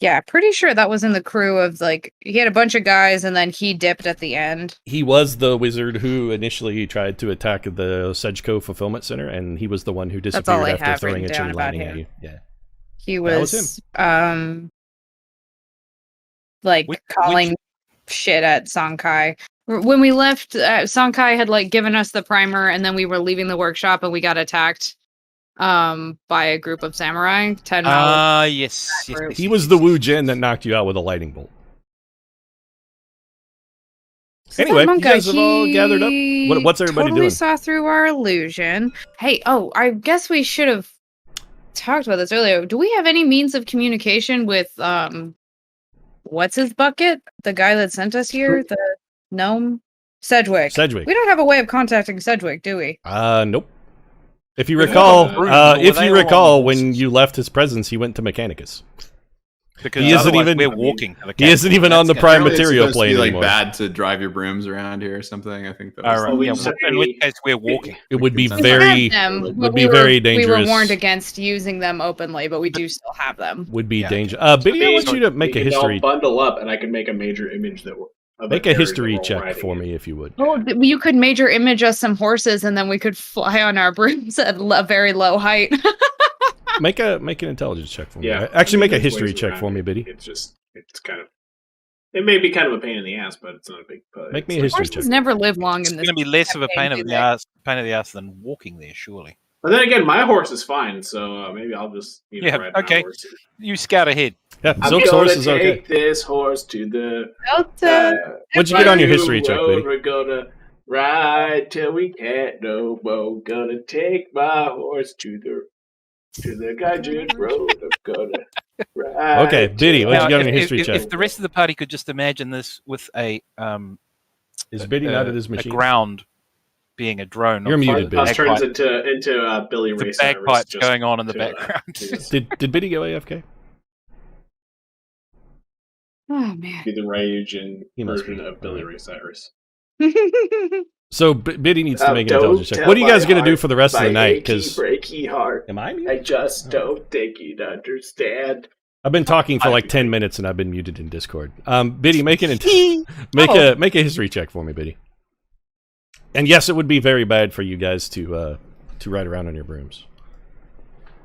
Yeah, pretty sure that was in the crew of, like, he had a bunch of guys and then he dipped at the end. He was the wizard who initially tried to attack the Sedgeco Fulfillment Center, and he was the one who disappeared after throwing a chain lightning at you. Yeah. He was, like, calling shit at Sonkai. When we left, Sonkai had, like, given us the primer, and then we were leaving the workshop, and we got attacked by a group of samurai. Yes. He was the Wu Jin that knocked you out with a lightning bolt. Anyway, you guys have all gathered up. What's everybody doing? We saw through our illusion. Hey, I guess we should have talked about this earlier. Do we have any means of communication with what's his bucket? The guy that sent us here, the gnome, Sedgwick. Sedgwick. We don't have a way of contacting Sedgwick, do we? Nope. If you recall, when you left his presence, he went to Mechanicus. Because he isn't even we're walking. He isn't even on the prime material plane anymore. anymore. Bad to drive your brooms around here or something. I think that. In which case we're walking. It would be very dangerous. We were warned against using them openly, but we do still have them. Would be dangerous. Biddy, I want you to make a history. Bundle up, and I can make a major image that. Make a history check for me, if you would. Oh, you could major image us some horses, and then we could fly on our brooms at a very low height. Make an intelligence check for me. Yeah, actually, make a history check for me, Biddy. It's kind of. It may be kind of a pain in the ass, but it's not a big. Make me a history check. Horses never live long in this. It's going to be less of a pain in the ass than walking there, surely. But then again, my horse is fine, so maybe I'll just ride my horse. You scout ahead. Yeah, Zook's horse is okay. Take this horse to the. What'd you get on your history check, Biddy? We're gonna ride till we can't no more. Gonna take my horse to the Gaijin road. I'm gonna ride. Okay, Biddy, what'd you get on your history check? If the rest of the party could just imagine this with a is Biddy not at his machine? A ground being a drone. You're muted, Biddy. Turns into Billy Ray Cyrus. Bagpipes going on in the background. Did Biddy go AFK? Oh man! Be the Ryugin version of Billy Ray Cyrus. So Biddy needs to make an intelligence check. What are you guys going to do for the rest of the night? Because breaky heart. Am I muted? I just don't think you'd understand. I've been talking for like 10 minutes and I've been muted in Discord. Biddy, make a history check for me, Biddy. And yes, it would be very bad for you guys to ride around on your brooms.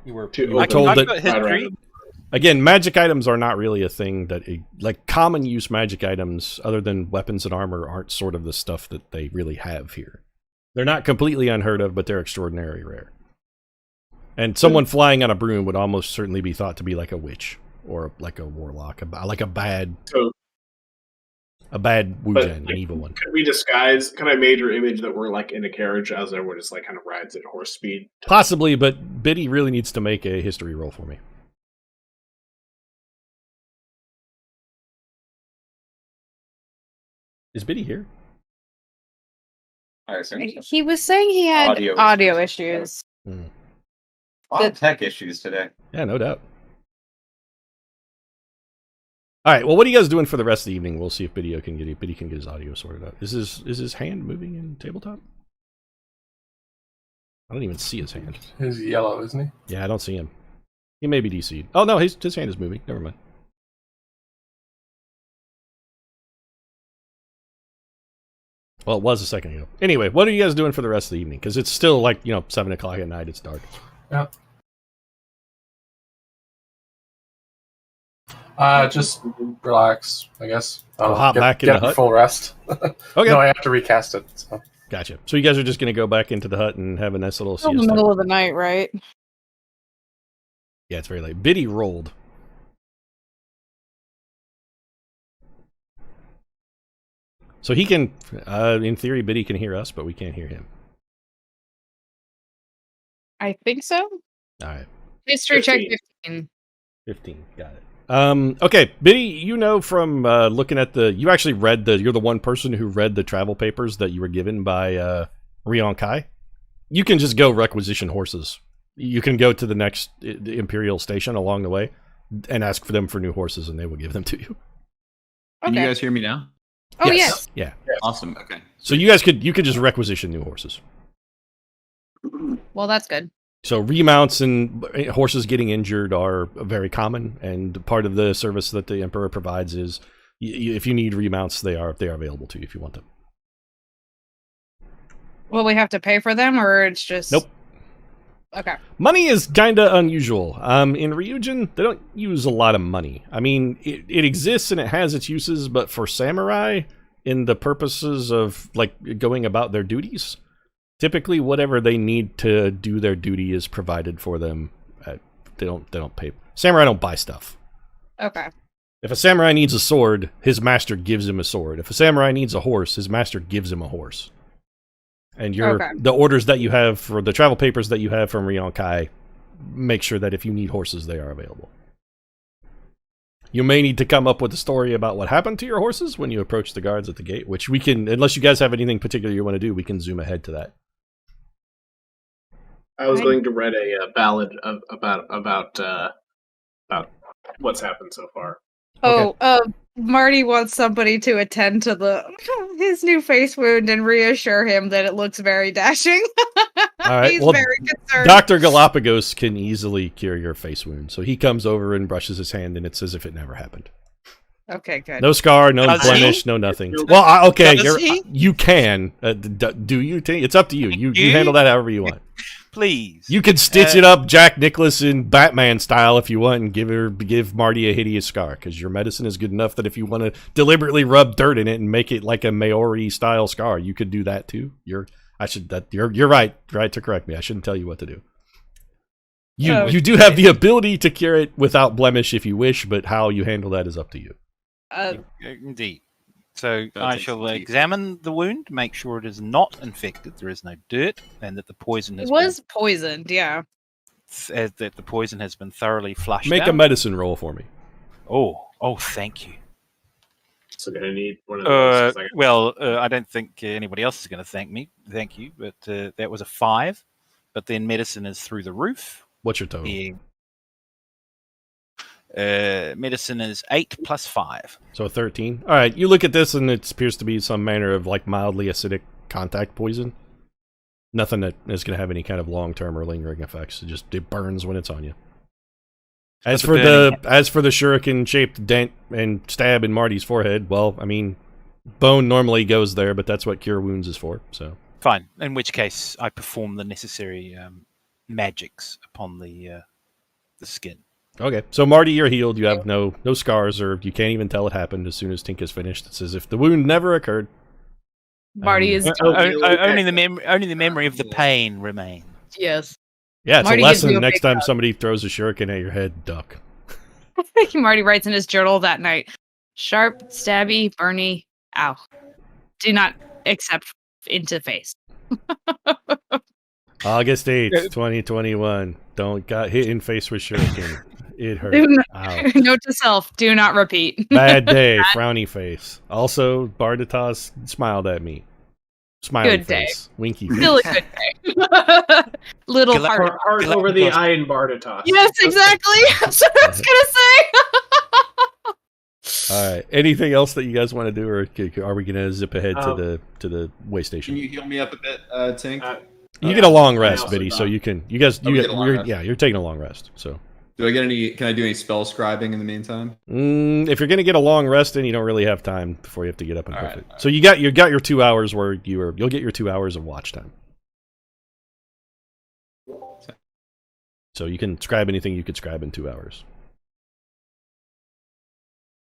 You were told that. Again, magic items are not really a thing that, like, common use magic items, other than weapons and armor, aren't sort of the stuff that they really have here. They're not completely unheard of, but they're extraordinarily rare. And someone flying on a broom would almost certainly be thought to be like a witch, or like a warlock, like a bad Wu-Gen, an evil one. Could we disguise, can I major image that we're like in a carriage as everyone just like kind of rides at horse speed? Possibly, but Biddy really needs to make a history roll for me. Is Biddy here? I assume so. He was saying he had audio issues. A lot of tech issues today. Yeah, no doubt. All right. Well, what are you guys doing for the rest of the evening? We'll see if Biddy can get his audio sorted out. Is his hand moving in tabletop? I don't even see his hand. He's yellow, isn't he? Yeah, I don't see him. He may be DC'd. Oh no, his hand is moving. Never mind. Well, it was a second ago. Anyway, what are you guys doing for the rest of the evening? Because it's still like 7 o'clock at night. It's dark. Yeah. Just relax, I guess. Hop back in the hut? Full rest. Okay. No, I have to recast it. So. Gotcha. So you guys are just going to go back into the hut and have a nice little siesta. In the middle of the night, right? Yeah, it's very late. Biddy rolled. So he can, in theory, Biddy can hear us, but we can't hear him. I think so. All right. History check 15. 15, got it. Okay, Biddy, you know from looking at you actually read you're the one person who read the travel papers that you were given by Rion Kai. You can just go requisition horses. You can go to the next Imperial station along the way and ask for them for new horses, and they will give them to you. Can you guys hear me now? Oh, yes. Yeah. Awesome. Okay. So you could just requisition new horses. Well, that's good. So remounts and horses getting injured are very common, and part of the service that the Emperor provides is if you need remounts, they are available to you if you want them. Will we have to pay for them, or it's just... Nope. Okay. Money is kind of unusual. In Ryugin, they don't use a lot of money. I mean, it exists and it has its uses, but for samurai, in the purposes of like going about their duties, typically whatever they need to do their duty is provided for them. They don't pay. Samurai don't buy stuff. Okay. If a samurai needs a sword, his master gives him a sword. If a samurai needs a horse, his master gives him a horse. And the orders that you have for the travel papers that you have from Ryonkai make sure that if you need horses, they are available. You may need to come up with a story about what happened to your horses when you approach the guards at the gate, which we can, unless you guys have anything particular you want to do, we can zoom ahead to that. I was going to read a ballad about what's happened so far. Oh, Marty wants somebody to attend to his new face wound and reassure him that it looks very dashing. All right. He's well, very concerned. Dr. Galapagos can easily cure your face wound, so he comes over and brushes his hand, and it's as if it never happened. Okay, good. No scar, no Does blemish, he? no nothing. Well, okay, Does he? you can. Do you? It's up to you. You handle that however you want. Please. You can stitch it up Jack Nicklaus in Batman style if you want and give Marty a hideous scar, because your medicine is good enough that if you want to deliberately rub dirt in it and make it like a Maori style scar, you could do that too. You're right to correct me. I shouldn't tell you what to do. You do have the ability to cure it without blemish if you wish, but how you handle that is up to you. Indeed. So I shall examine the wound, make sure it is not infected, there is no dirt, and that the poison has poisoned, yeah. That the poison has been thoroughly flushed Make out. a medicine roll for me. Oh, thank you. So gonna need one of those. I don't think anybody else is going to thank you, but that was a 5. But then medicine is through the roof. What's your total? Medicine is 8 plus 5. So 13. All right, you look at this and it appears to be some manner of like mildly acidic contact poison. Nothing that is going to have any kind of long-term or lingering effects. It burns when it's on you. As for the shuriken-shaped dent and stab in Marty's forehead, well, I mean, bone normally goes there, but that's what cure wounds is for. So fine. In which case, I perform the necessary magics upon the skin. Okay, so Marty, you're healed. You have no scars, or you can't even tell it happened. As soon as Tinka's finished, it's as if the wound never occurred. Marty is only the memory of the pain remains. Yes. Yeah, it's Marty a lesson. gives you a Next big time hug. somebody throws a shuriken at your head, duck. Marty writes in his journal that night: sharp, stabby, burny. Ow. Do not accept into face. August 8th, 2021. Don't got hit in face with shuriken. It hurt. Ow. Note to self: do not repeat. Bad day, frowny face. Also, Bardatas smiled at me. Smiley Good day. face. Winky face. Still a good day. Little heart. Heart over the eye and Bardatas. Yes, exactly. That's what I was gonna say. All right. Anything else that you guys want to do, or are we gonna zip ahead to the way Can station? you heal me up a bit, Tink? You get a long rest, also Biddy, so don't. you can. You guys, Oh, we get a long rest. you're taking a long rest. So, Do I get any? Can I do any spell scribing in the meantime? if you're gonna get a long rest, then you don't really have time before you have to get up and All right, perfect. So you got your 2 hours where you'll get your 2 hours of watch time. So you can scribe anything you could scribe in 2 hours.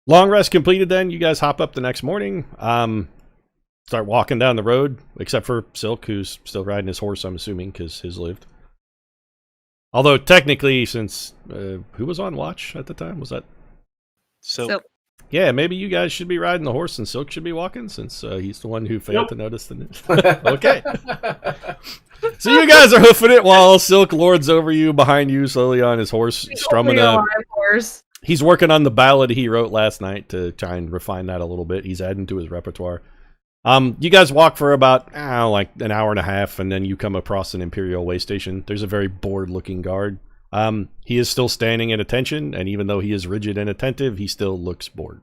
Long rest completed. Then you guys hop up the next morning. Start walking down the road, except for Silk, who's still riding his horse, I'm assuming, because his lived. Although, technically, since... who was on watch at the time? Was that... Silk. Yeah, maybe you guys should be riding the horse and Silk should be walking, since he's the one who failed to notice the news. Okay. So you guys are hoofing it while Silk lords over you, behind you, slowly on his horse, strumming a... horse. He's working on the ballad he wrote last night to try and refine that a little bit. He's adding to his repertoire. You guys walk for about, like an hour and a half, and then you come across an Imperial way station. There's a very bored-looking guard. He is still standing at attention, and even though he is rigid and attentive, he still looks bored.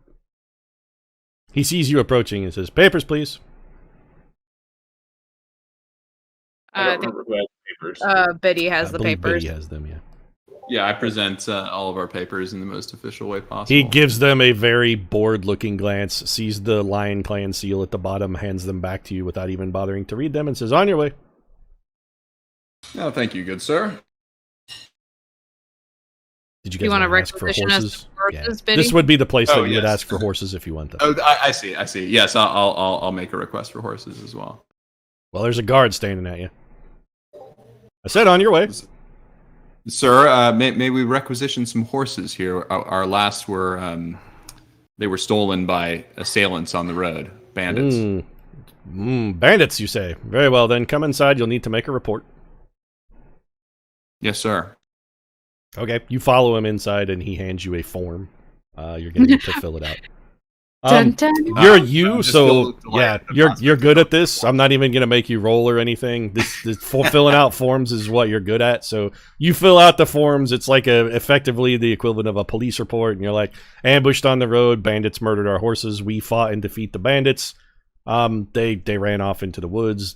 He sees you approaching and says, "Papers, please." I don't remember who has the papers. Biddy has I the believe papers. Biddy has them, yeah. Yeah, I present all of our papers in the most official way possible. He gives them a very bored-looking glance, sees the Lion Clan seal at the bottom, hands them back to you without even bothering to read them, and says, "On your way." Oh, thank you, good sir. Did you Do you guys want to want to ask for requisition us horses? horses, Yeah. Biddy? This would be the place Oh, that you would yes. ask for horses if you want them. Oh, I see. I see. Yes, I'll make a request for horses as well. Well, there's a guard standing at you. I said, "On your way." Sir, may we requisition some horses here? Our last were they were stolen by assailants on the road, bandits. Bandits, you say? Very well, then come inside. You'll need to make a report. Yes, sir. Okay, you follow him inside, and he hands you a form. You're going to need to fill it out. Dun, dun. You're I'm just so filled yeah, with you're good at this. I'm not even gonna make you roll or anything. This filling out forms is what you're good at. So you fill out the forms. It's like effectively the equivalent of a police report, and you're like, ambushed on the road, bandits murdered our horses. We fought and defeat the bandits. They ran off into the woods.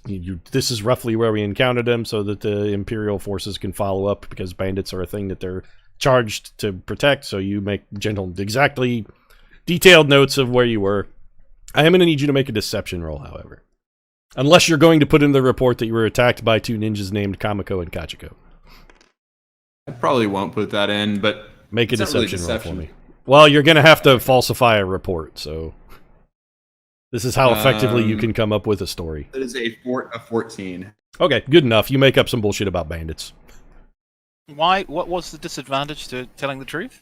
This is roughly where we encountered them, so that the Imperial forces can follow up, because bandits are a thing that they're charged to protect. So you make exactly detailed notes of where you were. I am going to need you to make a deception roll, however. Unless you're going to put in the report that you were attacked by two ninjas named Kamiko and Kachiko. I probably won't put that in, but Make a it's not really deception roll for deception. me. Well, you're going to have to falsify a report, so... This is how effectively you can come up with a story. That is a 14. Okay, good enough. You make up some bullshit about bandits. Why? What was the disadvantage to telling the truth?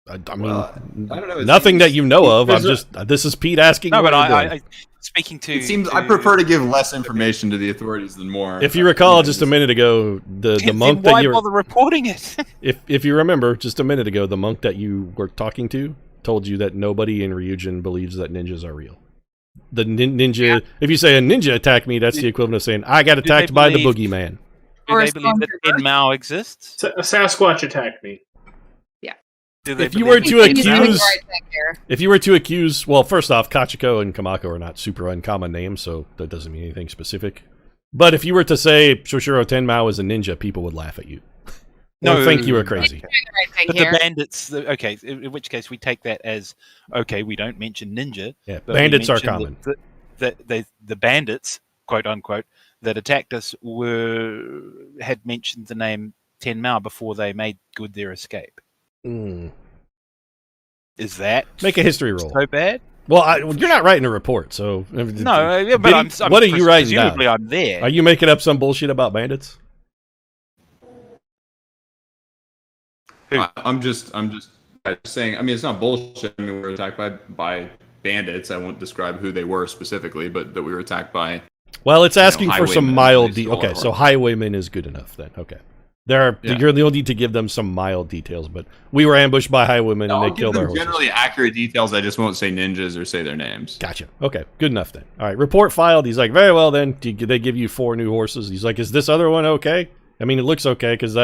I mean, Well, I don't know. It nothing seems- that you know of. I'm just... This is Pete asking No, what but you're doing. speaking to. It seems I prefer to give less information to the authorities than more. If you recall, just a minute ago, the monk why that you bother reporting it? if you remember, just a minute ago, the monk that you were talking to told you that nobody in Ryugin believes that ninjas are real. The ninja, if you say a ninja attacked me, that's the equivalent of saying I got they attacked by the believe- boogeyman. Do they believe that Inmao exists? A Sasquatch attacked me. Do they If you believe were to that He's doing the accuse- right thing here. If you were to accuse, well, first off, Kachiko and Kamako are not super uncommon names, so that doesn't mean anything specific. But if you were to say Shoshiro Tenmao is a ninja, people would laugh at you. Or think you were crazy. He's doing the right thing But here. the bandits, okay, in which case we take that as, okay, we don't mention ninja. Yeah, but we bandits are mention common. The bandits, quote unquote, that attacked us had mentioned the name Tenmao before they made good their escape. Is that Make a history roll. so bad? Well, you're not writing a report, so... No, yeah, but Biddy, I'm what are you writing down? presumably I'm there. Are you making up some bullshit about bandits? I'm just saying. I mean, it's not bullshit. I mean, we were attacked by bandits. I won't describe who they were specifically, but that we were attacked by. Well, it's asking for some highwaymen. mild... They stole Okay, our so horse. highwayman is good enough then. Okay. Yeah. You'll need to give them some mild details, but we were ambushed by highwaymen No, and I'll they give killed our them horses. generally accurate details. I just won't say ninjas or say their names. Gotcha. Okay, good enough then. All right, report filed. He's like, very well then. They give you 4 new horses. He's like, is this other one okay? I mean, it looks okay because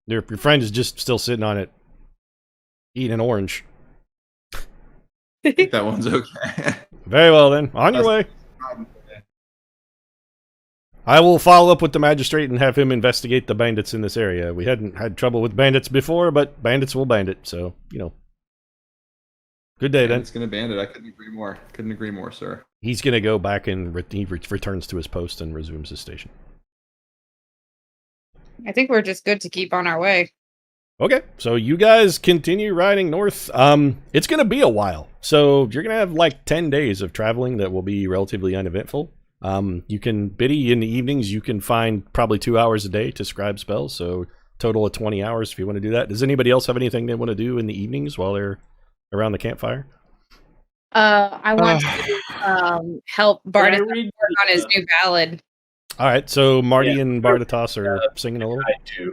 your friend is just still sitting on it, eating an orange. I think that one's okay. Very well then. On your way. I will follow up with the magistrate and have him investigate the bandits in this area. We hadn't had trouble with bandits before, but bandits will bandit, so, Good day, then. It's gonna bandit. I couldn't agree more. Couldn't agree more, sir. He's going to go back and he returns to his post and resumes his station. I think we're just good to keep on our way. Okay, so you guys continue riding north. It's going to be a while, so you're going to have like 10 days of traveling that will be relatively uneventful. You can, Biddy, in the evenings, you can find probably 2 hours a day to scribe spells, so total of 20 hours if you want to do that. Does anybody else have anything they want to do in the evenings while they're around the campfire? I want to help Bardas work on his new ballad. All right, so Marty Yeah. and Bardatos are singing a little. I do.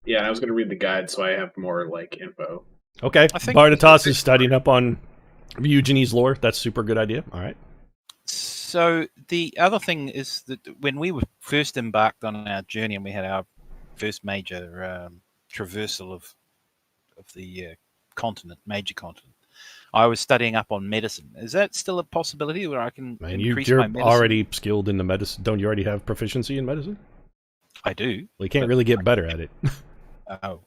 Yeah, I was going to read the guide so I have more info. Okay, I think- Bardatos is studying up on Ryugin's lore. That's a super good idea. All right. So the other thing is that when we were first embarked on our journey and we had our first major traversal of the major continent, I was studying up on medicine. Is that still a possibility where I can Man, increase you're my medicine? already skilled in the medicine. Don't you already have proficiency in medicine? I do. Well, you can't really get better at it. Oh,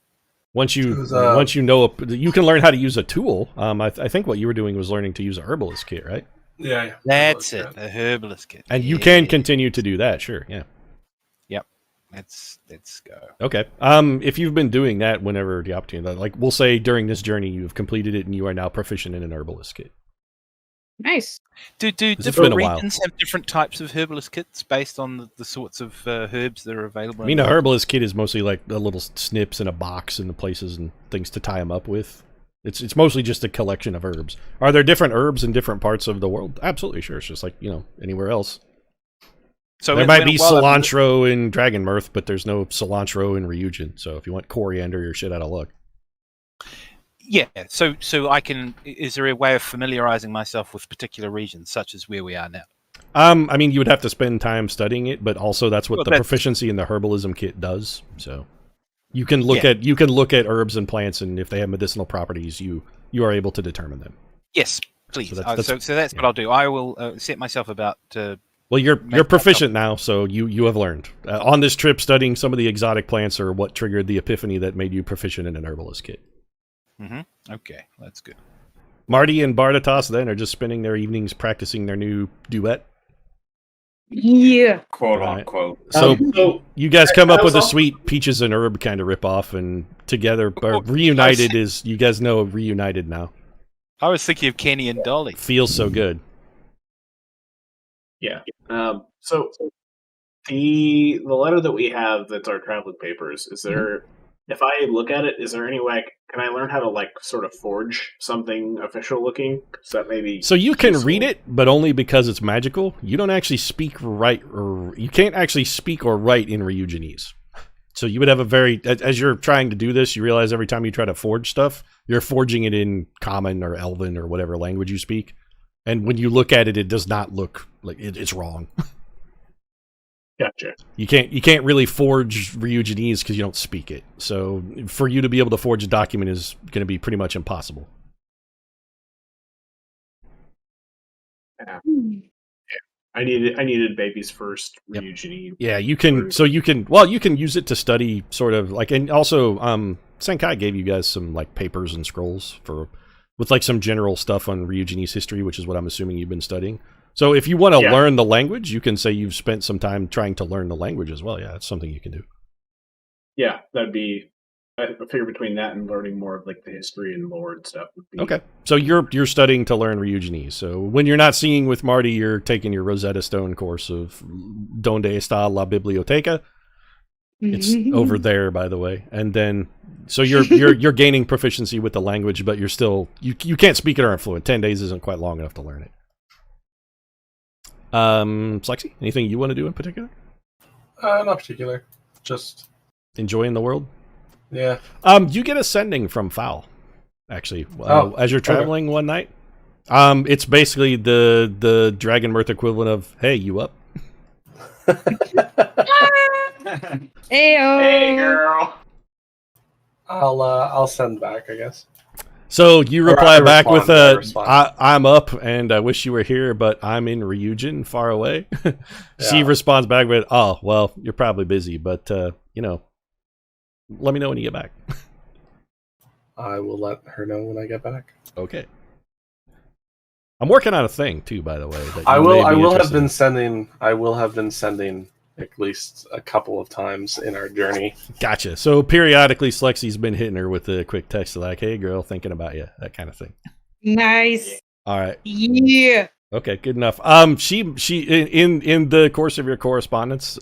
Once you Who's, once you know you can learn how to use a tool. I think what you were doing was learning to use a herbalist kit, right? Yeah. that's it. The herbalist kit. And you can continue to do that, sure. Yeah. Yep. Let's go. Okay. If you've been doing that whenever the opportunity, like we'll say during this journey, you've completed it and you are now proficient in an herbalist kit. Nice. Do It's been different a while. regions have different types of herbalist kits based on the sorts of herbs that are available? I mean, a herbalist kit is mostly like the little snips in a box and the places and things to tie them up with. It's mostly just a collection of herbs. Are there different herbs in different parts of the world? Absolutely, sure. It's just like, anywhere else. So There might be cilantro in Dragonmyrth, but there's no cilantro in Ryugin. So if you want coriander, you're shit out of luck. Yeah, so I can. Is there a way of familiarizing myself with particular regions, such as where we are now? I mean, you would have to spend time studying it, but also that's what Well, the that's- proficiency in the herbalism kit does. So you can look at herbs and plants, and if they have medicinal properties, you are able to determine them. Yes, please. So So that's- that's what I'll do. I will set myself about. Well, you're Make proficient now, so you have learned on this trip. Studying some of the exotic plants are what triggered the epiphany that made you proficient in an herbalist kit. Okay, that's good. Marty and Bardatos then are just spending their evenings practicing their new duet. Yeah. Quote Right. unquote. So you guys come I up with was a sweet peaches and herb kind of ripoff, and together, Oh, reunited is, you guys know, reunited now. I was thinking of Kenny and Dolly. Feels so good. Yeah. So the letter that we have that's our traveling papers, is there if I look at it, is there any way can I learn how to like sort of forge something official looking? So that maybe So you can read it, but only because it's magical. You don't actually speak you can't actually speak or write in Ryuginese. So you would have as you're trying to do this, you realize every time you try to forge stuff, you're forging it in Common or Elven or whatever language you speak. And when you look at it, it does not look like it's wrong. Gotcha. You can't really forge Ryuginese because you don't speak it. So for you to be able to forge a document is going to be pretty much impossible. I needed baby's first Yep. Ryugin. Yeah, you can. So you can use it to study sort of like, and also Senkai gave you guys some like papers and scrolls with like some general stuff on Ryuginese history, which is what I'm assuming you've been studying. So if you want to learn the language, you can say you've spent some time trying to learn the language as well. Yeah, that's something you can do. Yeah, that'd be. I figure between that and learning more of like the history and lore and stuff would be Okay, so you're studying to learn Ryuginese. So when you're not singing with Marty, you're taking your Rosetta Stone course of Donde está la biblioteca. It's over there, by the way. And then, so you're gaining proficiency with the language, but you're still you can't speak it or aren't fluent. 10 days isn't quite long enough to learn it. Slexy, anything you want to do in particular? Not particular. Just Enjoying the world. yeah. You get a sending from Foul, actually, as you're traveling one night. It's basically the Dragonmyrth equivalent of "Hey, you up?" Ayo. Hey girl. I'll send back, I guess. So you Or reply I back respond, with I respond. I'm up and I wish you were here, but I'm in Ryugin, far away. She Yeah. responds back with, "Oh, well, you're probably busy, but let me know when you get back." I will let her know when I get back. Okay. I'm working on a thing too, by the way. That I you will. may I be will have interested in. been sending. I will have been sending at least a couple of times in our journey. Gotcha. So periodically, Slexy's been hitting her with a quick text like, "Hey, girl, thinking about you," that kind of thing. Nice. All right. Yeah. Okay, good enough. She in the course of your correspondence,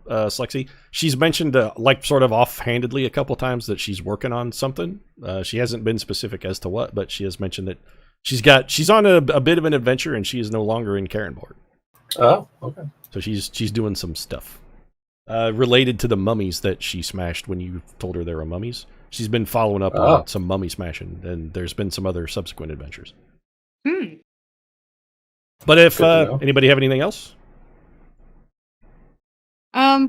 Slexy, she's mentioned like sort of offhandedly a couple times that she's working on something. She hasn't been specific as to what, but she has mentioned that she's on a bit of an adventure and she is no longer in Karenborg. Oh, okay. So she's doing some stuff related to the mummies that she smashed when you told her there were mummies. She's been following up on some mummy smashing, and there's been some other subsequent adventures. But if Good to know. anybody have anything else?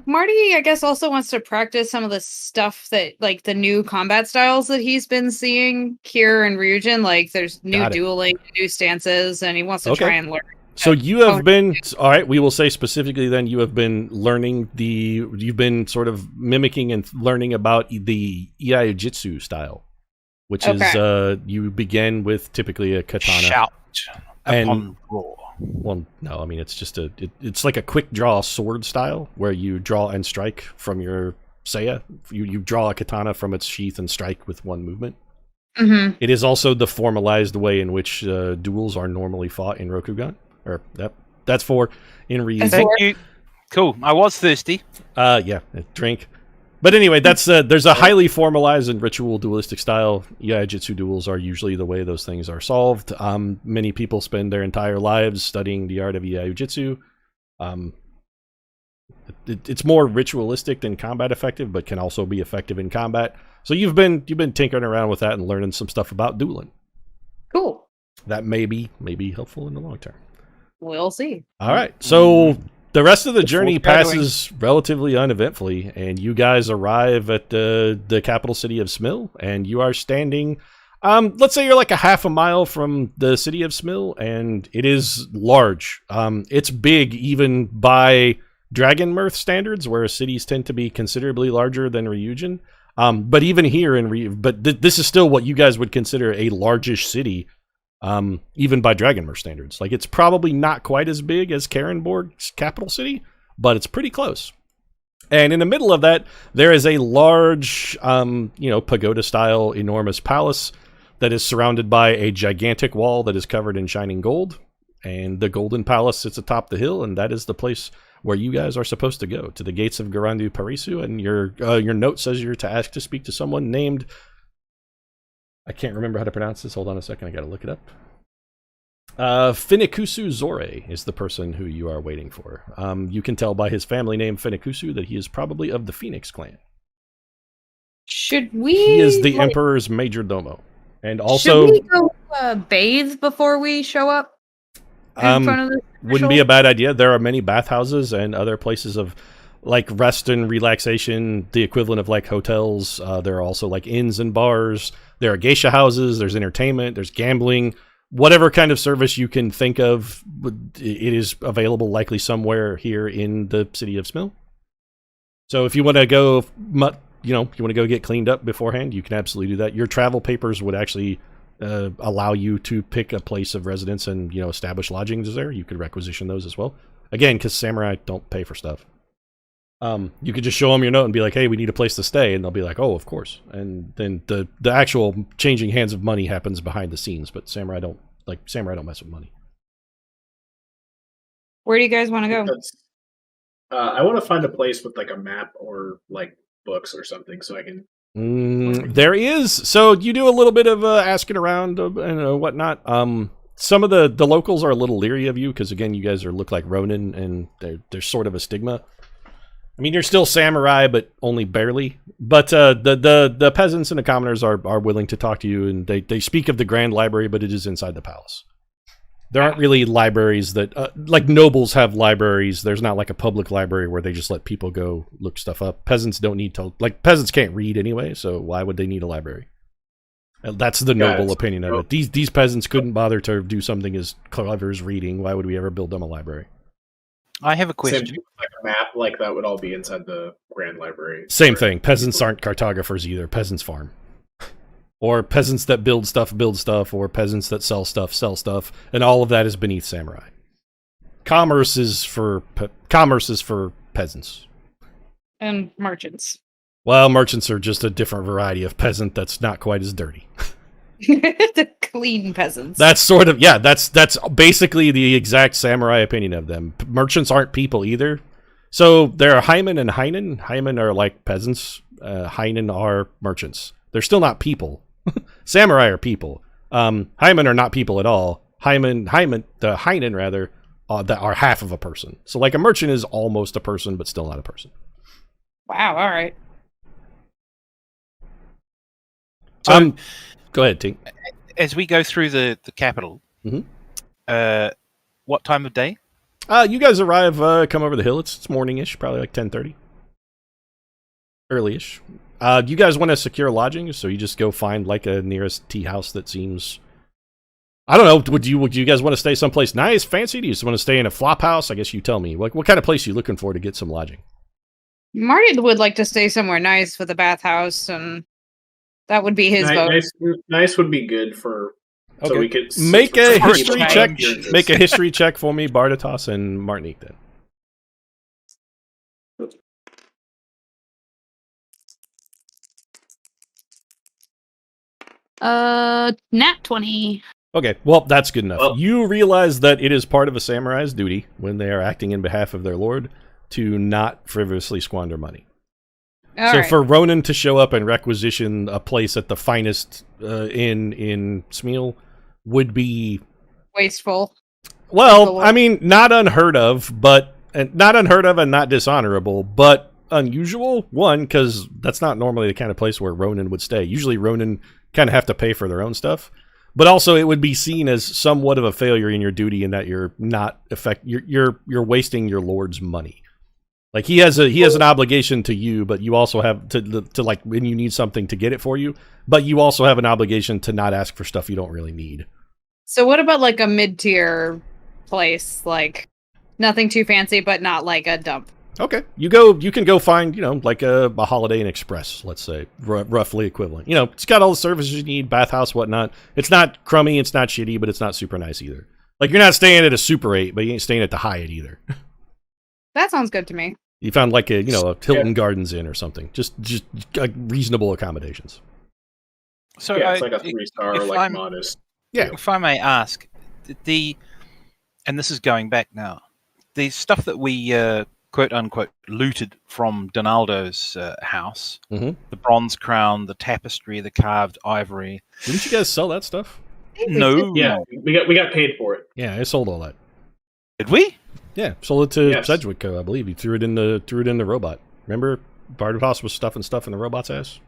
Marty, I guess, also wants to practice some of the stuff that, like, the new combat styles that he's been seeing here in Ryugin. Like, there's new Got it. dueling, new stances, and he wants to Okay. try and learn. So you have been, all right, we will say specifically then, you have been learning you've been sort of mimicking and learning about the Eiu Jitsu style, which is, you begin with typically a katana. Shout And- upon roar. Well, no, I mean, it's just it's like a quick draw sword style where you draw and strike from your saya. You draw a katana from its sheath and strike with one movement. Mm-hmm. It is also the formalized way in which duels are normally fought in Rokugan. Or that's for in Ryugin. Thank you. Cool. I was thirsty. Yeah, drink. But anyway, that's there's a highly formalized and ritual duelistic style. Eiu Jitsu duels are usually the way those things are solved. Many people spend their entire lives studying the art of Eiu Jitsu. It's more ritualistic than combat effective, but can also be effective in combat. So you've been tinkering around with that and learning some stuff about dueling. Cool. That may be helpful in the long term. We'll see. All right, so the rest of the journey foreshadowing. passes relatively uneventfully, and you guys arrive at the capital city of Smil, and you are standing. Let's say you're like a half a mile from the city of Smil, and it is large. It's big even by Dragonmyrth standards, where cities tend to be considerably larger than Ryugin. But even here this is still what you guys would consider a largish city. Even by Dragonmyrth standards. Like, it's probably not quite as big as Karenborg's capital city, but it's pretty close. And in the middle of that, there is a large, pagoda-style enormous palace that is surrounded by a gigantic wall that is covered in shining gold. And the Golden Palace sits atop the hill, and that is the place where you guys are supposed to go, to the gates of Garandu Parisu. And your note says you're to ask to speak to someone named... I can't remember how to pronounce this. Hold on a second. I got to look it up. Finikusu Zore is the person who you are waiting for. You can tell by his family name, Finikusu, that he is probably of the Phoenix clan. Should we? He is the Emperor's major domo. And also... Should we go bathe before we show up in front of the wouldn't be a bad idea. There are many bathhouses and other places of like rest and relaxation, the equivalent of like hotels. There are also like inns and bars. There are geisha houses. There's entertainment. There's gambling. Whatever kind of service you can think of, it is available likely somewhere here in the city of Smil. So if you want to go, you want to go get cleaned up beforehand, you can absolutely do that. Your travel papers would actually allow you to pick a place of residence and, establish lodgings there. You could requisition those as well. Again, because samurai don't pay for stuff. You could just show them your note and be like, hey, we need a place to stay. And they'll be like, oh, of course. And then the actual changing hands of money happens behind the scenes. But samurai don't mess with money. Where do you guys want to go? I want to find a place with like a map or like books or something so I can... There is. So you do a little bit of asking around and whatnot. Some of the locals are a little leery of you because, again, you guys look like Ronin and there's sort of a stigma. I mean, you're still samurai, but only barely. But the peasants and the commoners are willing to talk to you, and they speak of the Grand Library, but it is inside the palace. There aren't really libraries that... like nobles have libraries. There's not like a public library where they just let people go look stuff up. Peasants don't need to... Like, peasants can't read anyway, so why would they need a library? That's the noble opinion of it. These peasants couldn't bother to do something as clever as reading. Why would we ever build them a library? I have a question. Same, like a map, like that would all be inside the Grand Library. Same thing. Peasants aren't cartographers either. Peasants farm. Or peasants that build stuff, or peasants that sell stuff, and all of that is beneath samurai. Commerce is for peasants. And merchants. Well, merchants are just a different variety of peasant that's not quite as dirty. The clean peasants. That's sort of, that's basically the exact samurai opinion of them. Merchants aren't people either. So there are Hyman and Heinen. Hyman are like peasants. Heinen are merchants. They're still not people. Samurai are people. Hyman are not people at all. The Heinen rather, that are half of a person. So like a merchant is almost a person, but still not a person. Wow, all right. So, go ahead, Tink. As we go through the capital, Mhm. what time of day? You guys arrive, come over the hill. It's morning-ish, probably like 10:30. Early-ish. You guys want to secure lodging, so you just go find like a nearest tea house that seems... I don't know, would you guys want to stay someplace nice, fancy? Do you just want to stay in a flop house? I guess you tell me. What kind of place are you looking for to get some lodging? Marty would like to stay somewhere nice with a bathhouse, and that would be his vote. Nice would be good for... Okay. So we could Make a history check. appearances. Make a history check for me, Bardatos and Martinique, then. Nat 20. Okay, well, that's good enough. Oh. You realize that it is part of a samurai's duty, when they are acting in behalf of their lord, to not frivolously squander money. So for Ronan to show up and requisition a place at the finest inn in Smeal would be... Wasteful. Well, I mean, not unheard of, and not dishonorable, but unusual. One, because that's not normally the kind of place where Ronin would stay. Usually Ronin kind of have to pay for their own stuff. But also it would be seen as somewhat of a failure in your duty in that you're not you're wasting your lord's money. Like he has an obligation to you, but you also have to like when you need something to get it for you, but you also have an obligation to not ask for stuff you don't really need. So what about like a mid-tier place, like nothing too fancy, but not like a dump? Okay, you can go find, like a Holiday Inn Express, let's say, roughly equivalent. It's got all the services you need, bathhouse, whatnot. It's not crummy, it's not shitty, but it's not super nice either. Like you're not staying at a Super 8, but you ain't staying at the Hyatt either. That sounds good to me. You found like a Hilton Gardens Inn or something. Just reasonable accommodations. So yeah, it's like a 3-star, like I'm, modest. Yeah. If I may ask, and this is going back now, the stuff that we quote unquote looted from Donaldo's house, Mhm. the bronze crown, the tapestry, the carved ivory. Didn't you guys sell that stuff? No. Yeah, we got paid for it. Yeah, I sold all that. Did we? Yeah, sold it to Yes. Sedgwick Co. I believe he threw it in the robot. Remember, Bardatos was stuffing stuff in the robot's ass.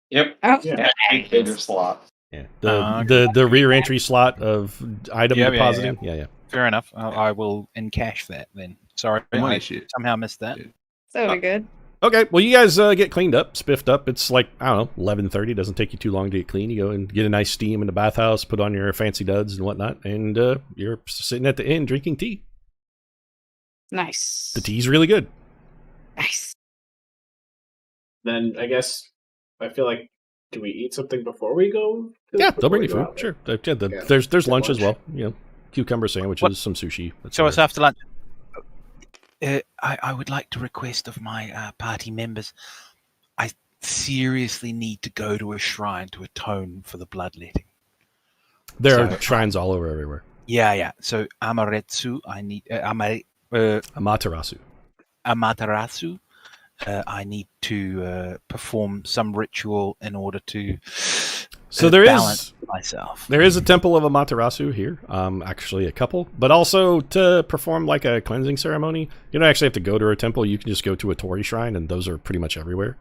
Yep. Oh, Yeah. Bigger slot. Yeah, Okay. the rear entry slot of item Yeah, depositing. Yeah. Fair enough. I will encash that then. Sorry, Money I shit. somehow missed that. that would be good. Okay, well, you guys get cleaned up, spiffed up. It's like, I don't know, 11:30. Doesn't take you too long to get clean. You go and get a nice steam in the bathhouse, put on your fancy duds and whatnot, and you're sitting at the inn drinking tea. Nice. The tea's really good. Nice. Then I guess I feel like, do we eat something before we go? Yeah, they'll bring you Before food. we go out Sure. Yeah. There's Get lunch as lunch. well. Cucumber sandwiches, What? some sushi. So it's after lunch. I would like to request of my party members, I seriously need to go to a shrine to atone for the bloodletting. There are so- shrines all over everywhere. Yeah. So Amaretsu, I need Amaterasu. Amaterasu. I need to perform some ritual in order to So there balance is myself. There is a temple of Amaterasu here, actually a couple, but also to perform like a cleansing ceremony, you don't actually have to go to a temple, you can just go to a Tori shrine, and those are pretty much everywhere.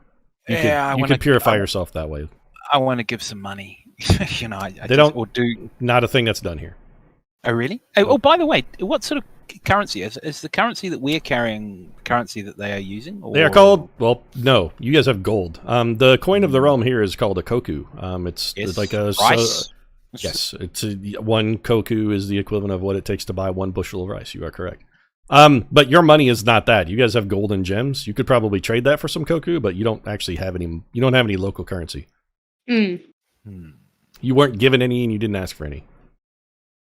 You can purify yourself that way. I want to give some money. I They don't- or do. Not a thing that's done here. Oh, really? Oh, by the way, what sort of currency is the currency that we're carrying? Currency that they are using? Or... They are called, well, no, you guys have gold. The coin of the realm here is called a koku. It's like a... rice. Yes, one koku is the equivalent of what it takes to buy one bushel of rice. You are correct. But your money is not that. You guys have gold and gems. You could probably trade that for some koku, but you don't actually have any. You don't have any local currency. Mm. You weren't given any, and you didn't ask for any.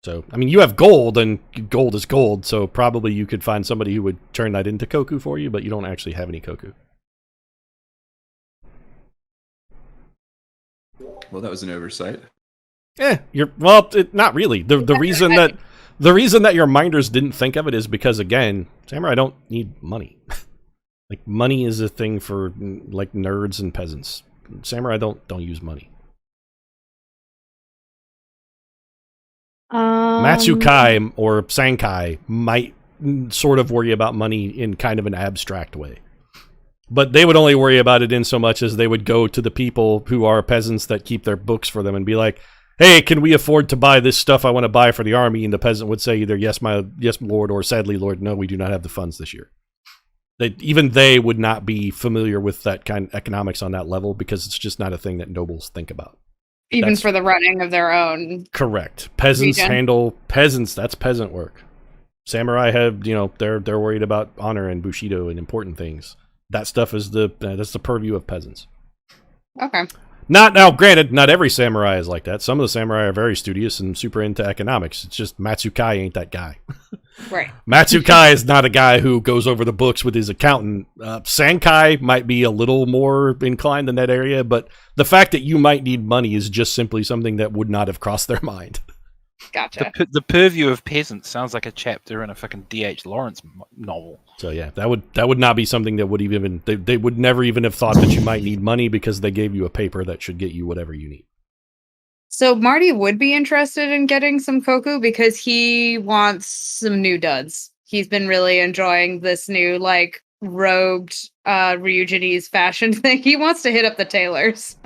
So, I mean, you have gold, and gold is gold. So probably you could find somebody who would turn that into koku for you, but you don't actually have any koku. Well, that was an oversight. Not really. The reason that your minders didn't think of it is because, again, samurai don't need money. Like, money is a thing for like nerds and peasants. Samurai don't use money. Matsukai or Sankai might sort of worry about money in kind of an abstract way. But they would only worry about it in so much as they would go to the people who are peasants that keep their books for them and be like, hey, can we afford to buy this stuff I want to buy for the army? And the peasant would say either yes, lord, or sadly, lord, no, we do not have the funds this year. Even they would not be familiar with that kind of economics on that level because it's just not a thing that nobles think about. Even for the running of their own. Correct. Peasants region. handle peasants. That's peasant work. Samurai have, they're worried about honor and bushido and important things. That stuff is that's the purview of peasants. Okay. Granted, not every samurai is like that. Some of the samurai are very studious and super into economics. It's just Matsukai ain't that guy. Right. Matsukai is not a guy who goes over the books with his accountant. Sankai might be a little more inclined in that area, but the fact that you might need money is just simply something that would not have crossed their mind. Gotcha. The purview of peasants sounds like a chapter in a fucking D.H. Lawrence novel. So yeah, that would not be something that would even they would never even have thought that you might need money because they gave you a paper that should get you whatever you need. So Marty would be interested in getting some koku because he wants some new duds. He's been really enjoying this new robed Ryuginese fashion thing. He wants to hit up the tailors.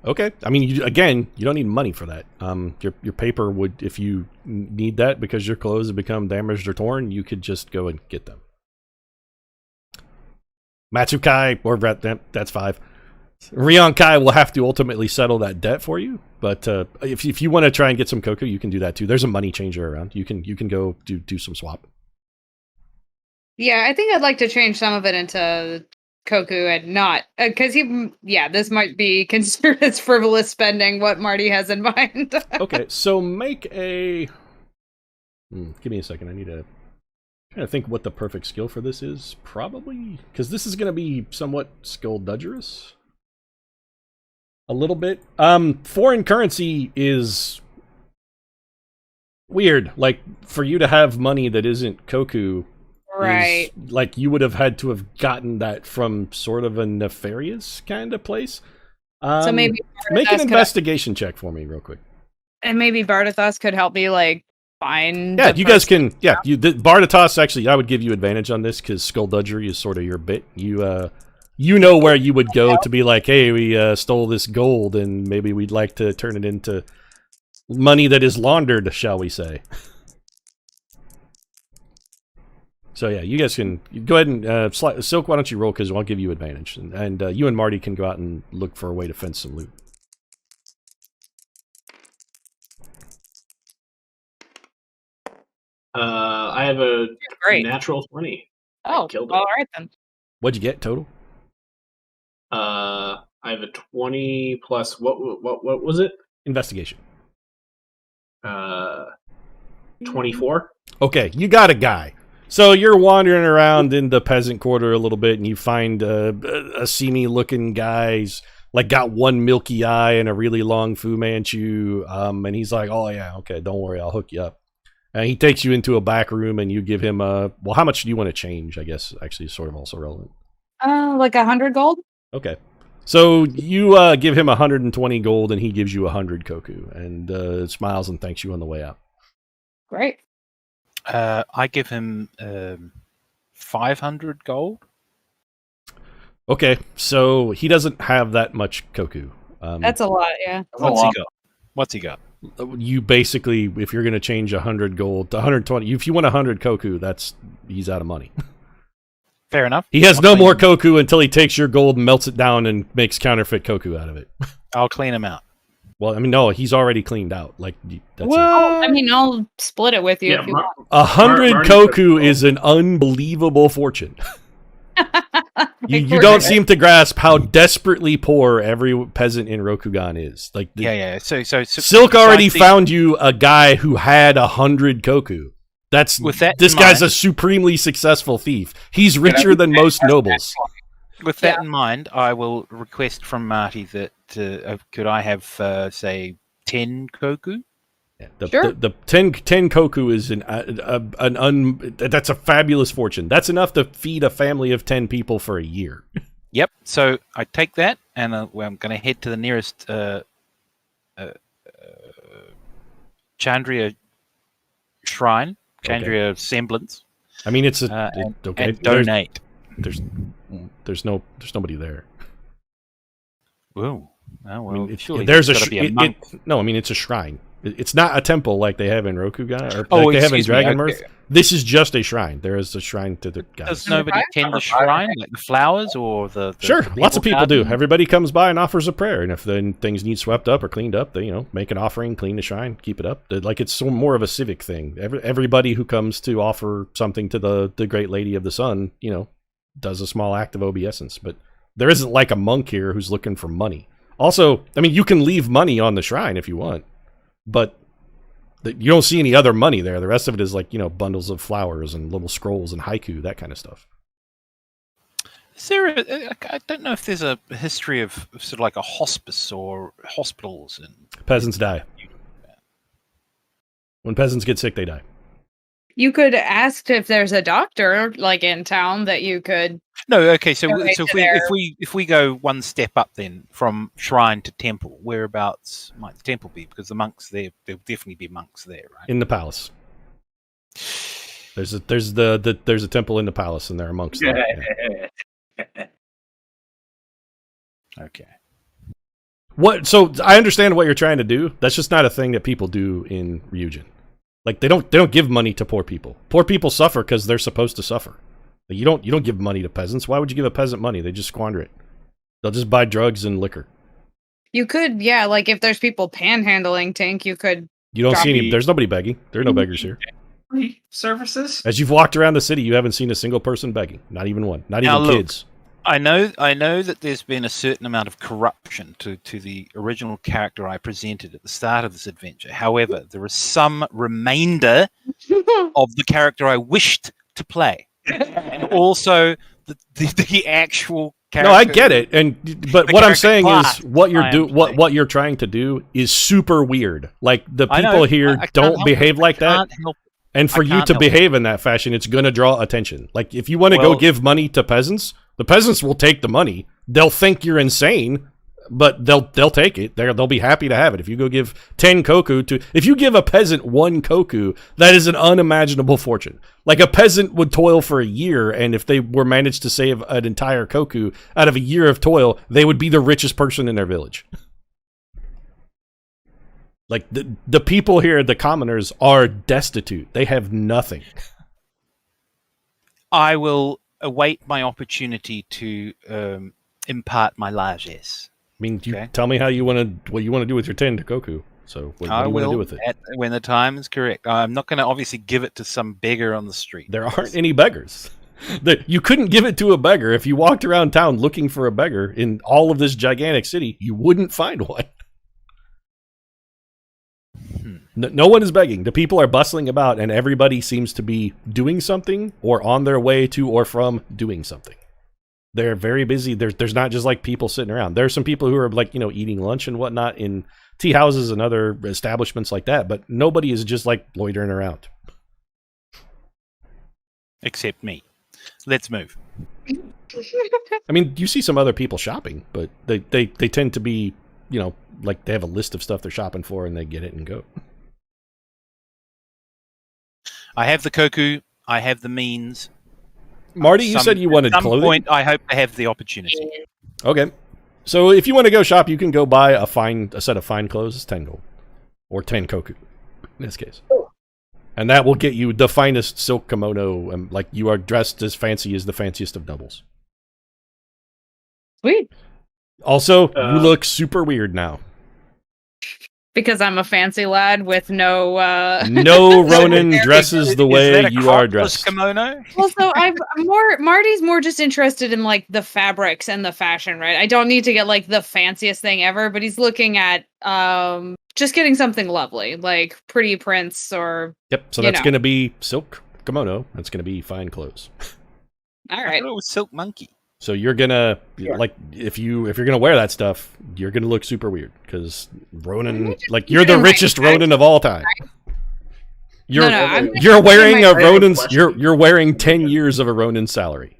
Okay. I mean, you don't need money for that. Your paper would, if you need that because your clothes have become damaged or torn, you could just go and get them. Matsukai, or that's 5. Ryonkai will have to ultimately settle that debt for you, but if you want to try and get some koku, you can do that too. There's a money changer around. You can go do some swap. Yeah, I think I'd like to change some of it into koku and not because this might be considered as frivolous spending. What Marty has in mind. Okay, so make a. Give me a second. I need to. Trying to think what the perfect skill for this is. Probably because this is going to be somewhat skullduggerous. A little bit. Foreign currency is weird. Like for you to have money that isn't koku. Right. Like you would have had to have gotten that from sort of a nefarious kind of place. So maybe make an investigation check for me real quick. And maybe Bardathos could help me find. Yeah, you guys can. Yeah, Bardathos actually, I would give you advantage on this because skullduggery is sort of your bit. You know where you would go to be like, hey, we stole this gold and maybe we'd like to turn it into money that is laundered, shall we say. So yeah, you guys can go ahead and Silk. Why don't you roll? Because I'll give you advantage, and you and Marty can go out and look for a way to fence some loot. I have a natural 20. Oh, killed it. all right then. What'd you get total? I have a 20 plus what was it? Investigation. 24. Okay, you got a guy. So you're wandering around in the peasant quarter a little bit, and you find a seamy-looking guy. He's got one milky eye and a really long Fu Manchu. And he's like, "Oh yeah, okay, don't worry, I'll hook you up." And he takes you into a back room, and you give him how much do you want to change? I guess actually is sort of also relevant. 100 gold. Okay, so you give him 120 gold, and he gives you 100 koku, and smiles and thanks you on the way out. Great. I give him 500 gold. Okay, so he doesn't have that much koku. That's a lot, yeah. What's he got? You basically, if you're going to change 100 gold to 120, if you want 100 koku, he's out of money. Fair enough. He has no more koku until he takes your gold and melts it down and makes counterfeit koku out of it. I'll clean him out. Well, I mean, no, he's already cleaned out. That's it. I mean, I'll split it with you if you want. 100 koku is an unbelievable fortune. You don't seem to grasp how desperately poor every peasant in Rokugan is. So Silk already found you a guy who had 100 koku. This guy's a supremely successful thief. He's richer than most nobles. With that in mind, I will request from Marty that could I have say 10 koku? Yeah, sure. The 10 koku is that's a fabulous fortune. That's enough to feed a family of 10 people for a year. Yep. So I take that, and I'm going to head to the nearest Chandria shrine, Chandria semblance. I mean, it's and There's donate. nobody there. Whoa. Oh, well, I mean, surely there's there's gotta be a monk. no, I mean it's a shrine. It's not a temple like they have in Roku, or Oh, like they have in excuse me, Dragonmyrth. okay. This is just a shrine. There is a shrine to the gods. Does nobody tend the shrine, like the flowers or the Sure, the lots of people do. garden? Everybody comes by and offers a prayer, and if then things need swept up or cleaned up, they make an offering, clean the shrine, keep it up. Like it's more of a civic thing. Everybody who comes to offer something to the Great Lady of the Sun, does a small act of obeisance. But there isn't like a monk here who's looking for money. Also, I mean, you can leave money on the shrine if you want, but you don't see any other money there. The rest of it is like, bundles of flowers and little scrolls and haiku, that kind of stuff. Is there I don't know if there's a history of sort of like a hospice or hospitals and Peasants die. When peasants get sick, they die. You could ask if there's a doctor like in town that you could. No, okay. So donate so to if we go one step up then from shrine to temple, whereabouts might the temple be? Because the monks there'll definitely be monks there, right? In the palace. There's a temple in the palace, and there are monks there. Yeah. Okay. So I understand what you're trying to do. That's just not a thing that people do in Ryugin. Like they don't give money to poor people. Poor people suffer because they're supposed to suffer. Like, you don't give money to peasants. Why would you give a peasant money? They just squander it. They'll just buy drugs and liquor. You could, yeah, like if there's people panhandling, Tink, you could. You don't see any. There's nobody begging. There are no beggars here. Services. As you've walked around the city, you haven't seen a single person begging. Not even one. Not even kids. I know that there's been a certain amount of corruption to the original character I presented at the start of this adventure. However, there is some remainder of the character I wished to play, and also the actual character. No, I get it, but what I'm saying is what you're trying to do is super weird. Like the people here don't behave like that. And for you to behave in that fashion, it's going to draw attention. Like, if you want to go give money to peasants, the peasants will take the money. They'll think you're insane, but they'll take it. They'll be happy to have it. If you go give 10 koku if you give a peasant 1 koku, that is an unimaginable fortune. Like, a peasant would toil for a year, and if they were managed to save an entire koku out of a year of toil, they would be the richest person in their village. Like, the people here, the commoners, are destitute. They have nothing. I will await my opportunity to impart my largesse. I mean, you tell me what you want to do with your 10 koku. So what do you want to do with it? When the time is correct. I'm not going to obviously give it to some beggar on the street. There aren't any beggars. You couldn't give it to a beggar. If you walked around town looking for a beggar in all of this gigantic city, you wouldn't find one. No one is begging. The people are bustling about, and everybody seems to be doing something or on their way to or from doing something. They're very busy. There's not just like people sitting around. There's some people who are like, eating lunch and whatnot in tea houses and other establishments like that, but nobody is just like loitering around. Except me. Let's move. I mean, you see some other people shopping, but they tend to be, like they have a list of stuff they're shopping for and they get it and go. I have the koku. I have the means. Marty, you said you wanted clothing? At some point, I hope to have the opportunity. Okay. So if you want to go shop, you can go buy a set of fine clothes. It's 10 gold. Or 10 koku, in this case. And that will get you the finest silk kimono, and like you are dressed as fancy as the fanciest of nobles. Sweet. Also, you look super weird now. Because I'm a fancy lad with no... No Ronin dresses the way you are dressed. Kimono? Well, so Marty's more just interested in like the fabrics and the fashion, right? I don't need to get like the fanciest thing ever, but he's looking at just getting something lovely, like pretty prints or... Yep, so that's going to be silk kimono. That's going to be fine clothes. All right. I thought it was silk monkey. So you're gonna like if you're gonna wear that stuff, you're gonna look super weird because Ronin, like you're the richest Ronin of all time. You're wearing a Ronin's. You're wearing 10 years of a Ronin's salary.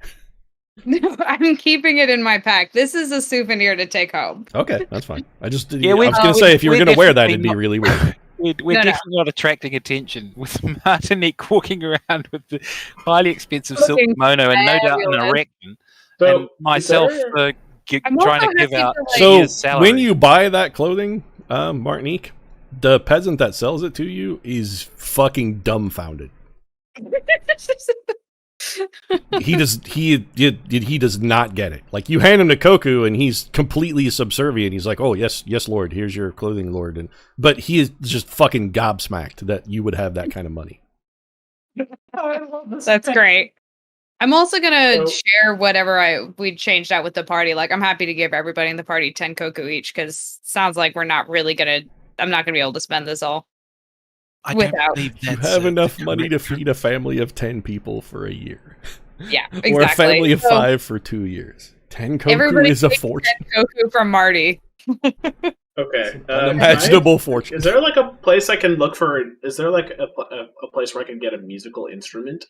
No, I'm keeping it in my pack. This is a souvenir to take home. Okay, that's fine. I was gonna say if you were gonna wear that, it'd be really weird. We're definitely not attracting attention with Martinique walking around with the highly expensive silk kimono and no doubt an erection. So, and myself I'm trying also to give happy out for, like- a So year's salary. when you buy that clothing, Martinique, the peasant that sells it to you is fucking dumbfounded. He does not get it. Like, you hand him to Koku and he's completely subservient. He's like, "Oh yes, lord, here's your clothing, lord." But he is just fucking gobsmacked that you would have that kind of money. That's great. I'm also gonna So- share whatever we changed out with the party. Like, I'm happy to give everybody in the party 10 koku each, because sounds like I'm not gonna be able to spend this all. I don't without- believe You that's have the enough money to correct- feed a family of 10 people for a year. Yeah, exactly. Or a family of So 5 for 2 years. 10 koku everybody is a takes fortune. 10 koku from Marty. Okay. Unimaginable fortune. Is there like a place I can look for? Is there like a place where I can get a musical instrument?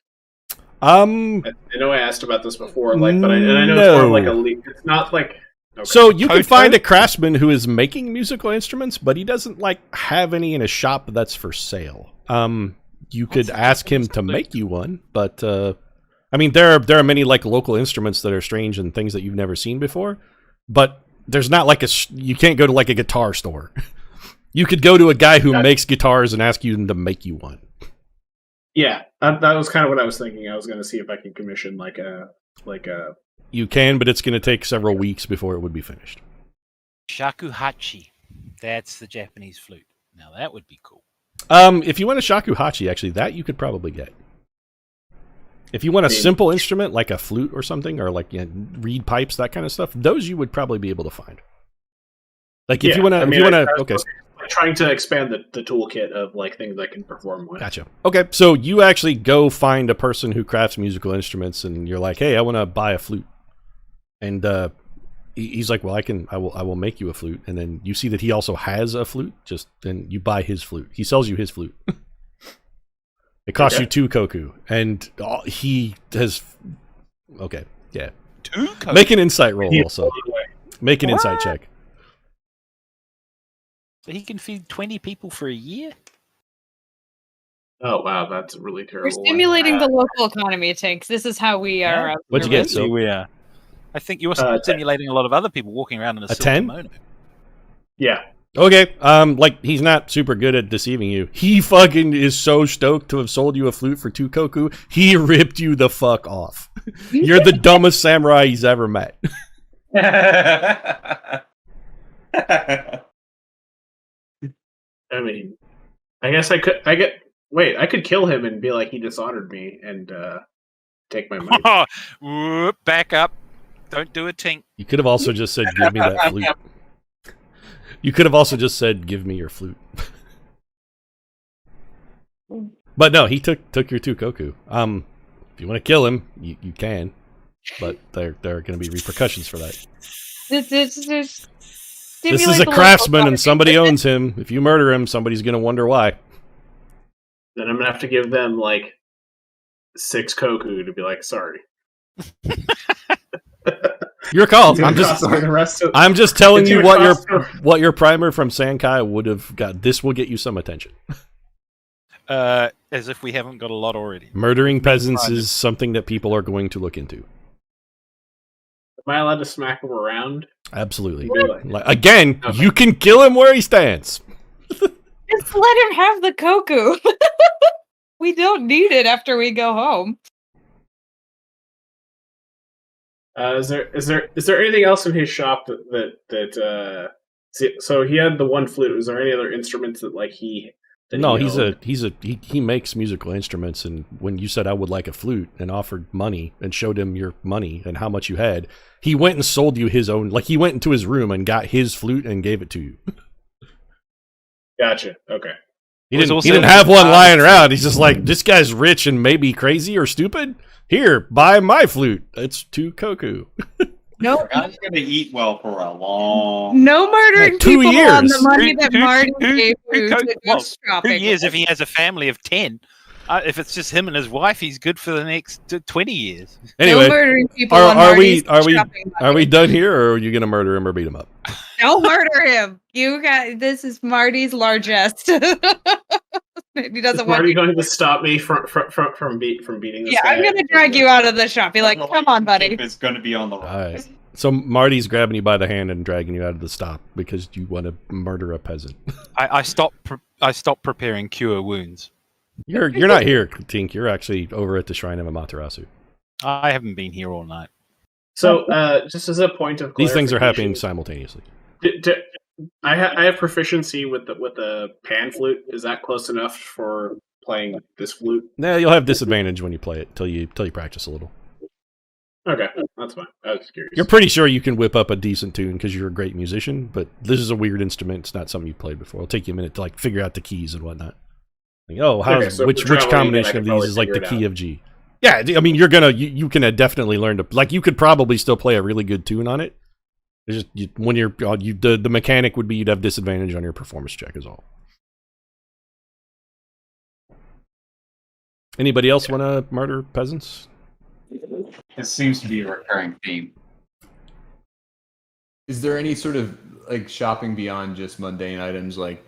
I know I asked about this before, like, but I know it's more like it's not like. Okay. So you can Koto? find a craftsman who is making musical instruments, but he doesn't like have any in a shop that's for sale. You could ask him to make you one, but I mean, there are many like local instruments that are strange and things that you've never seen before, but there's not like you can't go to like a guitar store. You could go to a guy who makes guitars and ask him to make you one. Yeah, that was kind of what I was thinking. I was going to see if I could commission like a. You can, but it's going to take several weeks before it would be finished. Shakuhachi. That's the Japanese flute. Now that would be cool. If you want a shakuhachi, actually, that you could probably get. If you want a simple instrument like a flute or something, or like reed pipes, that kind of stuff, those you would probably be able to find. Like if you want to, okay. Trying to expand the toolkit of like things I can perform with. Gotcha. Okay, so you actually go find a person who crafts musical instruments, and you're like, "Hey, I want to buy a flute," and he's like, "Well, I will make you a flute." And then you see that he also has a flute. Then you buy his flute. He sells you his flute. It costs you 2 koku, and he has. Okay, yeah. 2 koku? Make an insight roll. Also, make an insight check. So he can feed 20 people for a year? Oh wow, that's really terrible. We're stimulating the local economy, Tinks. This is how we are. What'd you get? So we are. I think you're stimulating a lot of other people walking around in a silk 10? kimono. Yeah. Okay, like, he's not super good at deceiving you. He fucking is so stoked to have sold you a flute for 2 koku, he ripped you the fuck off. You're the dumbest samurai he's ever met. I mean, I guess I could kill him and be like, he dishonored me and take my money. Oh, whoop, back up. Don't do a tink. You could have also just said, give me that flute. You could have also just said, give me your flute. But no, he took your 2 koku. If you want to kill him, you can. But there are going to be repercussions for that. This is a craftsman and somebody owns him. If you murder him, somebody's going to wonder why. Then I'm going to have to give them like 6 koku to be like, sorry. Your call. It's gonna cost I'm just telling it's you gonna what your primer from Sankai would have got. This will get you some attention. As if we haven't got a lot already. Murdering peasants is something that people are going to look into. Am I allowed to smack him around? Absolutely. Really? Again, Okay. you can kill him where he stands. Just let him have the koku. We don't need it after we go home. Is there anything else in his shop that so he had the one flute. Was there any other instruments that like he? No, he owned? he makes musical instruments, and when you said I would like a flute and offered money and showed him your money and how much you had, he went and sold you his own. Like, he went into his room and got his flute and gave it to you. Gotcha. Okay. He didn't have one lying around. He's just like, this guy's rich and maybe crazy or stupid. Here, buy my flute. It's 2 koku. No, I'm gonna eat well for a long. no murdering 2 people years. on the money that Who- Marty who- gave who you co- to go well, 2 shopping. years if he has a family of 10. If it's just him and his wife, he's good for the next 20 years. Anyway, no murdering people are on Marty's shopping are we money. done here, or are you gonna murder him or beat him up? Don't murder him. This is Marty's largesse. He doesn't Is want Marty you. going to stop me from beating this Yeah, guy? I'm gonna drag you out of the shop. Be like, come on, buddy. It's going to be on the All right. So Marty's grabbing you by the hand and dragging you out of the stop because you want to murder a peasant. I stopped preparing cure wounds. You're not here, Tink. You're actually over at the Shrine of Matarasu. I haven't been here all night. So, just as a point of These things are happening clarification, simultaneously. I have proficiency with the pan flute. Is that close enough for playing this flute? Nah, you'll have disadvantage when you play it till you practice a little. Okay, that's fine. I was curious. You're pretty sure you can whip up a decent tune because you're a great musician, but this is a weird instrument. It's not something you've played before. It'll take you a minute to like figure out the keys and whatnot. Like, which combination of these is like the key of G? Yeah, I mean, you can definitely learn to, like, you could probably still play a really good tune on it. It's just when the mechanic would be you'd have disadvantage on your performance check is all. Anybody else want to murder peasants? It seems to be a recurring theme. Is there any sort of like shopping beyond just mundane items like,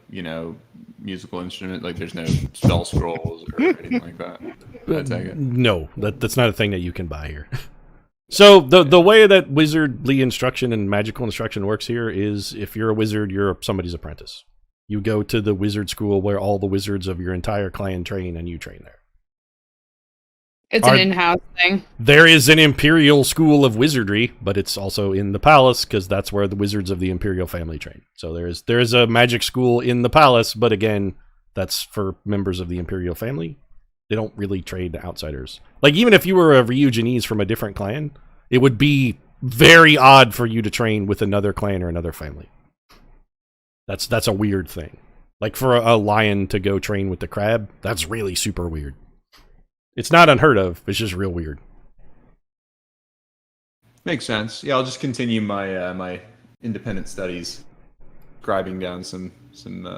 musical instrument? Like there's no spell scrolls or anything like that? I take it. No, that's not a thing that you can buy here. So the way that wizardly instruction and magical instruction works here is if you're a wizard, you're somebody's apprentice. You go to the wizard school where all the wizards of your entire clan train and you train there. It's an in-house thing. There is an imperial school of wizardry, but it's also in the palace because that's where the wizards of the imperial family train. So there is a magic school in the palace, but again, that's for members of the imperial family. They don't really train outsiders. Like even if you were a Ryuginese from a different clan, it would be very odd for you to train with another clan or another family. That's a weird thing. Like for a lion to go train with the crab, that's really super weird. It's not unheard of. It's just real weird. Makes sense. Yeah, I'll just continue my my independent studies, scribing down some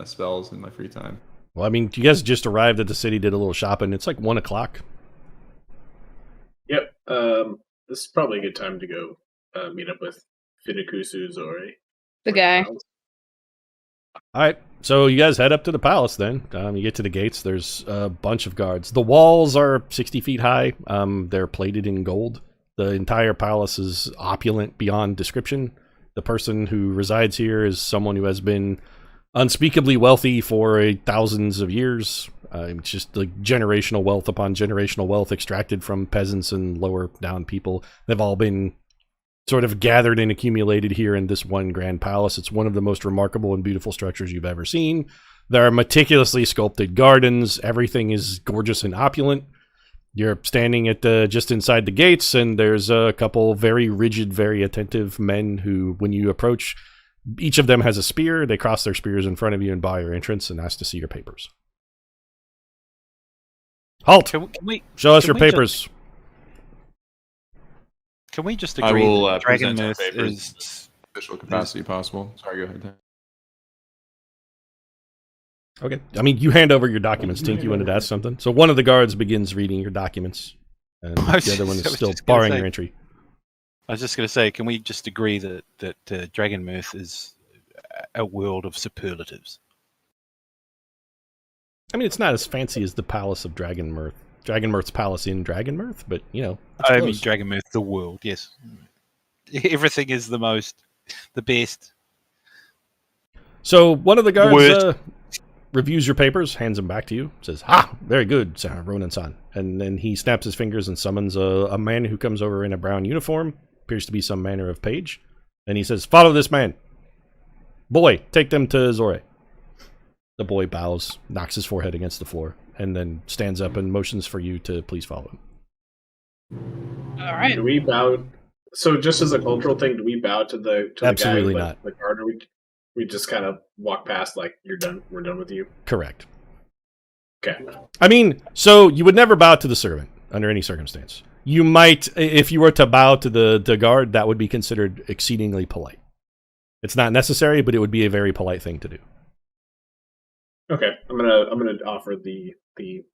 spells in my free time. Well, I mean, you guys just arrived at the city, did a little shopping. It's like 1 o'clock. Yep. This is probably a good time to go meet up with Finikusu Zore. The guy. All right, so you guys head up to the palace then. You get to the gates. There's a bunch of guards. The walls are 60 feet high. They're plated in gold. The entire palace is opulent beyond description. The person who resides here is someone who has been unspeakably wealthy for thousands of years. It's just like generational wealth upon generational wealth extracted from peasants and lower down people. They've all been sort of gathered and accumulated here in this one grand palace. It's one of the most remarkable and beautiful structures you've ever seen. There are meticulously sculpted gardens. Everything is gorgeous and opulent. You're standing at just inside the gates, and there's a couple very rigid, very attentive men who, when you approach, each of them has a spear. They cross their spears in front of you and bar your entrance and ask to see your papers. Halt! Show us your papers. Can we just agree I will that present Dragonmyrth our papers is official capacity possible. Sorry, go ahead. Okay. I mean, you hand over your documents. Tink, you wanted to ask something? So one of the guards begins reading your documents, and the other one is still barring your entry. I was just going to say, can we just agree that Dragonmyrth is a world of superlatives? I mean, it's not as fancy as the Palace of Dragonmyrth. Dragonmyrth's palace in Dragonmyrth, but, it's I close. mean, Dragonmyrth, the world, yes. Everything is the best. So one of the guards reviews your papers, hands them back to you, says, "Ha! Very good, Ronan-san." And then he snaps his fingers and summons a man who comes over in a brown uniform, appears to be some manner of page, and he says, "Follow this man. Boy, take them to Zore." The boy bows, knocks his forehead against the floor, and then stands up and motions for you to please follow him. All right. Do we bow? So, just as a cultural thing, do we bow to the Absolutely guy, not. the guard, or we just kind of walk past like you're done. We're done with you. Correct. Okay. I mean, so you would never bow to the servant under any circumstance. You might, if you were to bow to the guard, that would be considered exceedingly polite. It's not necessary, but it would be a very polite thing to do. Okay. I'm gonna offer the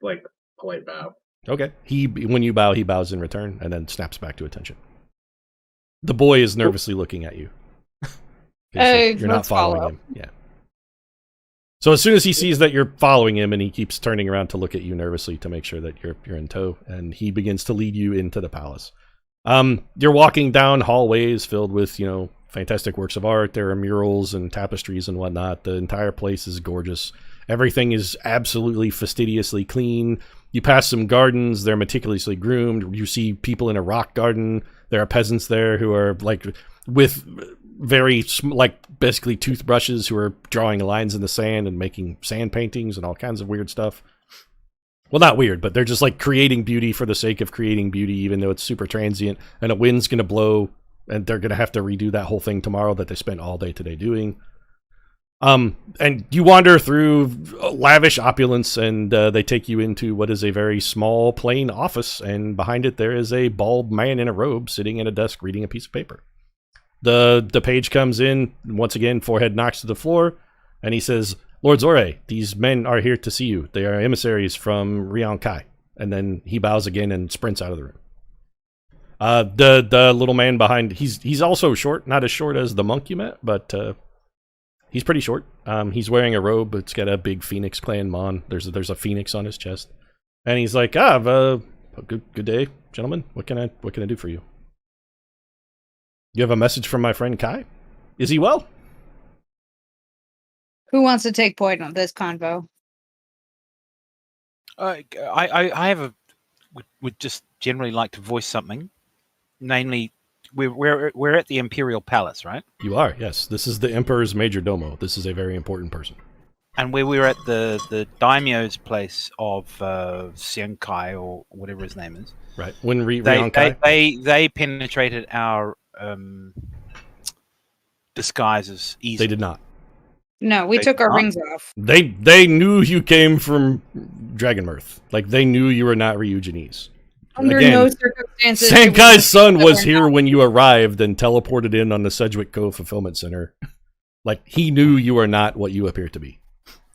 like polite bow. Okay. When you bow, he bows in return and then snaps back to attention. The boy is nervously looking at you. You're not following him. Yeah. So as soon as he sees that you're following him, and he keeps turning around to look at you nervously to make sure that you're in tow, and he begins to lead you into the palace. You're walking down hallways filled with, fantastic works of art. There are murals and tapestries and whatnot. The entire place is gorgeous. Everything is absolutely fastidiously clean. You pass some gardens. They're meticulously groomed. You see people in a rock garden. There are peasants there who are with basically toothbrushes who are drawing lines in the sand and making sand paintings and all kinds of weird stuff. Well, not weird, but they're just creating beauty for the sake of creating beauty, even though it's super transient and a wind's going to blow and they're going to have to redo that whole thing tomorrow that they spent all day today doing. And you wander through lavish opulence and they take you into what is a very small, plain office. And behind it, there is a bald man in a robe sitting at a desk reading a piece of paper. The page comes in, once again, forehead knocks to the floor, and he says, "Lord Zore, these men are here to see you. They are emissaries from Ryugin." And then he bows again and sprints out of the room. The little man behind, he's also short, not as short as the monk you met, but he's pretty short. He's wearing a robe. It's got a big Phoenix Clan mon. There's a phoenix on his chest, and he's like, good day, gentlemen. What can I do for you? You have a message from my friend Kai? Is he well? Who wants to take point on this convo? I would just generally like to voice something. Namely, we're at the Imperial Palace, right? You are, yes. This is the Emperor's major domo. This is a very important person. And we were at the daimyo's place of Xiankai, or whatever his name is. Right. When they penetrated our disguises easily. They did not. No, we took our rings off. They knew you came from Dragonmyrth. They knew you were not Ryuginese. Under no circumstances. Sankai's son was here when you arrived and teleported in on the Sedgwick Cove Fulfillment Center. He knew you are not what you appear to be.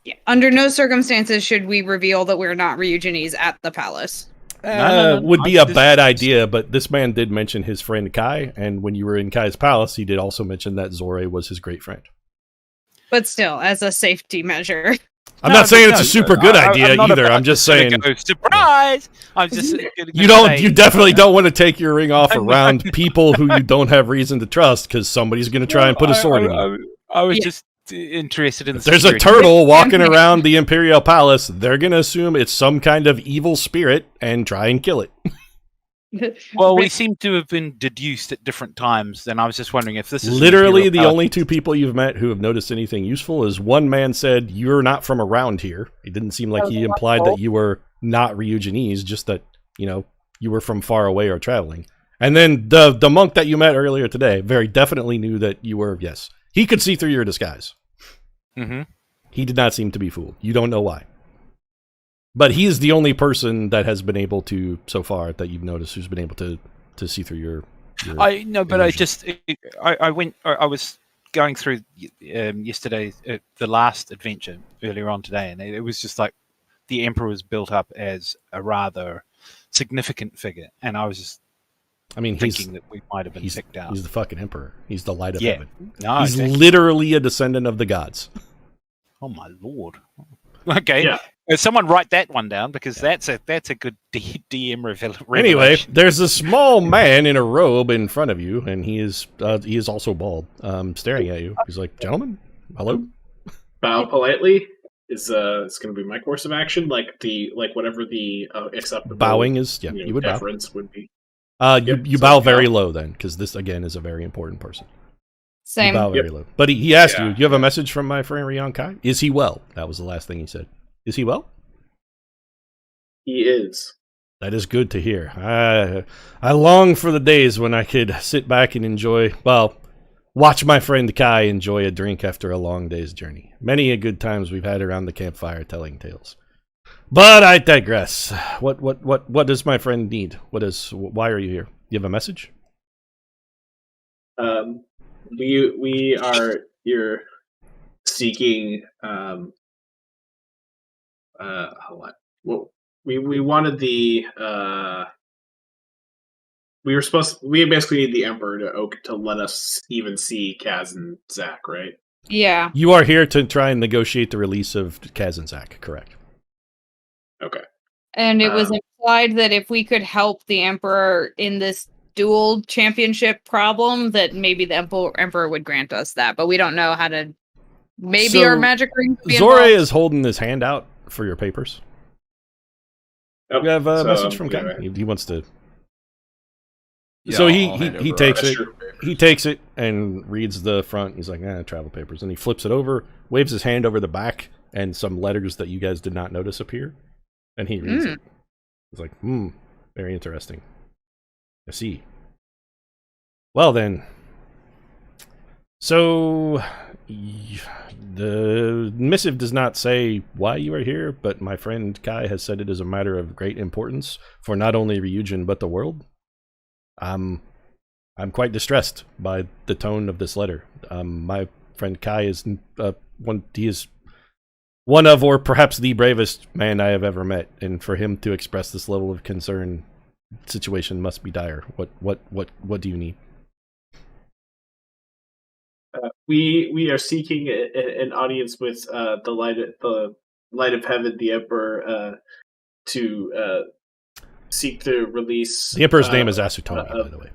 Yeah. Under no circumstances should we reveal that we're not Ryuginese at the palace. No. Would be a bad idea, but this man did mention his friend Kai, and when you were in Kai's palace, he did also mention that Zore was his great friend. But still, as a safety measure. I'm not saying it's a super good idea either. I'm just saying. Surprise! I'm just. You definitely don't want to take your ring off around people who you don't have reason to trust, because somebody's going to try and put a sword in you. I was just interested in. If there's a turtle walking around the Imperial Palace, they're going to assume it's some kind of evil spirit and try and kill it. Well, we seem to have been deduced at different times, and I was just wondering if this is literally the only two people you've met who have noticed anything useful is one man said you're not from around here. It didn't seem like he implied that you were not Ryuginese, just that you were from far away or traveling. And then the monk that you met earlier today very definitely knew that you were. Yes, he could see through your disguise. Mm-hmm. He did not seem to be fooled. You don't know why. But he is the only person that has been able to, so far, that you've noticed, who's been able to see through your I know, but illusion. I was going through yesterday, the last adventure earlier on today, and it was just the Emperor was built up as a rather significant figure, and I was just thinking that we might have been picked out. He's the fucking Emperor. He's the light of yeah. heaven. No, he's literally a descendant of the gods. Oh my lord. Okay. Yeah. Someone write that one down, because that's a good DM revelation. Anyway, there's a small man in a robe in front of you, and he is also bald, staring at you. He's like, "Gentlemen, hello." Bow politely is it's going to be my course of action. Whatever the acceptable bowing is. Yeah, you would bow. Deference would be. You bow very low then, because this again is a very important person. Same. You bow very low. But he asked you. You have a message from my friend Ryugin Kai? Is he well? That was the last thing he said. Is he well? He is. That is good to hear. I long for the days when I could sit back and watch my friend Kai enjoy a drink after a long day's journey. Many a good times we've had around the campfire telling tales. But I digress. What does my friend need? Why are you here? You have a message? We are here seeking hold on. Well, we wanted the we basically need the Emperor to let us even see Kaz and Zach, right? Yeah. You are here to try and negotiate the release of Kaz and Zach, correct? Okay. And it was implied that if we could help the Emperor in this dual championship problem, that maybe the emperor would grant us that, but we don't know how to. Maybe our So, magic ring. Zore is holding his hand out for your papers. Oh, You have a so, message from yeah, Kai. He wants to. Yeah, So I'll he hand over takes our it. extra papers. He takes it and reads the front. He's like, travel papers. And he flips it over, waves his hand over the back, and some letters that you guys did not notice appear. And he reads it. He's like, very interesting. I see. Well then. So, the missive does not say why you are here, but my friend Kai has said it is a matter of great importance for not only Ryugin, but the world. I'm quite distressed by the tone of this letter. My friend Kai is one of, or perhaps the bravest man I have ever met, and for him to express this level of concern, situation must be dire. What do you need? We are seeking an audience with the light of heaven, the emperor, to seek the release. The emperor's name is Asutomi, by the way.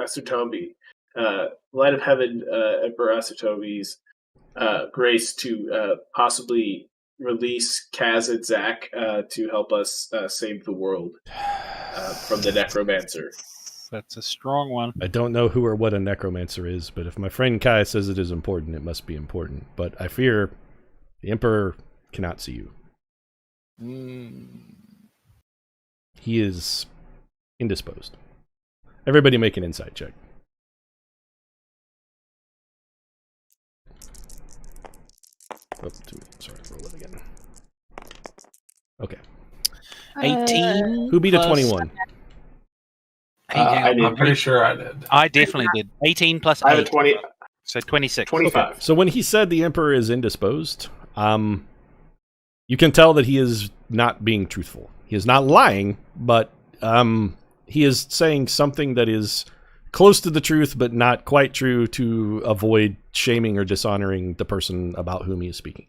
Asutomi. Light of heaven, Emperor Asutomi's grace to possibly release Kaz and Zack to help us save the world from the necromancer. That's a strong one. I don't know who or what a necromancer is, but if my friend Kai says it is important, it must be important. But I fear the Emperor cannot see you. He is indisposed. Everybody make an insight check. Oh, sorry, roll it again. Okay. 18. Who beat a plus- 21? I did. I'm pretty sure I did. I definitely did. 18 plus 8. I have a 20, So 26. 25. So when he said the Emperor is indisposed, you can tell that he is not being truthful. He is not lying, but he is saying something that is close to the truth, but not quite true, to avoid shaming or dishonoring the person about whom he is speaking.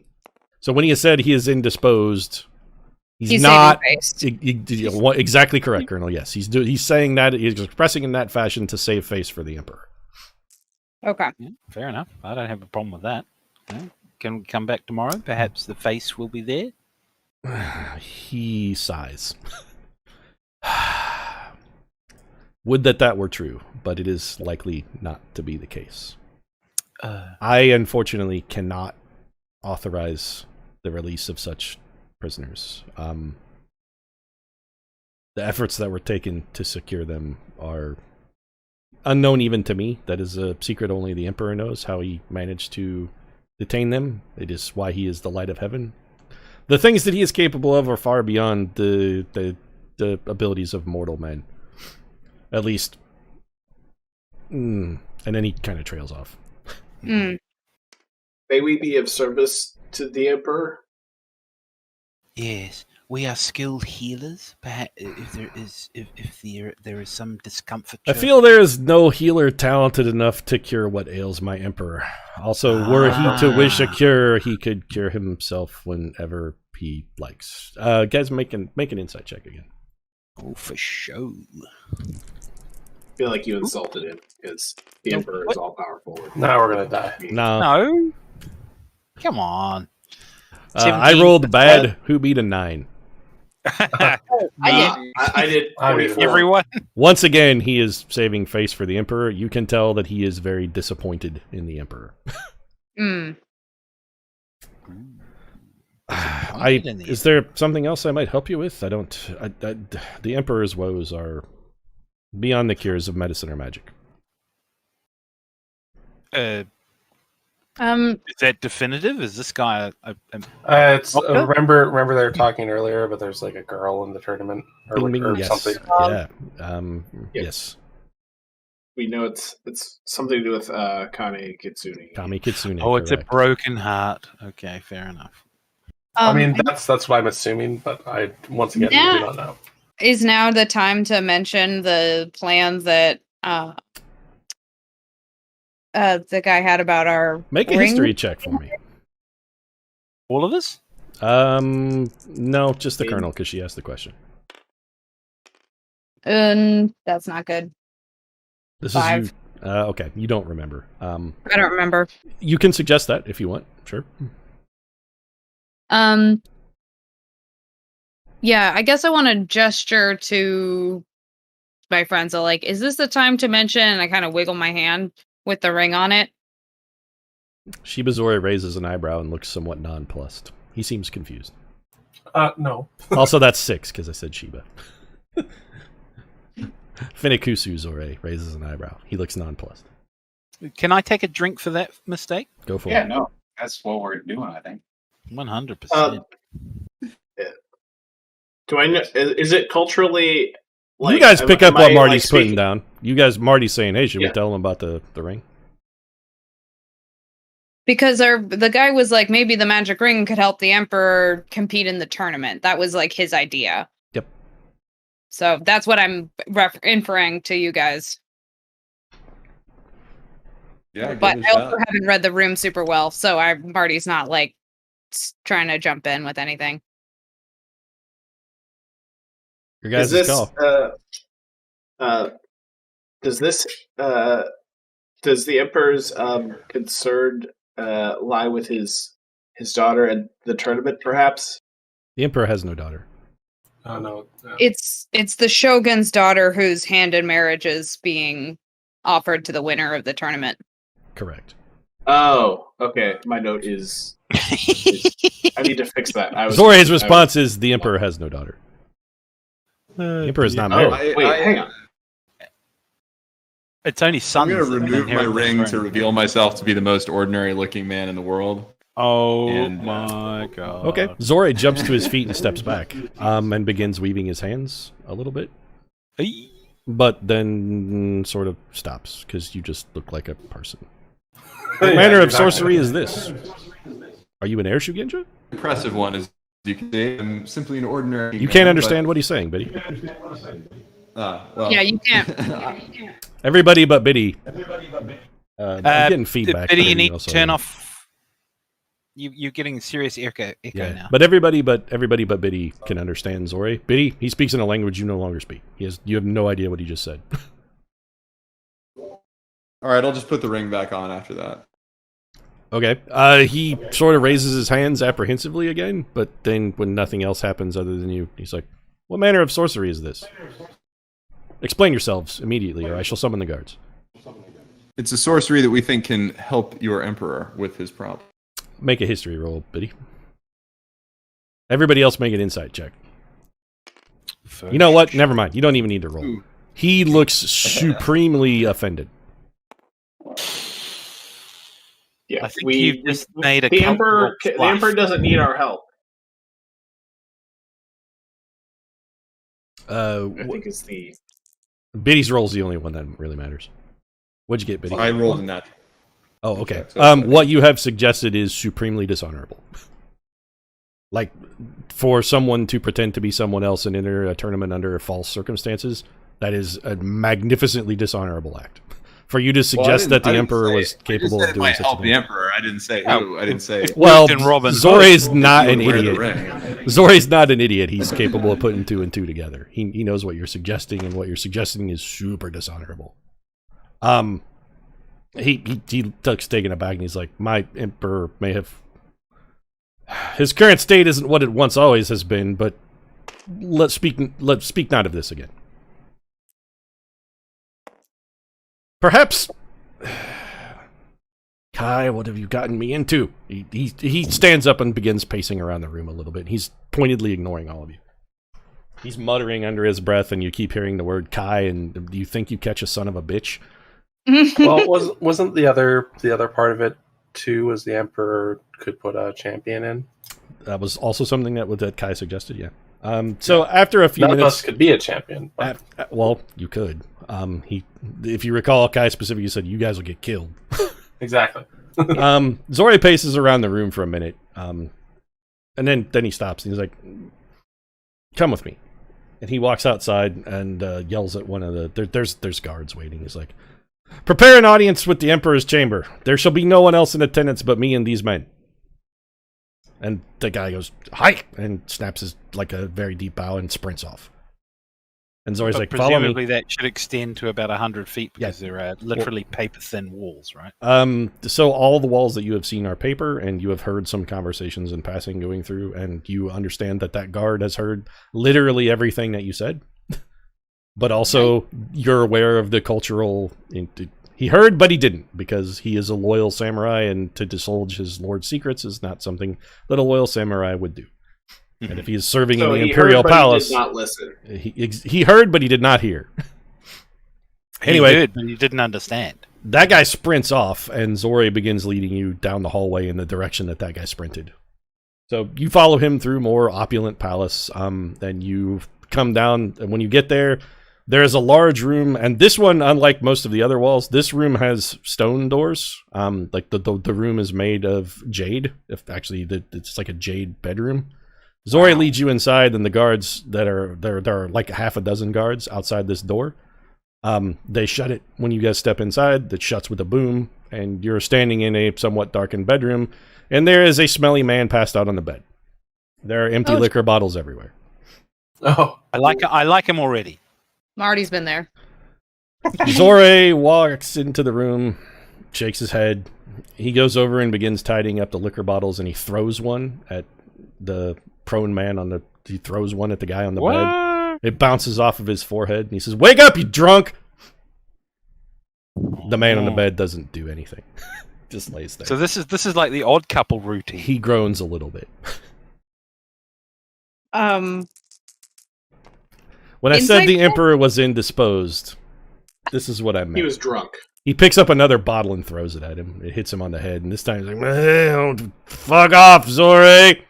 So when he has said he is indisposed, he's not exactly correct, Colonel. Yes, he's saying that, he's expressing in that fashion to save face for the Emperor. Okay. Yeah, fair enough. I don't have a problem with that. Yeah. Can we come back tomorrow? Perhaps the face will be there. He sighs. Would that were true, but it is likely not to be the case. I unfortunately cannot authorize the release of such prisoners. The efforts that were taken to secure them are unknown even to me. That is a secret only the Emperor knows, how he managed to detain them. It is why he is the light of heaven. The things that he is capable of are far beyond the abilities of mortal men. At least. And then he kind of trails off. May we be of service to the Emperor? Yes, we are skilled healers. Perhaps if there is some discomfort. I feel there is no healer talented enough to cure what ails my Emperor. Also, were he to wish a cure, he could cure himself whenever he likes. Guys, make an insight check again. Oh, for sure. I feel like you insulted him because the Emperor is all powerful. Now we're gonna die. No. Come on. I rolled bad. Who beat a 9? I did. I mean, Everyone. Once again, he is saving face for the Emperor. You can tell that he is very disappointed in the Emperor. Is there something else I might help you with? The Emperor's woes are beyond the cures of medicine or magic. Is that definitive? Is this guy it's remember they were talking earlier, but there's like a girl in the tournament or Yes. something. Yes. We know it's something to do with Kane Kitsune. Kami Kitsune. Oh, it's a correct. broken heart. Okay, fair enough. I mean, that's what I'm assuming, but I once again do not know. Is now the time to mention the plan that the guy had about our Make a ring? history check for me. All of us? No, just the Colonel, because she asked the question. That's not good. This 5. is you. Okay, you don't remember. I don't remember. You can suggest that if you want. Sure. Yeah, I guess I want to gesture to my friends. So, like, is this the time to mention? And I kind of wiggle my hand with the ring on it. Shibazori raises an eyebrow and looks somewhat nonplussed. He seems confused. No. Also, that's 6 because I said Shiba. Finikusu Zore raises an eyebrow. He looks nonplussed. Can I take a drink for that mistake? Go for Yeah, it. no, that's what we're doing, I think. 100%. Do I know? Is it culturally? You guys pick up what Marty's putting speaking- down. Marty's saying, hey, should we tell him about the ring? Because the guy was like, maybe the magic ring could help the Emperor compete in the tournament. That was like his idea. Yep. So that's what I'm inferring to you guys. Yeah, But I also haven't read the room super well, so Marty's not like trying to jump in with anything. Your guys' Is this? call. Does this? Does the Emperor's concern lie with his daughter and the tournament, perhaps? The Emperor has no daughter. Oh, no. It's the Shogun's daughter whose hand in marriage is being offered to the winner of the tournament. Correct. Oh, okay. My note is I need to fix that. Zore's response is the Emperor has no daughter. The Emperor is not married. Wait, hang on. It's only I'm sons. going to that remove my inherit the ring to throne. reveal myself to be the most ordinary-looking man in the world. Oh And, my god. Okay. Zore jumps to his feet and steps back, and begins weaving his hands a little bit, Eee. but then sort of stops because you just look like a person. Yeah, What manner of exactly. sorcery is this? Are you an air Shugenja? Impressive one is you can say I'm simply an ordinary. You can't understand what he's saying, Biddy. Well, Yeah, you can't. Everybody but Biddy. I'm getting feedback. Biddy, from you need also. to turn off. You're getting serious echo Yeah, now. but everybody but Biddy can understand Zore. Biddy, he speaks in a language you no longer speak. You have no idea what he just said. All right, I'll just put the ring back on after that. Okay. He sort of raises his hands apprehensively again, but then when nothing else happens other than you, he's like, "What manner of sorcery is this? Explain yourselves immediately, or I shall summon the guards." It's a sorcery that we think can help your emperor with his problem. Make a history roll, Biddy. Everybody else make an insight check. You know what? Never mind. You don't even need to roll. He looks supremely offended. Yeah, I think you've just made a the Emperor. cultural The Emperor doesn't need our help. I think it's the. Biddy's roll's the only one that really matters. What'd you get, Biddy? I rolled in that. Oh, okay. So- What you have suggested is supremely dishonorable. Like, for someone to pretend to be someone else and enter a tournament under false circumstances, that is a magnificently dishonorable act. For you to suggest that the Emperor was capable of doing such a help the thing. Emperor. I didn't say who. I didn't say. Well, Clifton Robin. Zore's not an Wear the idiot. ring. Zore's not an idiot. He's capable of putting 2 and 2 together. He knows what you're suggesting, and what you're suggesting is super dishonorable. He looks taken aback, and he's like, "My Emperor may have. His current state isn't what it once always has been, but let's speak not of this again. Perhaps, Kai, what have you gotten me into?" He stands up and begins pacing around the room a little bit. He's pointedly ignoring all of you. He's muttering under his breath, and you keep hearing the word Kai, and do you think you catch a son of a bitch? Well, wasn't the other part of it too? Was the Emperor could put a champion in? That was also something that Kai suggested, yeah. So after a few None of minutes... us could be a champion. But well, you could. If you recall, Kai specifically said, you guys will get killed. exactly. Zore paces around the room for a minute, and then he stops, and he's like, "Come with me." And he walks outside and yells at one of the... There's guards waiting. He's like, "Prepare an audience with the Emperor's chamber. There shall be no one else in attendance but me and these men." And the guy goes, "Hi!" and snaps his like a very deep bow and sprints off. And Zori's But like, follow me. presumably that should extend to about 100 feet because there are literally paper-thin walls, right? So all the walls that you have seen are paper, and you have heard some conversations in passing going through, and you understand that guard has heard literally everything that you said. But also, you're aware of the cultural... He heard, but he didn't, because he is a loyal samurai, and to divulge his lord's secrets is not something that a loyal samurai would do. And if he is serving in the Imperial Palace... he did not listen. He heard, but he did not hear. Anyway, he heard, but he didn't understand. That guy sprints off, and Zori begins leading you down the hallway in the direction that guy sprinted. So you follow him through more opulent palace, and you come down, and when you get there, there's a large room, and this one, unlike most of the other walls, this room has stone doors. Like the room is made of jade. It's like a jade bedroom. Zori leads you inside, and the guards there are like half a dozen guards outside this door. They shut it when you guys step inside. It shuts with a boom, and you're standing in a somewhat darkened bedroom, and there is a smelly man passed out on the bed. There are empty liquor bottles everywhere. Oh, I like him already. Marty's been there. Zori walks into the room, shakes his head. He goes over and begins tidying up the liquor bottles, and he throws one at the prone man he throws one at the guy on the bed. It bounces off of his forehead, and he says, "Wake up, you drunk!" The man on the bed doesn't do anything. Just lays there. So this is like the Odd Couple routine. He groans a little bit. When I said the Emperor was indisposed, this is what I meant. He was drunk. He picks up another bottle and throws it at him. It hits him on the head, and this time he's like, "Man, fuck off, Zori!"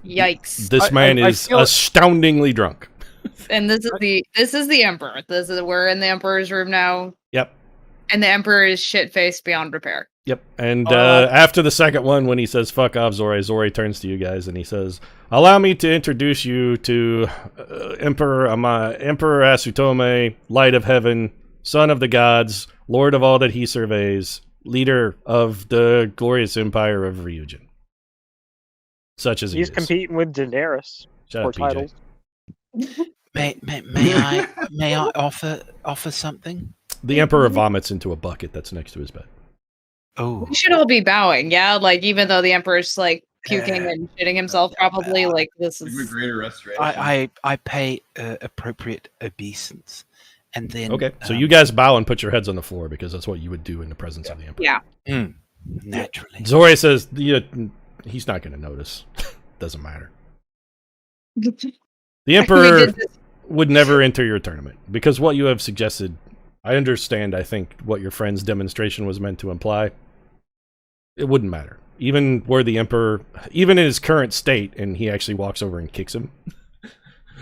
Yikes! This man is astoundingly drunk. And this is the Emperor. We're in the Emperor's room now. Yep. And the Emperor is shit-faced beyond repair. Yep. And after the second one, when he says "fuck off, Zori," Zori turns to you guys and he says, "Allow me to introduce you to Emperor Asutome, Light of Heaven, Son of the Gods, Lord of all that he surveys, leader of the glorious empire of Ryugin." Such as he's competing with Daenerys for titles. May I offer something? The Emperor vomits into a bucket that's next to his bed. Oh, we should all be bowing, yeah. Like even though the Emperor's like puking and shitting himself, probably like this is a greater restoration. I pay appropriate obeisance, and then okay. So you guys bow and put your heads on the floor because that's what you would do in the presence of the Emperor. Yeah. Naturally. Zori says, he's not going to notice. Doesn't matter. The Emperor would never enter your tournament because what you have suggested, I understand, I think, what your friend's demonstration was meant to imply. It wouldn't matter. Even were the Emperor, even in his current state, and he actually walks over and kicks him.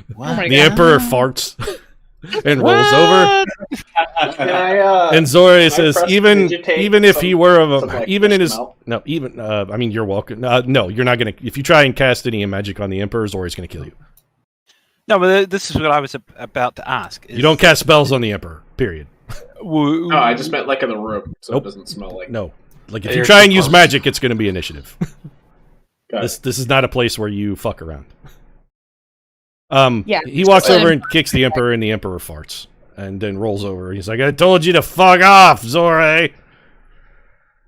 The Emperor farts and rolls over. And Zori says, even if he were of a, even in his, smell? No, even, I mean, you're welcome. No, you're not going to, if you try and cast any magic on the Emperor, Zori's going to kill you. No, but this is what I was about to ask. You don't cast spells on the Emperor, period. No, I just meant like in the room, so it doesn't smell like... No. Like, if you try and use magic, it's going to be initiative. This is not a place where you fuck around. He walks over and kicks the Emperor, and the Emperor farts. And then rolls over. He's like, "I told you to fuck off, Zori!"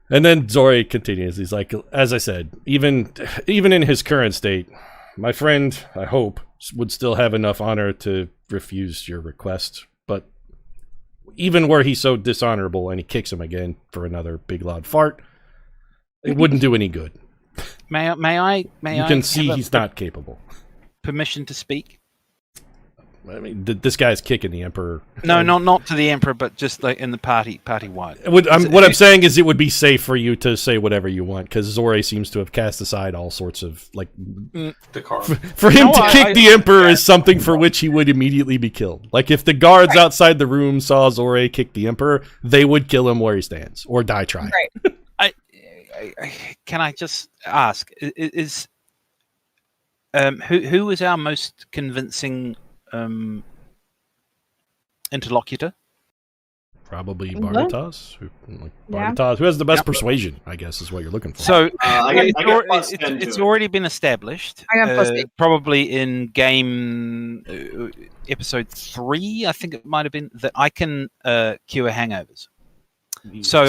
And then Zori continues. He's like, "As I said, even in his current state, my friend, I hope, would still have enough honor to refuse your request. But even were he so dishonorable and he kicks him again for another big loud fart, it wouldn't do any good." May I? You can see he's not capable. Permission to speak? I mean, this guy's kicking the Emperor. No, not to the Emperor, but just like in the party wide. What I'm saying is, it would be safe for you to say whatever you want, because Zori seems to have cast aside all sorts of like. For him to kick the Emperor is something for which he would immediately be killed. Like if the guards outside the room saw Zori kick the Emperor, they would kill him where he stands or die trying. Right. Can I just ask? Who is our most convincing interlocutor? Probably What? Barnatas. Yeah. Barnatas, who has the best persuasion, I guess, is what you're looking for. So I get plus 10 to it's it. already been established. I got plus 8. Probably in game episode 3, I think it might have been, that I can cure hangovers. So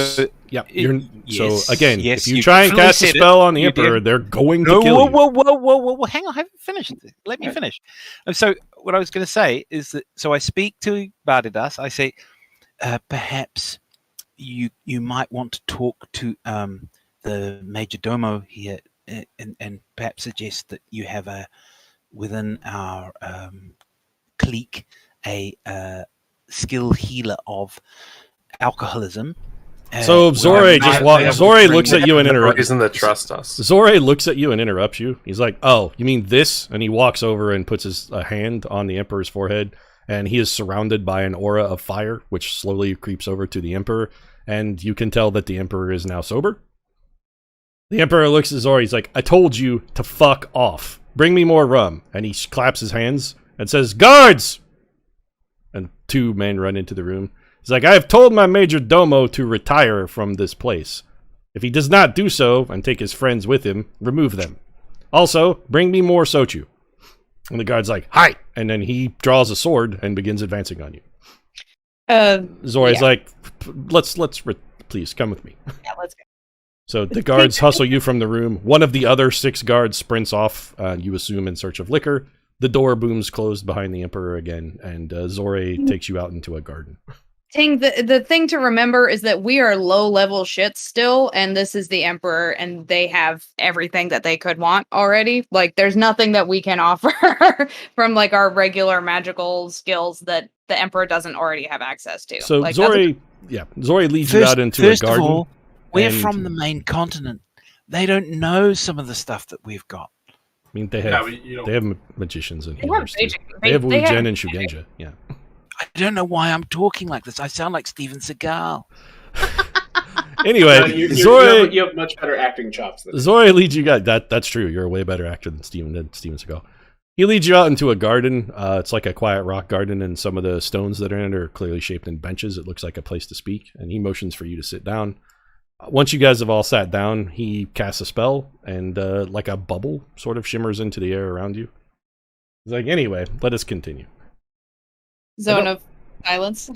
yeah, yes, so again, yes, if you try and fully cast a said it. spell on the You Emperor, did. they're going to No, kill you. whoa, hang on, I haven't finished. Let me finish. And so what I was going to say is that, so I speak to Bardidas, I say, perhaps you might want to talk to the Major Domo here and perhaps suggest that you have within our clique a skill healer of alcoholism. So Zore looks at you and interrupts. Reason that trust us. Zore looks at you and interrupts you. He's like, "Oh, you mean this?" And he walks over and puts his hand on the Emperor's forehead, and he is surrounded by an aura of fire, which slowly creeps over to the Emperor, and you can tell that the Emperor is now sober. The Emperor looks at Zore. He's like, "I told you to fuck off. Bring me more rum." And he claps his hands and says, "Guards!" And 2 men run into the room. He's like, "I have told my Major Domo to retire from this place. If he does not do so, and take his friends with him, remove them. Also, bring me more sochu." And the guard's like, "Hi!" And then he draws a sword and begins advancing on you. Zore's like, please, come with me. Yeah, let's go. So the guards hustle you from the room. One of the other 6 guards sprints off, you assume in search of liquor. The door booms closed behind the Emperor again, and Zore takes you out into a garden. The thing to remember is that we are low-level shit still, and this is the Emperor, and they have everything that they could want already. Like, there's nothing that we can offer from, like, our regular magical skills that the Emperor doesn't already have access to. So like, Zore leads you out into a garden. First of all, we're and- from the main continent. They don't know some of the stuff that we've got. I mean, they have magicians and They have healers too. magic. They have They have- Ryugin and Shugenja. Yeah. I don't know why I'm talking like this. I sound like Steven Seagal. Anyway, you have much better acting chops than Zore leads you guys. That's true. You're a way better actor than Steven Seagal. He leads you out into a garden. It's like a quiet rock garden, and some of the stones that are in it are clearly shaped in benches. It looks like a place to speak, and he motions for you to sit down. Once you guys have all sat down, he casts a spell, and like a bubble sort of shimmers into the air around you. He's like, "Anyway, let us continue." Zone of silence.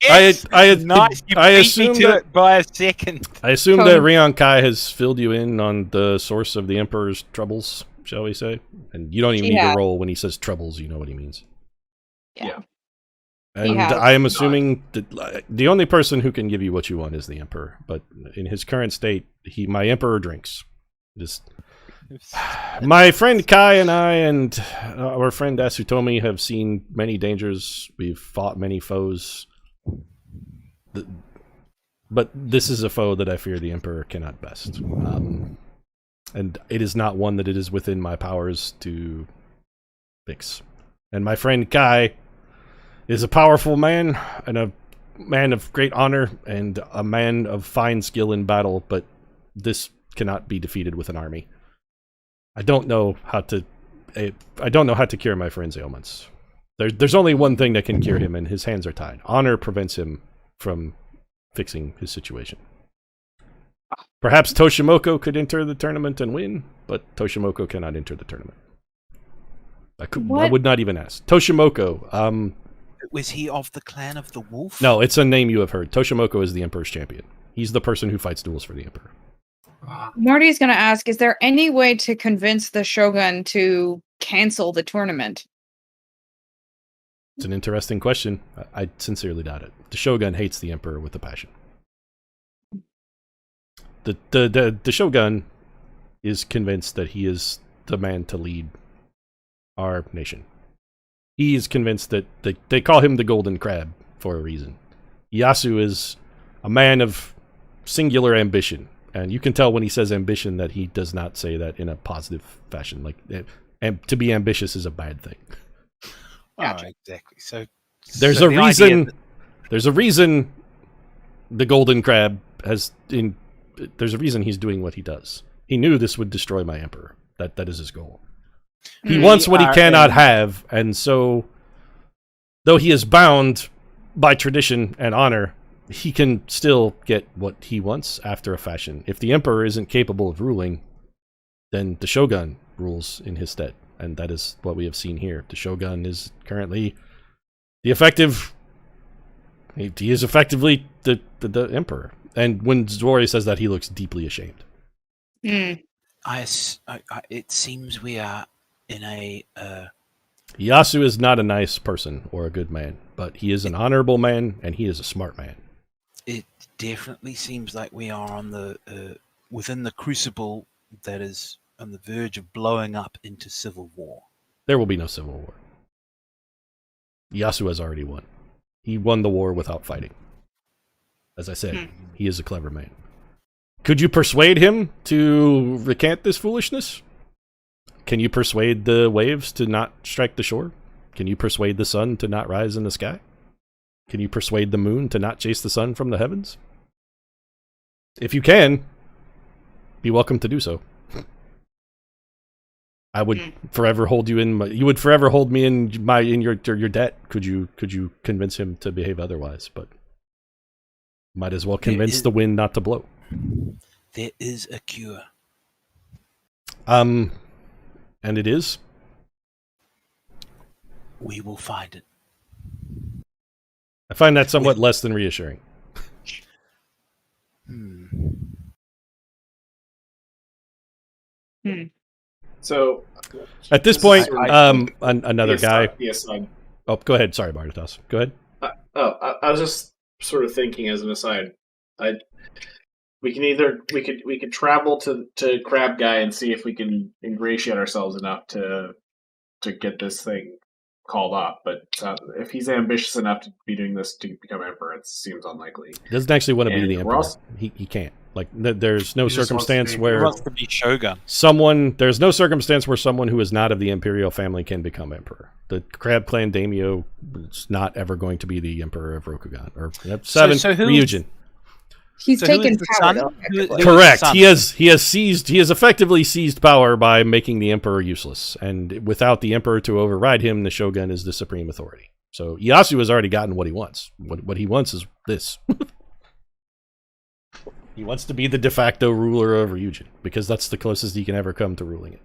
Yes! Nice. You I beat assume me to that- it by a second. I assume Totally. that Ryon Kai has filled you in on the source of the Emperor's troubles, shall we say? And you don't even need to roll when he says troubles. You know what he means. Yeah. And has. I am assuming that the only person who can give you what you want is the Emperor. But in his current state, my Emperor drinks. My friend Kai and I and our friend Asutomi have seen many dangers. We've fought many foes. But this is a foe that I fear the Emperor cannot best. And it is not one that it is within my powers to fix. And my friend Kai is a powerful man and a man of great honor and a man of fine skill in battle, but this cannot be defeated with an army. I don't know how to cure my friend's ailments. There's only one thing that can cure him, and his hands are tied. Honor prevents him from fixing his situation. Perhaps Toshimoko could enter the tournament and win, but Toshimoko cannot enter the tournament. I would not even ask. Toshimoko, Was he of the clan of the wolf? no, it's a name you have heard. Toshimoko is the Emperor's champion. He's the person who fights duels for the Emperor. Marty's going to ask, is there any way to convince the Shogun to cancel the tournament? It's an interesting question. I sincerely doubt it. The Shogun hates the Emperor with a passion. The Shogun is convinced that he is the man to lead our nation. He is convinced that they call him the Golden Crab for a reason. Yasu is a man of singular ambition, and you can tell when he says ambition that he does not say that in a positive fashion. Like, to be ambitious is a bad thing. Gotcha. Oh, exactly. So there's so a the reason. idea that- There's a reason the Golden Crab there's a reason he's doing what he does. He knew this would destroy my Emperor. That is his goal. He wants what he cannot have, and so, though he is bound by tradition and honor, he can still get what he wants after a fashion. If the Emperor isn't capable of ruling, then the Shogun rules in his stead. And that is what we have seen here. The Shogun is currently the effective... He is effectively the Emperor. And when Zori says that, he looks deeply ashamed. Mm. It seems we are in a... Yasu is not a nice person or a good man, but he is an honorable man, and he is a smart man. It definitely seems like we are on the within the crucible that is on the verge of blowing up into civil war. There will be no civil war. Yasu has already won. He won the war without fighting. As I said, he is a clever man. Could you persuade him to recant this foolishness? Can you persuade the waves to not strike the shore? Can you persuade the sun to not rise in the sky? Can you persuade the moon to not chase the sun from the heavens? If you can, be welcome to do so. I would forever hold you in. You would forever hold me in your debt. Could you convince him to behave otherwise? But might as well convince the wind not to blow. There is a cure. And it is? We will find it. I find that somewhat less than reassuring. So, at this point, another guy. Yes. Oh, go ahead. Sorry, Bartatas. Go ahead. I was just sort of thinking as an aside. We could travel to Crab Guy and see if we can ingratiate ourselves enough to get this thing called off. But if he's ambitious enough to be doing this to become emperor, it seems unlikely. He doesn't actually want to be And the we're emperor. also- He can't. Like, there's no He just circumstance He where wants to be shogun. there's no circumstance where someone who is not of the imperial family can become emperor. The Crab Clan daimyo is not ever going to be the emperor of Rokugan or 7 so who- Ryugin. He's So who taken is the power. son? Though, Who- effectively. who- Correct. son? He has effectively seized power by making the emperor useless, and without the emperor to override him, the shogun is the supreme authority. So Ieyasu has already gotten what he wants. What he wants is this. He wants to be the de facto ruler of Ryugin because that's the closest he can ever come to ruling it.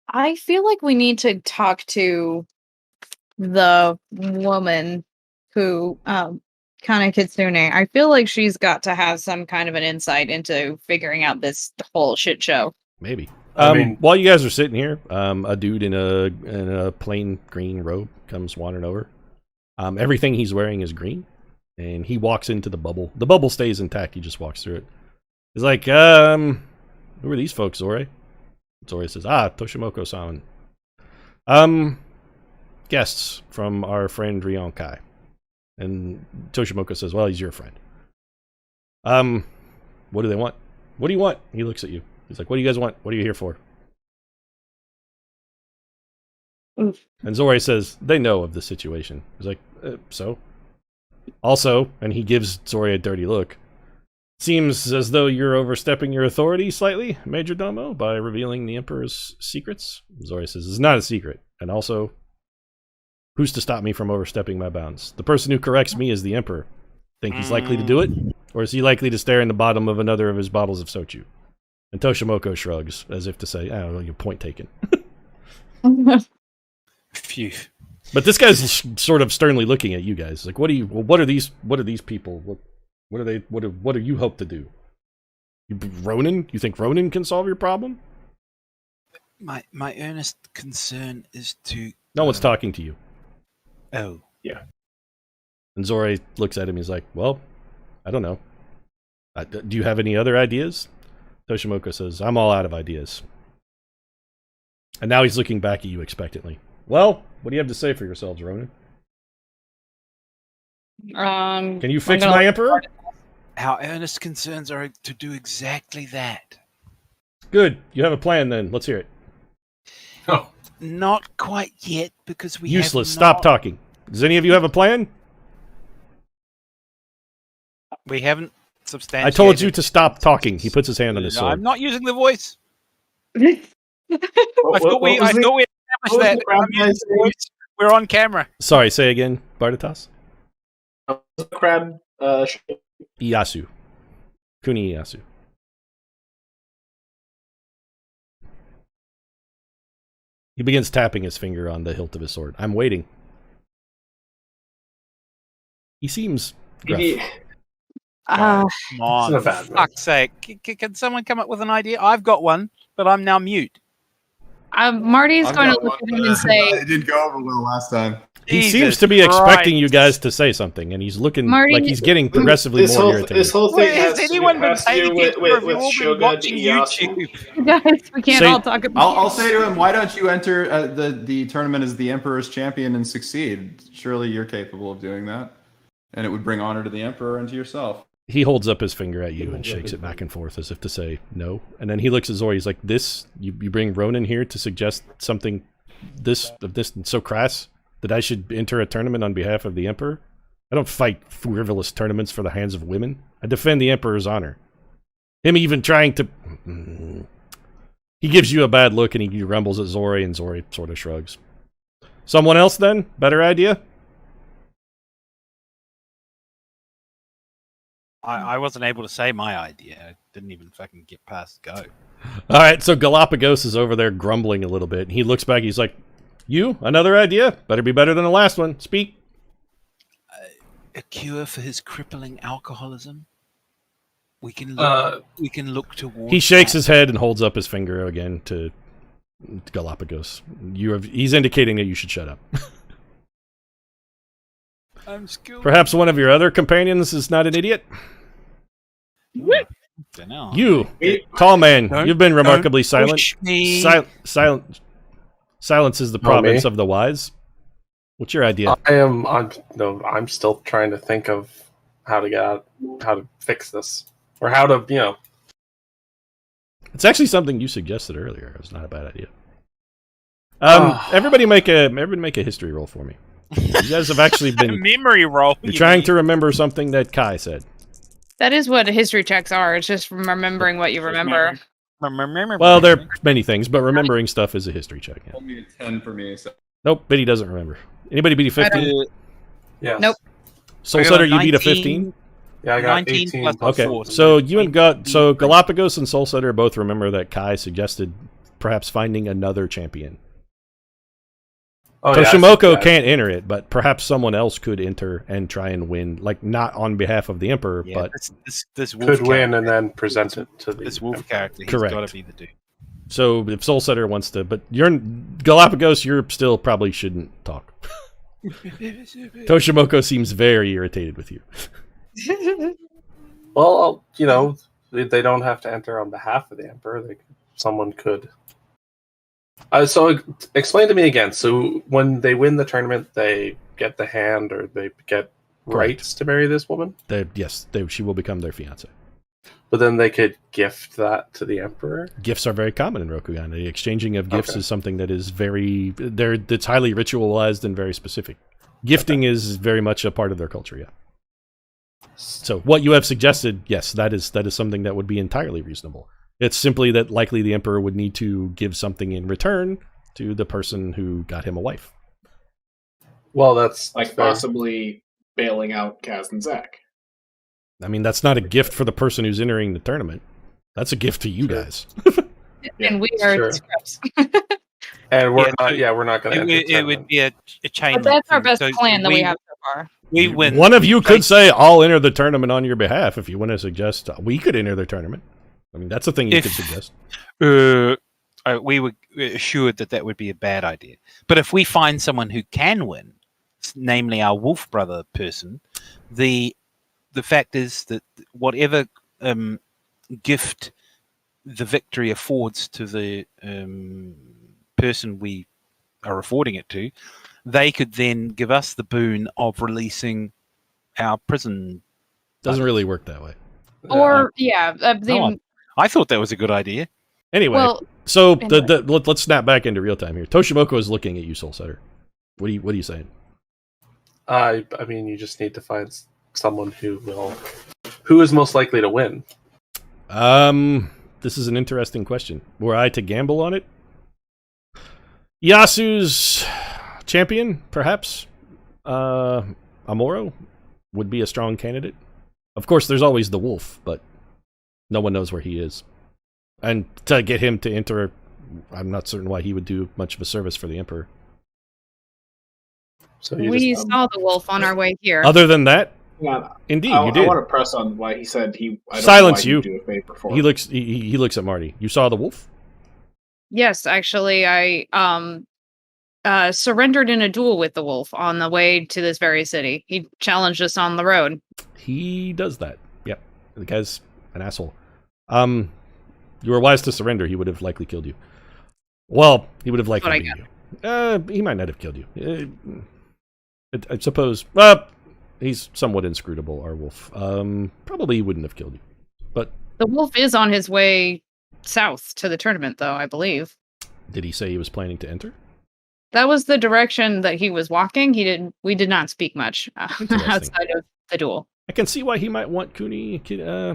I feel like we need to talk to the woman who Kana Kitsune. I feel like she's got to have some kind of an insight into figuring out this whole shit show. Maybe. I mean- While you guys are sitting here, a dude in a plain green robe comes wandering over. Everything he's wearing is green, and he walks into the bubble. The bubble stays intact. He just walks through it. He's like, "Who are these folks, Zore?" Zore says, Toshimoko-san. Guests from our friend Rion Kai. And Toshimoko says, "Well, he's your friend." What do they want? What do you want? He looks at you. He's like, "What do you guys want? What are you here for?" Oof. And Zore says, "They know of the situation." He's like, "So?" Also, and he gives Zore a dirty look, "Seems as though you're overstepping your authority slightly, Major Domo, by revealing the Emperor's secrets." Zore says, "It's not a secret. And also, who's to stop me from overstepping my bounds? The person who corrects me is the Emperor. Think he's likely to do it? Or is he likely to stare in the bottom of another of his bottles of sochu?" And Toshimoko shrugs, as if to say, "Oh, well, your point taken." Phew. But this guy's sort of sternly looking at you guys. Like, what are these people? What do you hope to do? Ronin? You think Ronin can solve your problem? My earnest concern is to... No one's talking to you. Oh. And Zore looks at him. He's like, "Well, I don't know. Do you have any other ideas?" Toshimoko says, "I'm all out of ideas." And now he's looking back at you expectantly. "Well, what do you have to say for yourselves, Ronin? Can you fix my emperor?" Our earnest concerns are to do exactly that. Good. You have a plan then. Let's hear it. Oh, Not quite yet, because we Useless. have Stop not- talking. Does any of you have a plan? We haven't substantiated... I told you to stop talking. He puts his hand on his No, sword. I'm not using the voice. what I thought we was the established that. crab I'm using the guy voice. We're on camera. Sorry, say again, Bartatas. What was the crab Iyasu. Kuni Iyasu. He begins tapping his finger on the hilt of his sword. I'm waiting. He seems gruff. Come It's on, not for bad, man. fuck's sake. Can someone come up with an idea? I've got one, but I'm now mute. Marty's going to look at him and say, it didn't go over well last time. He Jesus seems to be Christ. expecting you guys to say something, and he's looking Marty- like he's getting progressively more irritated. This whole Wait, thing has anyone been has to paying do with, attention, or have with you all been Shogun watching Ieyasu. YouTube? guys, we can't Say- all talk about I'll say to him, why don't you enter the tournament as the Emperor's champion and succeed? Surely you're capable of doing that. And it would bring honor to the Emperor and to yourself. He holds up his finger at you and shakes it back and forth as if to say no. And then he looks at Zori. He's like, "This you bring Ronan here to suggest something this so crass that I should enter a tournament on behalf of the Emperor? I don't fight frivolous tournaments for the hands of women. I defend the Emperor's honor. Him even trying to..." He gives you a bad look and he rumbles at Zori, and Zori sort of shrugs. Someone else then? Better idea? I wasn't able to say my idea. I didn't even fucking get past go. All right, so Galapagos is over there grumbling a little bit. He looks back. He's like, "You? Another idea? Better be better than the last one. Speak." A cure for his crippling alcoholism. We can look towards. He shakes that. his head and holds up his finger again to Galapagos. He's indicating that you should shut up. I'm skilled. Perhaps one of your other companions is not an idiot? Dunno. You, tall man, Don't- you've been remarkably silent. Push me. Silence is the province of the wise. What's your idea? I'm still trying to think of how to fix this, or how to, It's actually something you suggested earlier. It's not a bad idea. Everybody make a history roll for me. You guys have actually been memory roll. You're trying to remember something that Kai said. That is what history checks are. It's just remembering what you remember. Well, there are many things, but remembering stuff is a history check. Yeah. Only a 10 for me. So. Nope, Biddy doesn't remember. Anybody beat a 15? Yes. Nope. Soul Setter, you beat a 15? Yeah, I got 19 18 plus plus Okay, 4. so Galapagos and Soul Setter both remember that Kai suggested perhaps finding another champion. Oh, yeah, Toshimoku can't enter it, but perhaps someone else could enter and try and win, like not on behalf of the Emperor, Yeah, but this wolf could win character- and then present it to the this wolf character. He's Correct. got to be the dude. so if Soul Setter wants to, but Galapagos, you're still probably shouldn't talk. Toshimoku seems very irritated with you. Well, they don't have to enter on behalf of the Emperor. Someone could. So explain to me again. So when they win the tournament, they get the hand, or they get rights to marry this woman. She will become their fiance. But then they could gift that to the Emperor. Gifts are very common in Rokugan. The exchanging of gifts is something that is it's highly ritualized and very specific. Gifting is very much a part of their culture, yeah. So what you have suggested, yes, that is something that would be entirely reasonable. It's simply that likely the Emperor would need to give something in return to the person who got him a wife. Well, that's Like fair. possibly bailing out Kaz and Zach. I mean, that's not a gift for the person who's entering the tournament. That's a gift to you guys. And we are Sure. the scripts. And we're Yeah, not going to. It would be a chain. But that's our link best thing. So plan that we have so far. We win. One of you could say, "I'll enter the tournament on your behalf." If you want to suggest, we could enter the tournament. I mean, that's a thing you could suggest. We were assured that would be a bad idea. But if we find someone who can win, namely our wolf brother person, the fact is that whatever gift the victory affords to the person we are affording it to, they could then give us the boon of releasing our prison. Doesn't really work that way. Or, I thought that was a good idea. Anyway, so let's snap back into real time here. Toshimoku is looking at you, Soul Setter. What are you saying? I mean, you just need to find someone who is most likely to win. This is an interesting question. Were I to gamble on it, Yasu's champion, perhaps, Amuro, would be a strong candidate. Of course, there's always the wolf, but no one knows where he is. And to get him to enter, I'm not certain why he would do much of a service for the Emperor. So We saw the wolf on our way here. Other than that, Yeah, indeed, I you did. want to press on why he said he. I don't Silence know why you. he'd do a favor for He him. looks at Marty. You saw the wolf? Yes, actually, I surrendered in a duel with the wolf on the way to this very city. He challenged us on the road. He does that. Yep. The guy's an asshole. You were wise to surrender. He would have likely killed you. Well, he would have likely beat you. He might not have killed you. I suppose. Well, he's somewhat inscrutable, our wolf. Probably wouldn't have killed you. But The wolf is on his way south to the tournament, though, I believe. did he say he was planning to enter? That was the direction that he was walking. We did not speak much outside of the duel. I can see why he might want Kitsune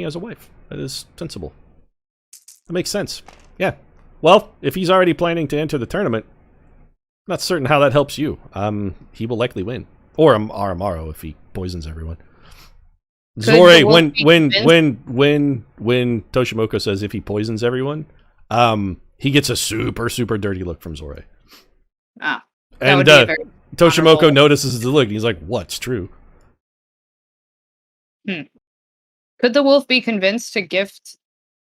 as a wife. That is sensible. That makes sense. Yeah. Well, if he's already planning to enter the tournament, I'm not certain how that helps you. He will likely win. Or Aramaro if he poisons everyone. Zore, when Toshimoko says if he poisons everyone, he gets a super, super dirty look from Zore. Ah, and Toshimoko notices the look, and he's like, "What's true?" Could the wolf be convinced to gift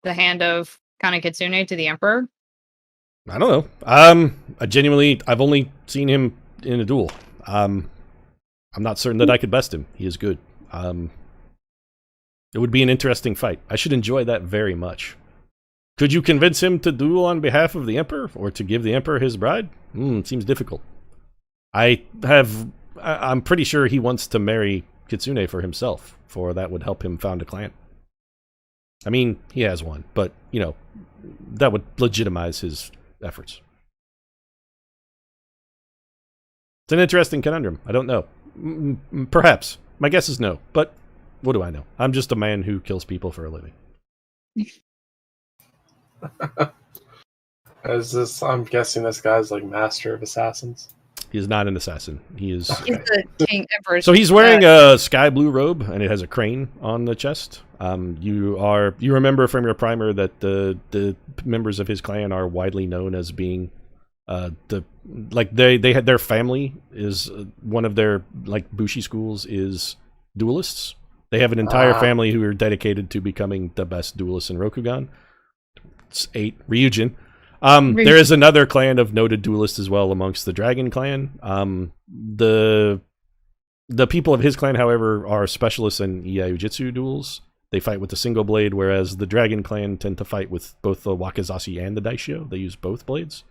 the hand of Kanekitsune to the Emperor? I don't know. I've only seen him in a duel. I'm not certain that I could best him. He is good. It would be an interesting fight. I should enjoy that very much. Could you convince him to duel on behalf of the Emperor, or to give the Emperor his bride? It seems difficult. I'm pretty sure he wants to marry Kitsune for himself, for that would help him found a clan. I mean, he has one, but, that would legitimize his efforts. It's an interesting conundrum. I don't know. Perhaps. My guess is no, but what do I know? I'm just a man who kills people for a living. I'm guessing this guy's like master of assassins. He is not an assassin. He's the King Emperor. So he's wearing a sky blue robe, and it has a crane on the chest. You remember from your primer that the members of his clan are widely known as being they had their family is one of their Bushi schools is duelists. They have an entire family who are dedicated to becoming the best duelists in Rokugan. It's 8 Ryugin. There is another clan of noted duelists as well amongst the Dragon clan. The people of his clan, however, are specialists in Eiu Jitsu duels. They fight with the single blade, whereas the Dragon clan tend to fight with both the Wakizashi and the Daishio. They use both blades.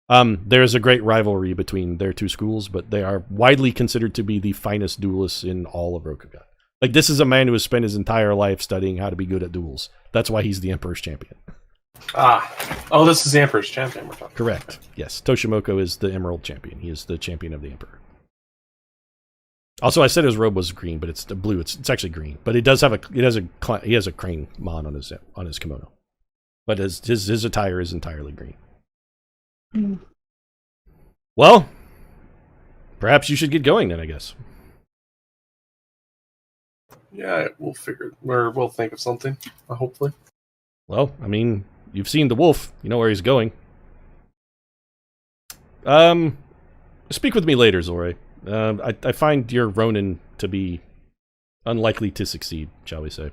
There is a great rivalry between their two schools, but they are widely considered to be the finest duelists in all of Rokugan. This is a man who has spent his entire life studying how to be good at duels. That's why he's the Emperor's champion. This is the Emperor's champion we're talking. Correct. Yes, Toshimoko is the Emerald champion. He is the champion of the Emperor. Also, I said his robe was green, but it's blue. It's actually green, but he has a crane mon on his kimono, but his attire is entirely green. Well, perhaps you should get going then, I guess. Yeah, we'll think of something, hopefully. Well, I mean, you've seen the wolf. You know where he's going. Speak with me later, Zore. I find your Ronin to be unlikely to succeed, shall we say.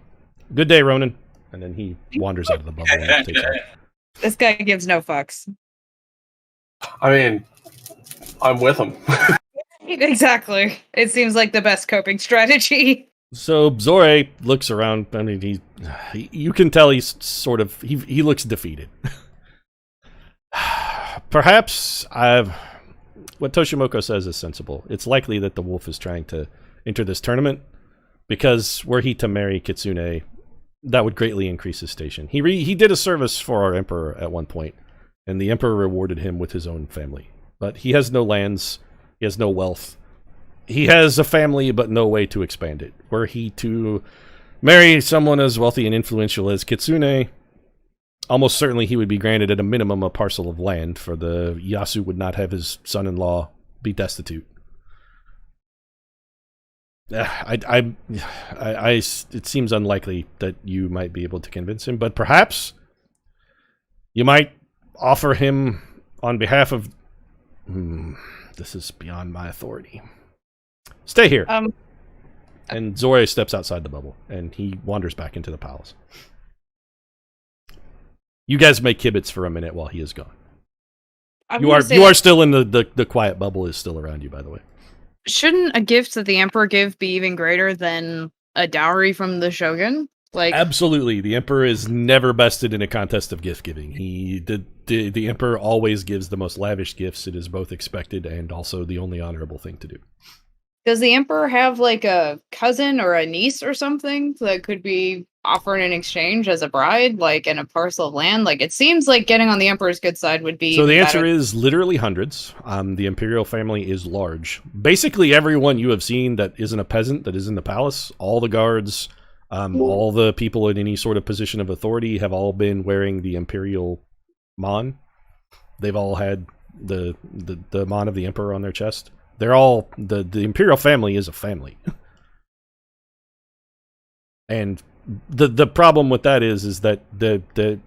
Good day, Ronin. And then he wanders out of the bubble and takes off. This guy gives no fucks. I mean, I'm with him. Exactly. It seems like the best coping strategy. So Zore looks around. I mean, you can tell he's sort of he looks defeated. Perhaps what Toshimoko says is sensible. It's likely that the wolf is trying to enter this tournament because were he to marry Kitsune, that would greatly increase his station. He did a service for our emperor at one point, and the emperor rewarded him with his own family. But he has no lands, he has no wealth. He has a family, but no way to expand it. Were he to marry someone as wealthy and influential as Kitsune, almost certainly he would be granted at a minimum a parcel of land, for the Yasu would not have his son-in-law be destitute. It seems unlikely that you might be able to convince him, but perhaps you might offer him on behalf of... this is beyond my authority. Stay here. And Zora steps outside the bubble, and he wanders back into the palace. You guys make kibitz for a minute while he is gone. You are still in the quiet bubble is still around you, by the way. Shouldn't a gift that the emperor give be even greater than a dowry from the shogun? Like, absolutely, the emperor is never bested in a contest of gift giving. The emperor always gives the most lavish gifts. It is both expected and also the only honorable thing to do. Does the emperor have like a cousin or a niece or something that could be offered in exchange as a bride, like in a parcel of land? Like, it seems like getting on the emperor's good side would be. So the answer is literally hundreds. The imperial family is large. Basically, everyone you have seen that isn't a peasant that is in the palace, all the guards, all the people in any sort of position of authority have all been wearing the imperial mon. They've all had the mon of the emperor on their chest. They're all the imperial family is a family. And the problem with that is that the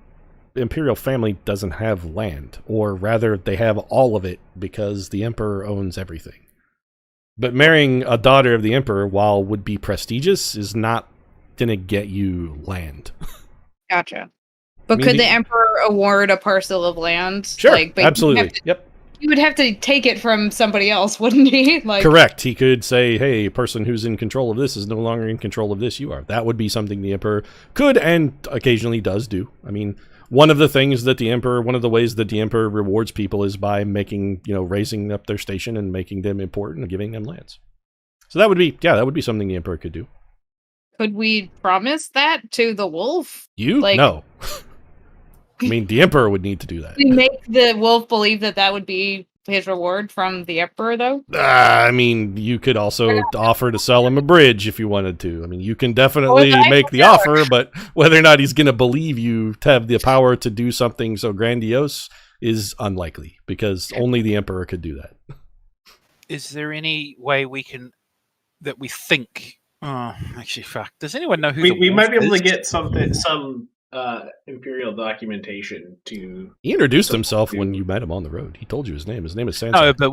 imperial family doesn't have land, or rather they have all of it because the emperor owns everything. But marrying a daughter of the emperor, while would be prestigious, is not gonna get you land. Gotcha. But could the emperor award a parcel of land? Sure, like, absolutely. Yep. He would have to take it from somebody else, wouldn't he? Like, correct. He could say, hey, a person who's in control of this is no longer in control of this. You are. That would be something the emperor could and occasionally does do. I mean, one of the ways that the emperor rewards people is by making, raising up their station and making them important and giving them lands. So that would be something the emperor could do. Could we promise that to the wolf? No. I mean, the emperor would need to do that. We make the wolf believe that would be his reward from the emperor, though? I mean, you could also offer to sell him a bridge if you wanted to. I mean, you can definitely make the offer, but whether or not he's going to believe you to have the power to do something so grandiose is unlikely, because only the emperor could do that. Is there any way we think... Oh, actually, fuck. Does anyone know who we might be able to get some imperial documentation to... He introduced himself when you met him on the road. He told you his name. His name is Sansa. No, but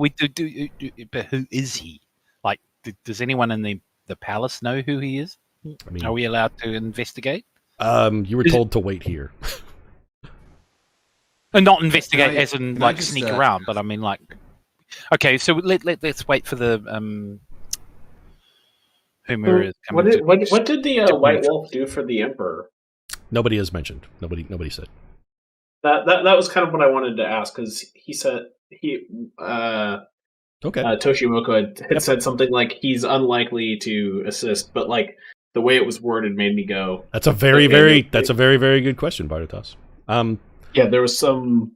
but who is he? Like, does anyone in the palace know who he is? I mean, are we allowed to investigate? You were told to wait here. And not investigate as in like sneak around, but I mean like... Okay, so let's wait for the... What did the White Wolf do for the Emperor? Nobody has mentioned. Nobody said. That was kind of what I wanted to ask, because he said Toshimoku had said something like he's unlikely to assist, but like the way it was worded made me go. That's a very very good question, Bardatos. Yeah, there was some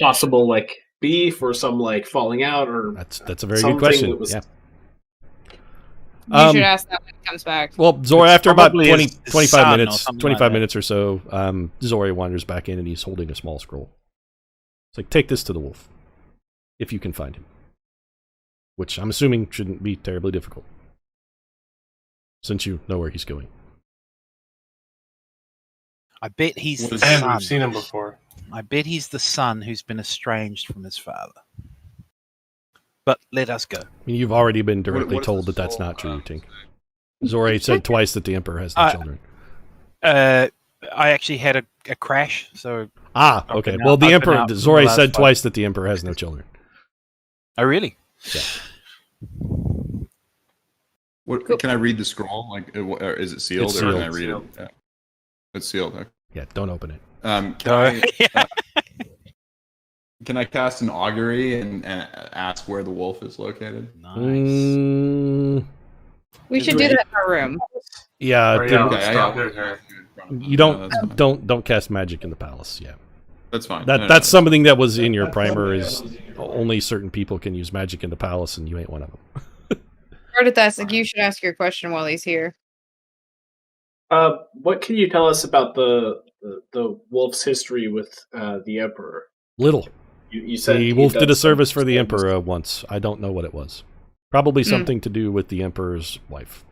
possible beef or some falling out, or that's a very good question. You should ask that when it comes back. Well, Zora, after about 25 minutes or so, Zora wanders back in and he's holding a small scroll. It's like, take this to the wolf, if you can find him. Which I'm assuming shouldn't be terribly difficult, since you know where he's going. I bet he's the son. We've seen him before. I bet he's the son who's been estranged from his father. But let us go. I mean, you've already been directly told that that's not true, Tink. Zora said twice that the Emperor has no children. I actually had a crash, so... okay. Well, the Emperor... Zora said twice that the Emperor has no children. Oh, really? Yeah. Can I read the scroll? Or is it sealed? It's or sealed. Can I read it? Yeah. It's sealed. Okay. Yeah, don't open it. Can I cast an augury and ask where the wolf is located? Nice. We should do that in our room. Yeah. You No, don't cast magic in the palace. Yeah. That's fine. That's something that was in your primer. Is only certain people can use magic in the palace, and you ain't one of them. Artithas, you should ask your question while he's here. What can you tell us about the wolf's history with the Emperor? Little. You said the wolf did a service for the Emperor once. I don't know what it was. Probably something to do with the Emperor's wife.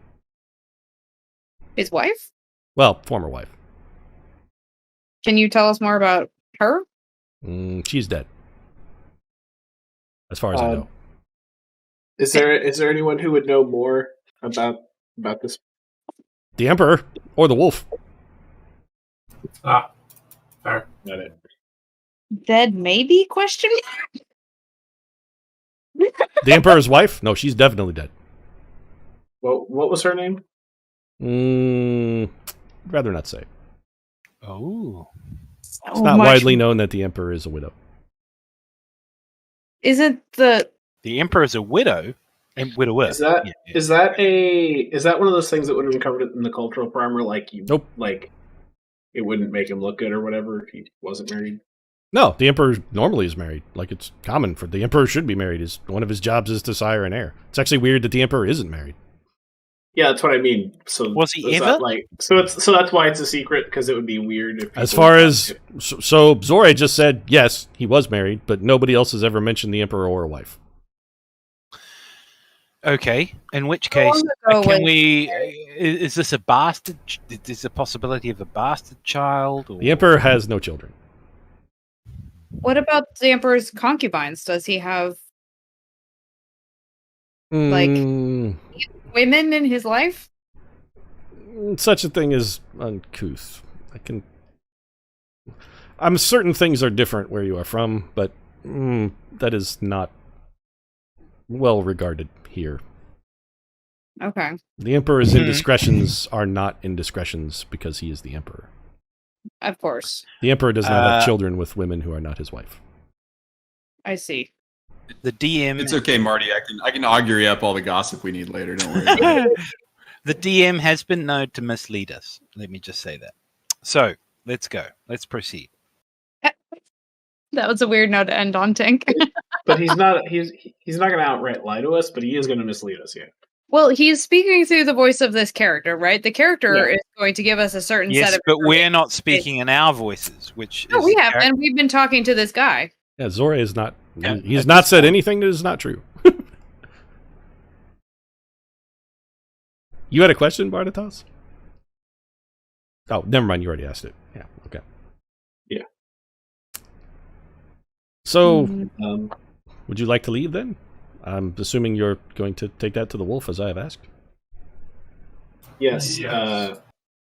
His wife? Well, former wife. Can you tell us more about her? She's dead. As far as I know. Is there anyone who would know more about this? The Emperor or the wolf. Ah, fair. Got it. Dead maybe? Question. The Emperor's wife? No, she's definitely dead. Well, what was her name? Rather not say. Oh. It's not widely known that the Emperor is a widow. Isn't the Emperor is a widow and widower? Is that is that one of those things that would have been covered in the cultural primer? Like Nope. Like it wouldn't make him look good or whatever if he wasn't married. No, the Emperor normally is married. Like, it's common for the Emperor should be married. One of his jobs is to sire an heir. It's actually weird that the Emperor isn't married. Yeah, that's what I mean. So was he ever? So that's why it's a secret, because it would be weird if. As far as so Zore just said yes, he was married, but nobody else has ever mentioned the Emperor or a wife. Okay, in which case, is this a bastard? Is there a possibility of a bastard child? Or? The Emperor has no children. What about the Emperor's concubines? Does he have women in his life? Such a thing is uncouth. I'm certain things are different where you are from, but that is not well regarded here. Okay. The Emperor's indiscretions are not indiscretions because he is the Emperor. Of course. The Emperor does not have children with women who are not his wife. I see. The DM. It's okay, Marty. I can augury up all the gossip we need later. Don't worry about it. The DM has been known to mislead us. Let me just say that. So let's go. Let's proceed. That was a weird note to end on, Tink. But he's not going to outright lie to us, but he is going to mislead us. Yeah. Well, he's speaking through the voice of this character, right? The character is going to give us a certain set of. But we're not speaking in our voices, which. No, we have, and we've been talking to this guy. Yeah, Zore is not. He's not said anything that is not true. You had a question, Bartatos? Oh, never mind. You already asked it. Yeah. Okay. Yeah. So, would you like to leave then? I'm assuming you're going to take that to the wolf, as I have asked. Yes.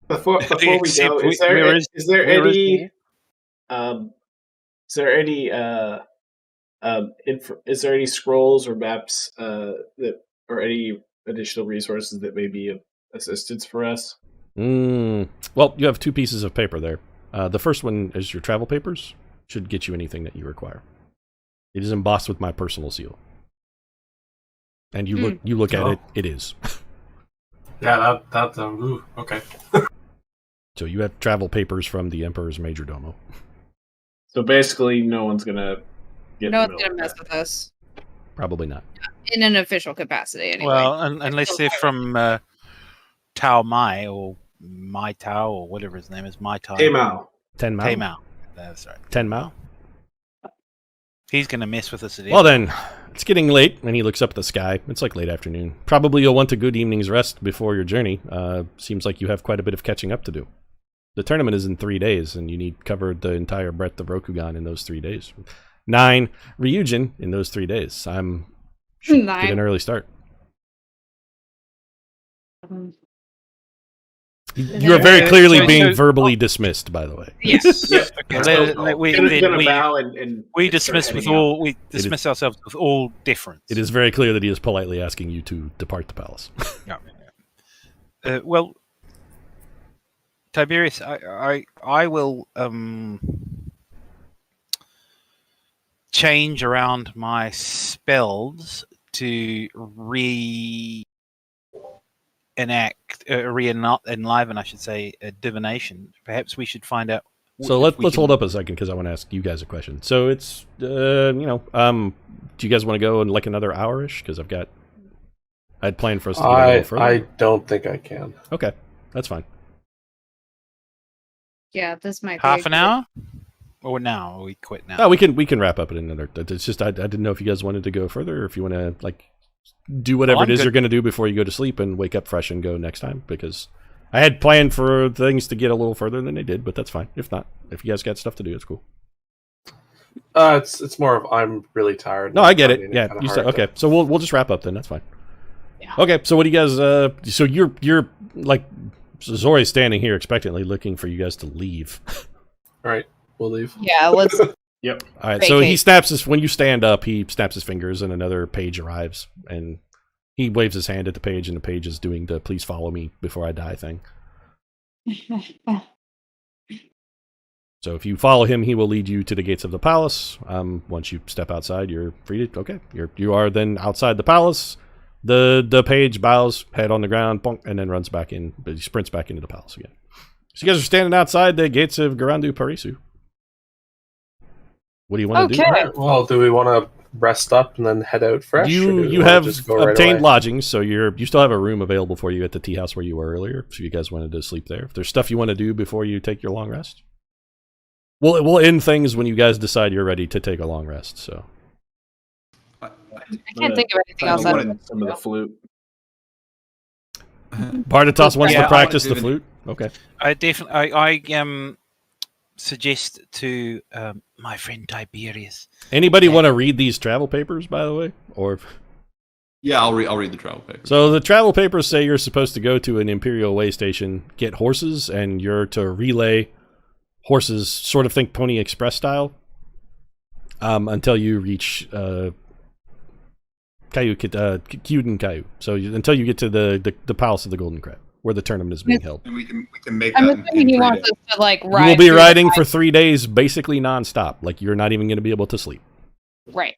Before we go, is there any scrolls or maps that or any additional resources that may be of assistance for us? Well, you have two pieces of paper there. The first one is your travel papers. Should get you anything that you require. It is embossed with my personal seal. And you look at it, it is. Yeah, okay. So you have travel papers from the Emperor's Majordomo. So basically, no one's gonna mess with us. Probably not. In an official capacity, anyway. Well, unless they're from Tao Mai or Mai Tao or whatever his name is, Mai Tao. Taimao. Taimao. That's right. Tenmao. He's going to mess with us at Well then, it's getting late, and he looks up at the sky. It's like late afternoon. Probably you'll want a good evening's rest before your journey. Seems like you have quite a bit of catching up to do. The tournament is in 3 days, and you need covered the entire breadth of Rokugan in those 3 days. 9 Ryugin in those 3 days. Should get an early start. You are very clearly being verbally dismissed, by the way. Yes. We dismiss ourselves with all deference. It is very clear that he is politely asking you to depart the palace. Well, Tiberius, I will change around my spells to enliven, I should say, a divination. Perhaps we should find out. So let's hold up a second because I want to ask you guys a question. So it's do you guys want to go in like another hour-ish? Because I'd planned for us to get a little further. I don't think I can. Okay, that's fine. Yeah, this might half an hour. Or now? Or we quit now? No, we can wrap up in another. It's just I didn't know if you guys wanted to go further, or if you want to do whatever I'm it is good. you're going to do before you go to sleep and wake up fresh and go next time, because I had planned for things to get a little further than they did, but that's fine. If not, if you guys got stuff to do, it's cool. It's more of I'm really tired. No, I get it. Finding Yeah, kinda you hard said to- okay. So we'll just wrap up then. That's fine. Yeah. Okay, so what do you guys? So you're like, so Zori's standing here expectantly looking for you guys to leave. All right, we'll leave. Yeah, let's. Yep. All right, so he Vacate. snaps his, when you stand up, he snaps his fingers and another page arrives and he waves his hand at the page and the page is doing the please follow me before I die thing. So if you follow him, he will lead you to the gates of the palace. Once you step outside, you're free to, okay, you are then outside the palace. The page bows, head on the ground, bonk, and then runs back in, but he sprints back into the palace again. So you guys are standing outside the gates of Garandu Parisu. What do you want to do? Okay. All right, well, do we want to rest up and then head out fresh? or do we You wanna have just go right obtained away? lodging, so you still have a room available for you at the tea house where you were earlier. So you guys wanted to sleep there. If there's stuff you want to do before you take your long rest, we'll end things when you guys decide you're ready to take a long rest. So I can't think of anything else. Some of the flute. Bardatos wants Yeah, to I practice wanna the do flute. Okay. I definitely, I suggest to my friend Tiberius. Anybody want to read these travel papers, by the way, or? Yeah, I'll read the travel paper. So the travel papers say you're supposed to go to an Imperial way station, get horses, and you're to relay horses, sort of think Pony Express style, until you reach Kyuden Kaiu. So until you get to the Palace of the Golden Crab, where the tournament is being held. And we can make I'm that in assuming he 3 wants days. us to like You ride. will be through riding the for 3 days, basically nonstop. Like you're not even going to be able to sleep. right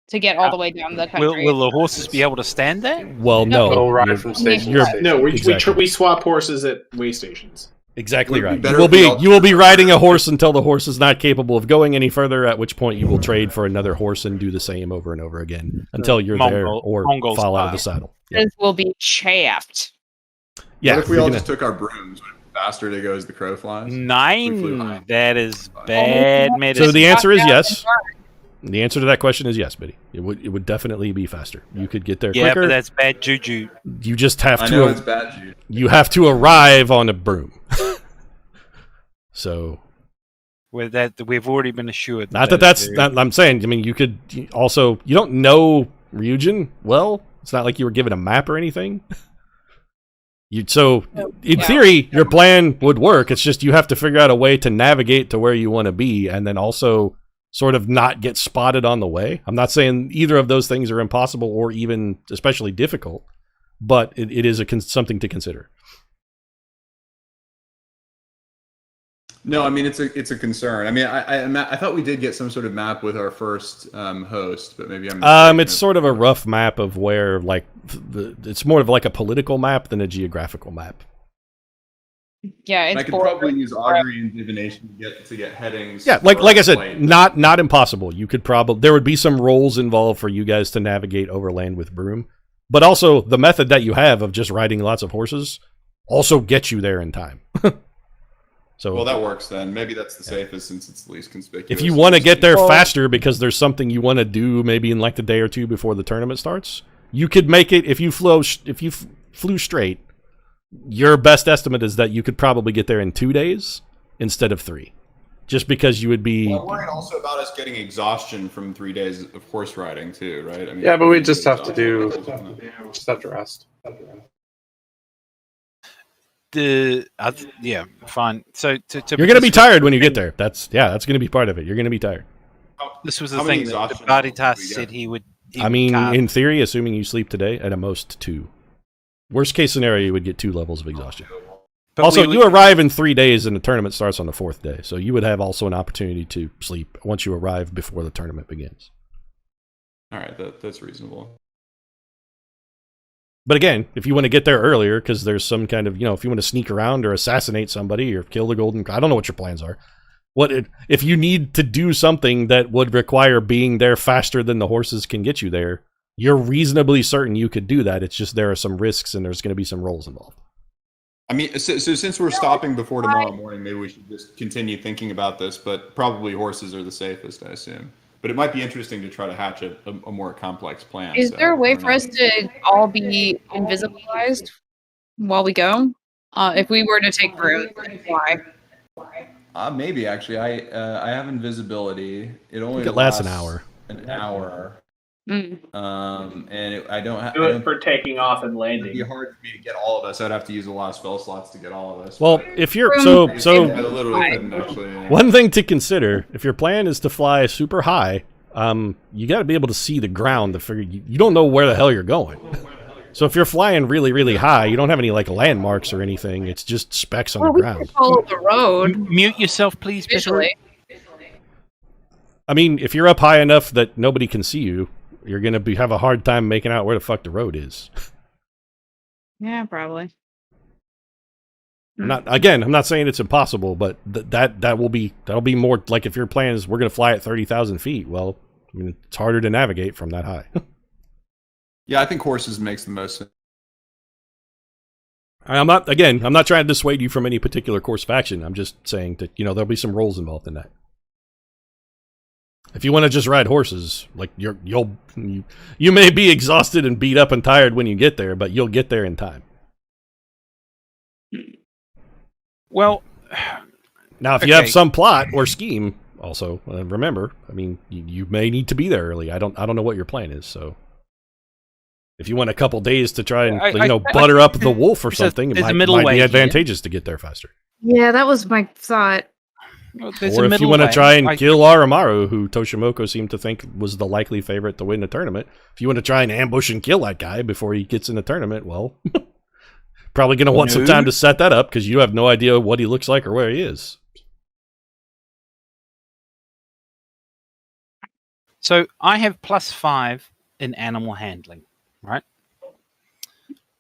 to get all the way down the country. Will the horses be able to stand there? Well, No. no, Go you're ride from station you're- to station. No, Exactly. we swap horses at way stations. exactly Would it be right. better You will if we be all- you will be riding a horse until the horse is not capable of going any further. At which point you will trade for another horse and do the same over and over again until you're there or Mongol fall out of the style. saddle. Yeah, This will be chaffed. yeah. What if we you're all gonna- just took our brooms? Would it be faster to go as the crow flies? We flew 9. high. That is bad medicine. So the answer is Knock yes. down The answer to that question is yes, Biddy. It would definitely be faster. You could get there Yeah, quicker. but that's bad juju. You just have I to know it's bad, Jude. you have to arrive on a broom. So With that, we've already been assured. not that that's not, I'm saying. I mean, you could also, you don't know Ryugin well. It's not like you were given a map or anything. In Yeah. theory, your plan would work. It's just you have to figure out a way to navigate to where you want to be, and then also sort of not get spotted on the way. I'm not saying either of those things are impossible or even especially difficult, but it is something to consider. No, I mean it's a concern. I mean, I thought we did get some sort of map with our first host, but maybe I'm. mistaken. It's sort of a rough map of where, like, it's more of like a political map than a geographical map. Yeah, And I it's could probably use augury and divination to get headings. Yeah, for like I said, flight. not impossible. You could probably, there would be some rolls involved for you guys to navigate overland with broom, but also the method that you have of just riding lots of horses also gets you there in time. So Well, that works then. Maybe that's the safest since it's the least conspicuous. if you want to get there faster because there's something you want to do, maybe in like the day or two before the tournament starts, you could make it. If you flew straight, your best estimate is that you could probably get there in 2 days instead of 3, just because you would be. Well, I'm worried also about us getting exhaustion from 3 days of horse riding too, right? I mean, Yeah, but we just have to rest. Yeah, fine. So You're going to be tired when you get there. That's going to be part of it. You're going to be tired. This was the How many thing that exhaustion Barditas levels do we said get? he would. I mean, in theory, assuming you sleep today, at a most 2. Worst case scenario, you would get 2 levels of exhaustion. but Also, we would- you arrive in 3 days and the tournament starts on the 4th day. So you would have also an opportunity to sleep once you arrive before the tournament begins. All right, that's reasonable. But again, if you want to get there earlier, because there's some kind of, if you want to sneak around or assassinate somebody or kill the golden, I don't know what your plans are. If you need to do something that would require being there faster than the horses can get you there, you're reasonably certain you could do that. It's just there are some risks and there's going to be some rolls involved. I mean, so since we're stopping before tomorrow morning, maybe we should just continue thinking about this. But probably horses are the safest, I assume. But it might be interesting to try to hatch a more complex plan. Is so, there a way I don't for know. us to all be invisibilized while we go? If we were to take room and fly. Maybe actually. I have invisibility. It only It lasts an hour. An hour. Mm. I don't have. Do it for taking off and It'd landing. be hard for me to get all of us. I'd have to use a lot of spell slots to get all of us. Well, but if you're I so literally couldn't actually. one thing to consider, if your plan is to fly super high, you got to be able to see the ground to figure. You don't know where the hell you're going. So if you're flying really, really high, you don't have any like landmarks or anything. It's just specks on the We ground. could follow the road Mute yourself, please, Bitter. visually. I mean, if you're up high enough that nobody can see you, you're gonna have a hard time making out where the fuck the road is. Yeah, probably. I'm not saying it's impossible, but that'll be more like if your plan is we're gonna fly at 30,000 feet. Well, I mean, it's harder to navigate from that high. Yeah, I think horses makes the most sense. I'm not trying to dissuade you from any particular course of action. I'm just saying that there'll be some roles involved in that. If you want to just ride horses, like you may be exhausted and beat up and tired when you get there, but you'll get there in time. Well, now if you have some plot or scheme, also remember, I mean, you may need to be there early. I don't know what your plan is, so if you want a couple days to try and butter up the wolf or something, it might be advantageous to get there faster. Yeah, that was my thought. Well, or if you want to try and kill Aramaru, who Toshimoko seemed to think was the likely favorite to win the tournament, if you want to try and ambush and kill that guy before he gets in the tournament, well, probably going to want some time to set that up because you have no idea what he looks like or where he is. So I have +5 in animal handling, right?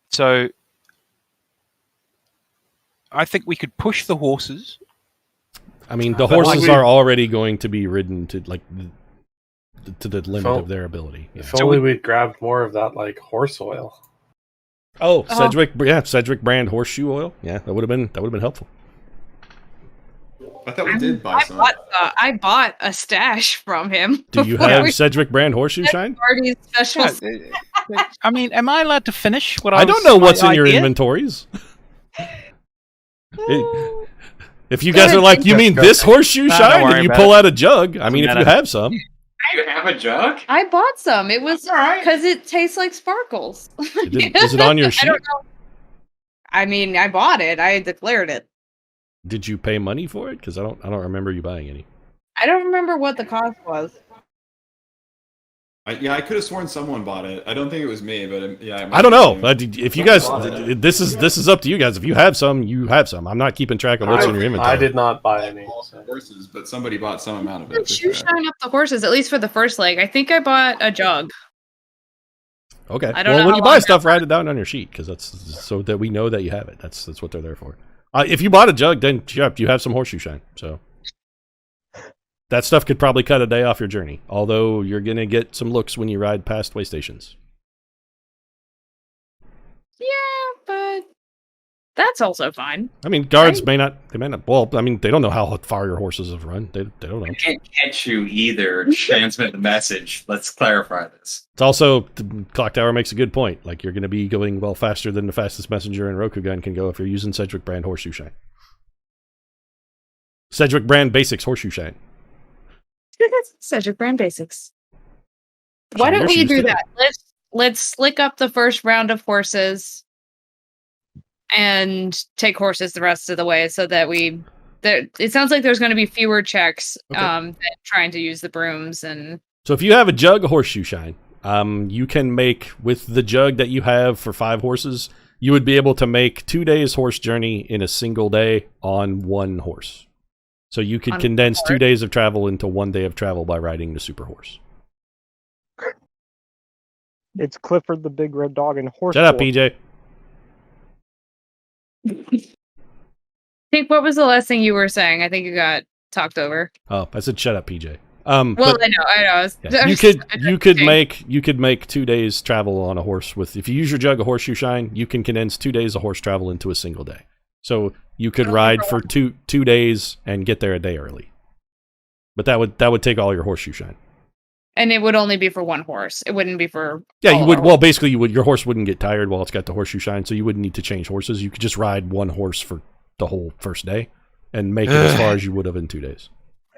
So I think we could push the horses. I mean, the horses are already going to be ridden to to the limit of their ability. Yeah. If only we'd grabbed more of that like horse oil. Oh, Sedgwick brand horseshoe oil. Yeah, that would have been helpful. I thought we did buy some. I bought a stash from him. Do you have Sedgwick brand horseshoe shine? Party special. I mean, am I allowed to finish what I don't know what's in your inventories. If you guys are like, you mean this horseshoe shine, and you pull out a jug. I mean, if you have some. You have a jug? I bought some. It was because it tastes like sparkles. Is it on your sheet? I don't know. I mean, I bought it. I declared it. Did you pay money for it? Because I don't remember you buying any. I don't remember what the cost was. I could have sworn someone bought it. I don't think it was me, but yeah. I don't know. If you guys, this is up to you guys. If you have some, you have some. I'm not keeping track of what's in your inventory. I did not buy any horses, but somebody bought some amount of it. You shine up the horses, at least for the first leg. I think I bought a jug. Okay. I don't know when you how buy long stuff, write it down on your sheet because that's so that we know that you have it. That's what they're there for. If you bought a jug, then you have some horseshoe shine. So that stuff could probably cut a day off your journey. Although you're gonna get some looks when you ride past way stations. Yeah, but that's also fine. I mean, guards may not. They may not. Well, I mean, they don't know how far your horses have run. They don't know. I can't catch you either. Transmit the message. Let's clarify this. It's also the clock tower makes a good point. Like you're going to be going well faster than the fastest messenger in Roku gun can go if you're using Sedgwick brand horseshoe shine. Sedgwick brand basics horseshoe shine. Sedgwick brand basics. Why don't we do that? Let's slick up the first round of horses and take horses the rest of the way so that it sounds like there's going to be fewer checks than trying to use the brooms. And so if you have a jug of horseshoe shine, you can make with the jug that you have for 5 horses, you would be able to make 2 days horse journey in a single day on 1 horse. So you could condense 2 days of travel into 1 day of travel by riding the super horse. It's Clifford the Big Red Dog and horse. Shut up, PJ. I think what was the last thing you were saying? I think you got talked over. Oh, I said shut up, PJ. Well, I know. Yeah. You could make 2 days travel on a horse with. If you use your jug of horseshoe shine, you can condense 2 days of horse travel into a single day. So you could ride for two days and get there a day early. But that would take all your horseshoe shine. And it would only be for one horse. It wouldn't be for Yeah, all you of would. our Well, basically, you would. Your horse wouldn't get tired while it's got the horseshoe shine, so you wouldn't need to change horses. You could just ride one horse for the whole first day and make it as far as you would have in 2 days.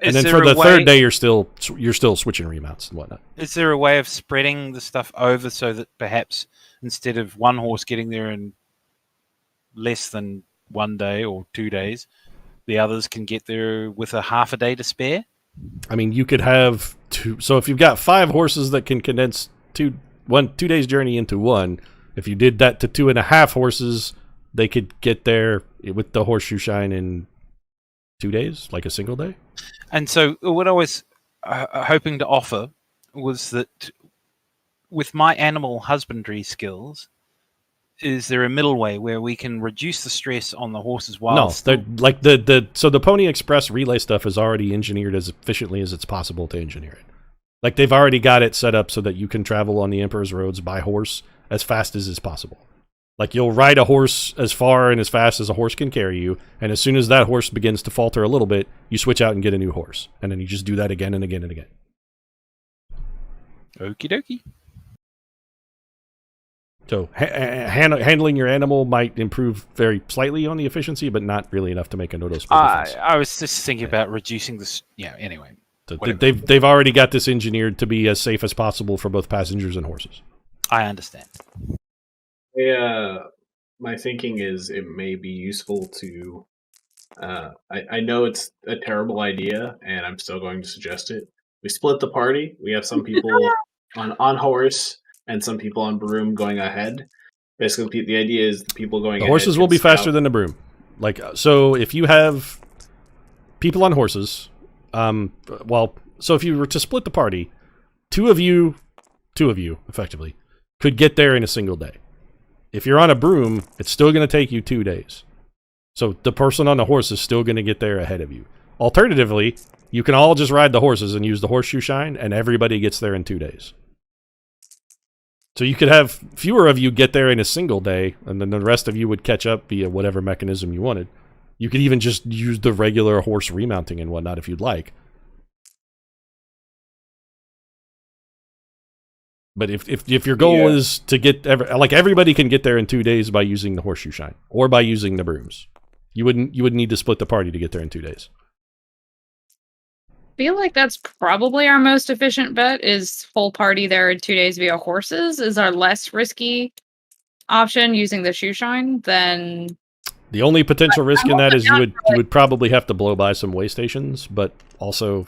And then for the third day, you're still switching remounts and whatnot. Is there a way of spreading the stuff over so that perhaps instead of one horse getting there in less than 1 day or 2 days, the others can get there with a half a day to spare? I mean, you could have two. So if you've got 5 horses that can condense 2 days journey into one, if you did that to 2.5 horses, they could get there with the horseshoe shine in 2 days, like a single day. And so what I was hoping to offer was that with my animal husbandry skills, is there a middle way where we can reduce the stress on the horses while No, like so the Pony Express relay stuff is already engineered as efficiently as it's possible to engineer it. Like they've already got it set up so that you can travel on the Emperor's roads by horse as fast as is possible. Like you'll ride a horse as far and as fast as a horse can carry you, and as soon as that horse begins to falter a little bit, you switch out and get a new horse, and then you just do that again and again and again. Okie dokie. So handling your animal might improve very slightly on the efficiency, but not really enough to make a noticeable difference. I was just thinking about reducing this. Yeah. Anyway, So they've already got this engineered to be as safe as possible for both passengers and horses. I understand. Yeah, my thinking is it may be useful to. I know it's a terrible idea, and I'm still going to suggest it. We split the party. We have some people on horse and some people on broom going ahead. Basically, the idea is the people going. The horses will be faster than the broom. Like so, if you have people on horses, so if you were to split the party, two of you, effectively, could get there in a single day. If you're on a broom, it's still going to take you 2 days. So the person on the horse is still going to get there ahead of you. Alternatively, you can all just ride the horses and use the horseshoe shine, and everybody gets there in 2 days. So you could have fewer of you get there in a single day, and then the rest of you would catch up via whatever mechanism you wanted. You could even just use the regular horse remounting and whatnot if you'd like. But if your goal is to get everybody can get there in 2 days by using the horseshoe shine or by using the brooms, you would need to split the party to get there in 2 days. I feel like that's probably our most efficient bet is full party there in 2 days via horses is our less risky option using the shoe shine than the only potential risk in that is you would probably have to blow by some way stations, but also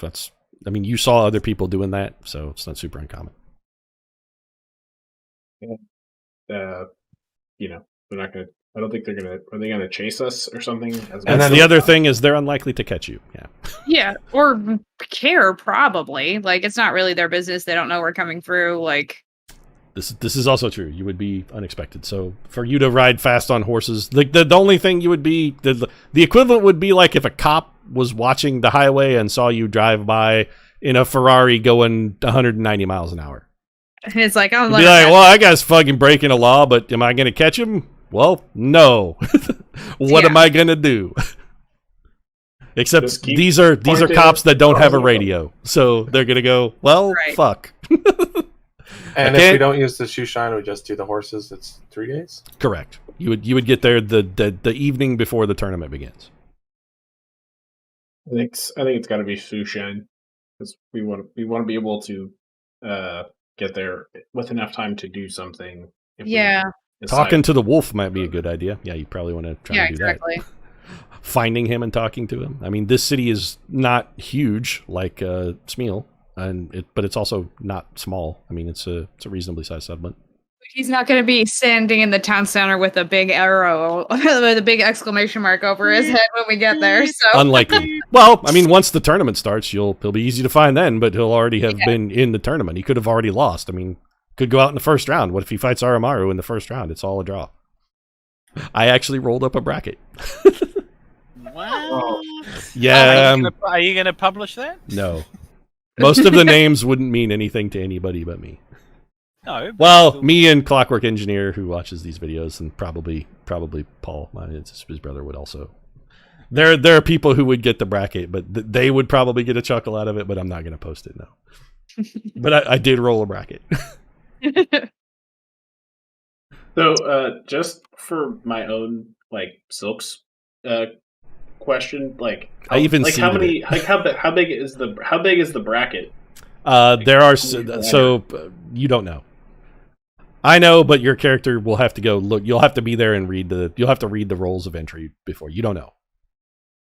you saw other people doing that, so it's not super uncommon. They're not gonna. I don't think they're gonna. Are they gonna chase us or something? And then the other thing is they're unlikely to catch you. Yeah. Yeah, or care probably. Like it's not really their business. They don't know we're coming through. Like this is also true. You would be unexpected. So for you to ride fast on horses, the only thing you would be the equivalent would be like if a cop was watching the highway and saw you drive by in a Ferrari going 190 miles an hour. And it's like, I'm like, well, that guy's fucking breaking a law, but am I going to catch him? Well, no. What am I going to do? Except these are cops that don't have a radio, so they're going to go, well, fuck. And if we don't use the shoe shine, we just do the horses. It's 3 days. Correct. You would get there the evening before the tournament begins. I think it's got to be shoe shine because we want to be able to get there with enough time to do something. Talking to the wolf might be a good idea. Yeah, you probably want to try to do that. Finding him and talking to him. I mean, this city is not huge like Smeal, but it's also not small. I mean, it's a reasonably sized settlement. He's not going to be standing in the town center with a big arrow with a big exclamation mark over his head when we get there. So unlikely. Well, I mean, once the tournament starts, he'll be easy to find then, but he'll already have been in the tournament. He could have already lost. I mean, could go out in the first round. What if he fights Aramaru in the first round? It's all a draw. I actually rolled up a bracket. Wow. Yeah. Are you going to publish that? No. Most of the names wouldn't mean anything to anybody but me. No. Well, me and Clockwork Engineer, who watches these videos, and probably Paul, his brother, would also. There are people who would get the bracket, but they would probably get a chuckle out of it. But I'm not going to post it. No. But I did roll a bracket. So, just for my own Silk's question, I even how seeded many it. how big is the bracket? There are so you don't know. I know, but your character will have to go look. You'll have to be there and read the. You'll have to read the rolls of entry before. You don't know.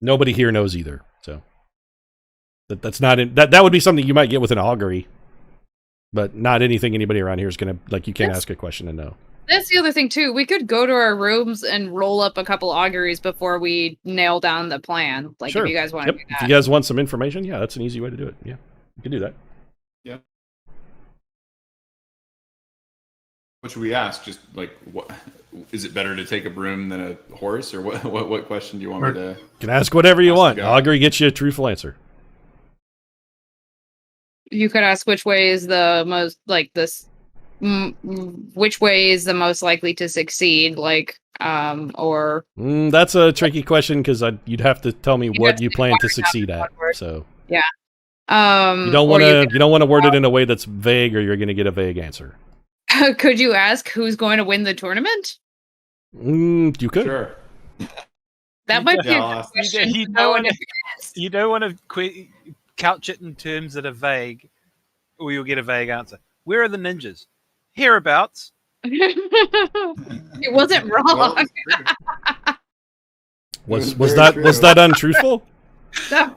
Nobody here knows either. So that's not in, that would be something you might get with an augury, but not anything anybody around here is gonna like. You can't ask a question and know. That's the other thing too. We could go to our rooms and roll up a couple auguries before we nail down the plan. Like Sure. if you guys want to do that. If you guys want some information, yeah, that's an easy way to do it. Yeah, you can do that. Yeah. What should we ask? Just what is it better to take a broom than a horse, or what question do you want me to? You can ask whatever you want. go. Augury gets you a truthful answer. You could ask which way is the most which way is the most likely to succeed, or That's a tricky question because you'd have to tell me what you plan to water succeed down at. one word. So yeah. you don't want to word it in a way that's vague, or you're going to get a vague answer. Could you ask who's going to win the tournament? You could. Sure. That might be Yeah, a I'll good ask. question. You don't want to couch it in terms that are vague, or you'll get a vague answer. Where are the ninjas? Hereabouts. It wasn't wrong. Was Very that true. was that untruthful? No.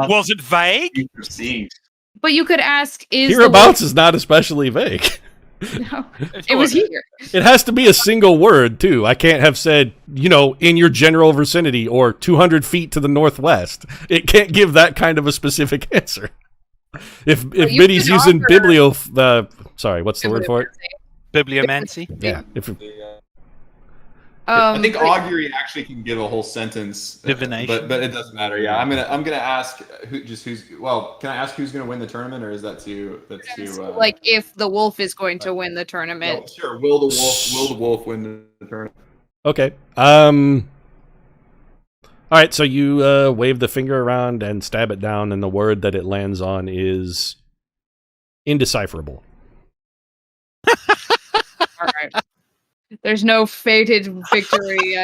Was it vague? Received. But you could ask, is Hereabouts is not especially vague. No, it was here. It has to be a single word too. I can't have said, in your general vicinity or 200 feet to the northwest. It can't give that kind of a specific answer. If you Biddy's could using offer- sorry, what's the word for it? Bibliomancy. Yeah. I think augury actually can give a whole sentence, Divination. but it doesn't matter. Yeah, I'm gonna ask who's. Well, can I ask who's gonna win the tournament, or is that too? That's too. like if the wolf is going to win the tournament. No, sure. Will the wolf win the tournament? Okay. All right, so you wave the finger around and stab it down, and the word that it lands on is indecipherable. All right. There's no fated victory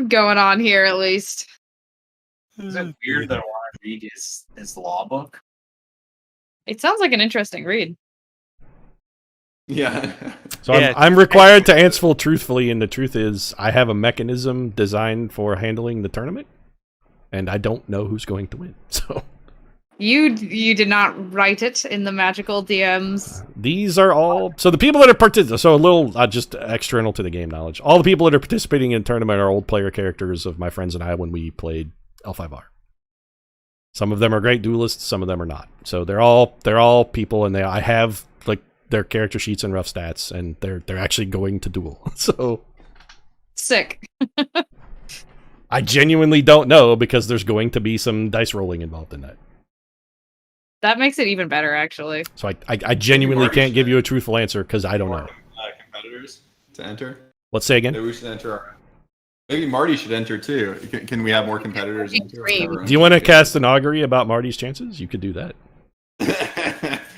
going on here, at least. Is it weird that I want to read his law book? It sounds like an interesting read. Yeah. So Yeah. I'm required to answer truthfully, and the truth is I have a mechanism designed for handling the tournament, and I don't know who's going to win. So You did not write it in the magical DMs. these are all... So the people that are participating... So a little just external to the game knowledge. All the people that are participating in the tournament are old player characters of my friends and I when we played L5R. Some of them are great duelists, some of them are not. So they're all people, and I have their character sheets and rough stats, and they're actually going to duel. So Sick. I genuinely don't know because there's going to be some dice rolling involved in that. That makes it even better, actually. So I genuinely can't give you a truthful answer because I don't know. Competitors to enter. Let's say again. Maybe we should enter. Maybe Marty should enter too. Can we have more competitors enter? Dream. Do you want to cast an augury about Marty's chances? You could do that.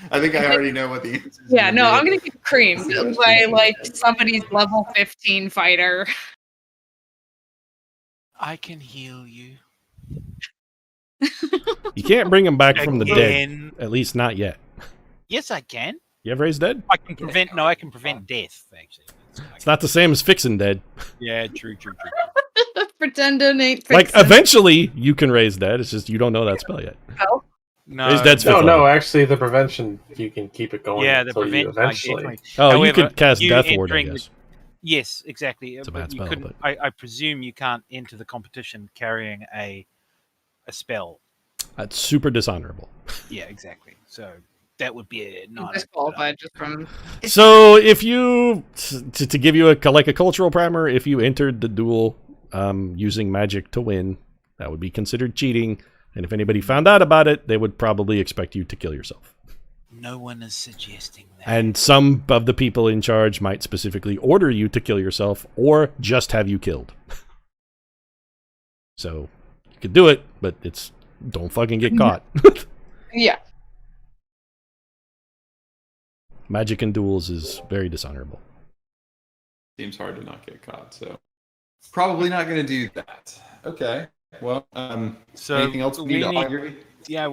I think I already know what the answer is. Yeah, no, I'm gonna get creamed by somebody's level 15 fighter. I can heal you. You can't bring him back from the dead. Again. At least not yet. Yes, I can. You ever raised dead? I can prevent death. Actually, It's not the same as fixing dead. yeah, true. Pretending ain't Like, fixing. eventually you can raise dead. It's just you don't know that spell yet. No, Raise dead's No, fifth no, level. actually, the prevention, you can keep it going yeah, the until you prevent. eventually. Definitely. Oh, you However, could cast you Death Ward, I entering the- guess. Yes, exactly. It's a But bad you spell, couldn't- I presume you can't enter the competition carrying a spell. That's super dishonorable. Yeah, exactly. So that would be a not Disqualified just from. So if you, to give you a cultural primer, if you entered the duel using magic to win, that would be considered cheating. And if anybody found out about it, they would probably expect you to kill yourself. No one is suggesting that. And some of the people in charge might specifically order you to kill yourself or just have you killed. So you could do it, but don't fucking get caught. Yeah. Magic in duels is very dishonorable. Seems hard to not get caught, so probably not going to do that. Okay. Well, So anything else we need to argue? Yeah,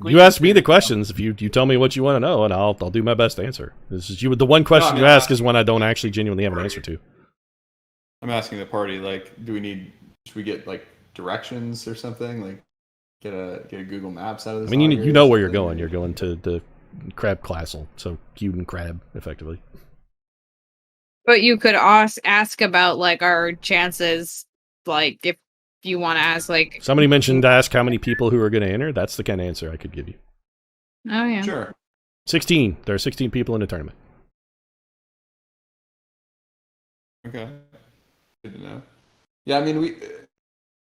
You asked me the questions. If you tell me what you want to know, and I'll do my best to answer. This is the one question you ask is one I don't actually genuinely have an answer to. I'm asking the party, like, should we get like directions or something? Like, get a Google Maps out of this? I mean, you know where you're going. You're going to the Crab Castle, so Cute and Crab, effectively. But you could ask about like our chances, like if you want to ask, like Somebody mentioned ask how many people who are going to enter. That's the kind of answer I could give you. Oh yeah, Sure. 16. There are 16 people in the tournament. Okay. Good to know. Yeah, I mean,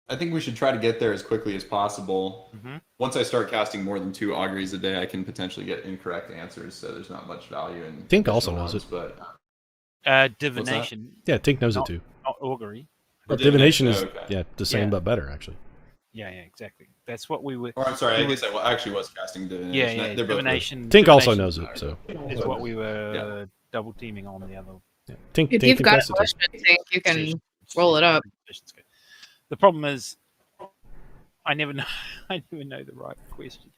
I think we should try to get there as quickly as possible. Mm-hmm. Once I start casting more than 2 auguries a day, I can potentially get incorrect answers, so there's not much value in. Tink also knows it. But divination. Yeah, Tink knows it too. Not augury. But divination is okay. the same but better, actually. Yeah, exactly. That's what we were. Or I'm sorry, I guess I actually was casting divination. Yeah, They're both divination. Tink also knows it, so. Is what we were double teaming on the other. Yeah. Tink, if Tink you've got does a it too. question, Tink, you can roll it up. The problem is, I never know. I never know the right question.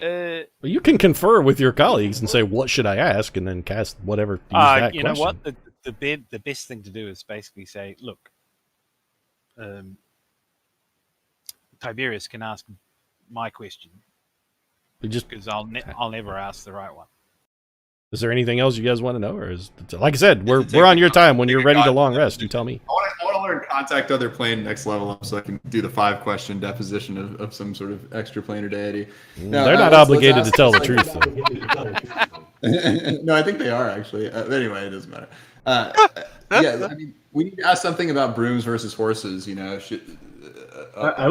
Well, you can confer with your colleagues and say, "What should I ask?" and then cast whatever. Use that you question. know what? The best thing to do is basically say, "Look, Tiberius can ask my question because I'll never ask the right one." Is there anything else you guys want to know, or is like I said, we're on your time. When you're ready to long rest, you tell me. I want to learn contact other plane next level up, so I can do the 5-question deposition of some sort of extra planar deity. No, they're not obligated to tell the truth, though. No, I think they are actually. Anyway, it doesn't matter. Yeah, I mean, we need to ask something about brooms versus horses. You know, I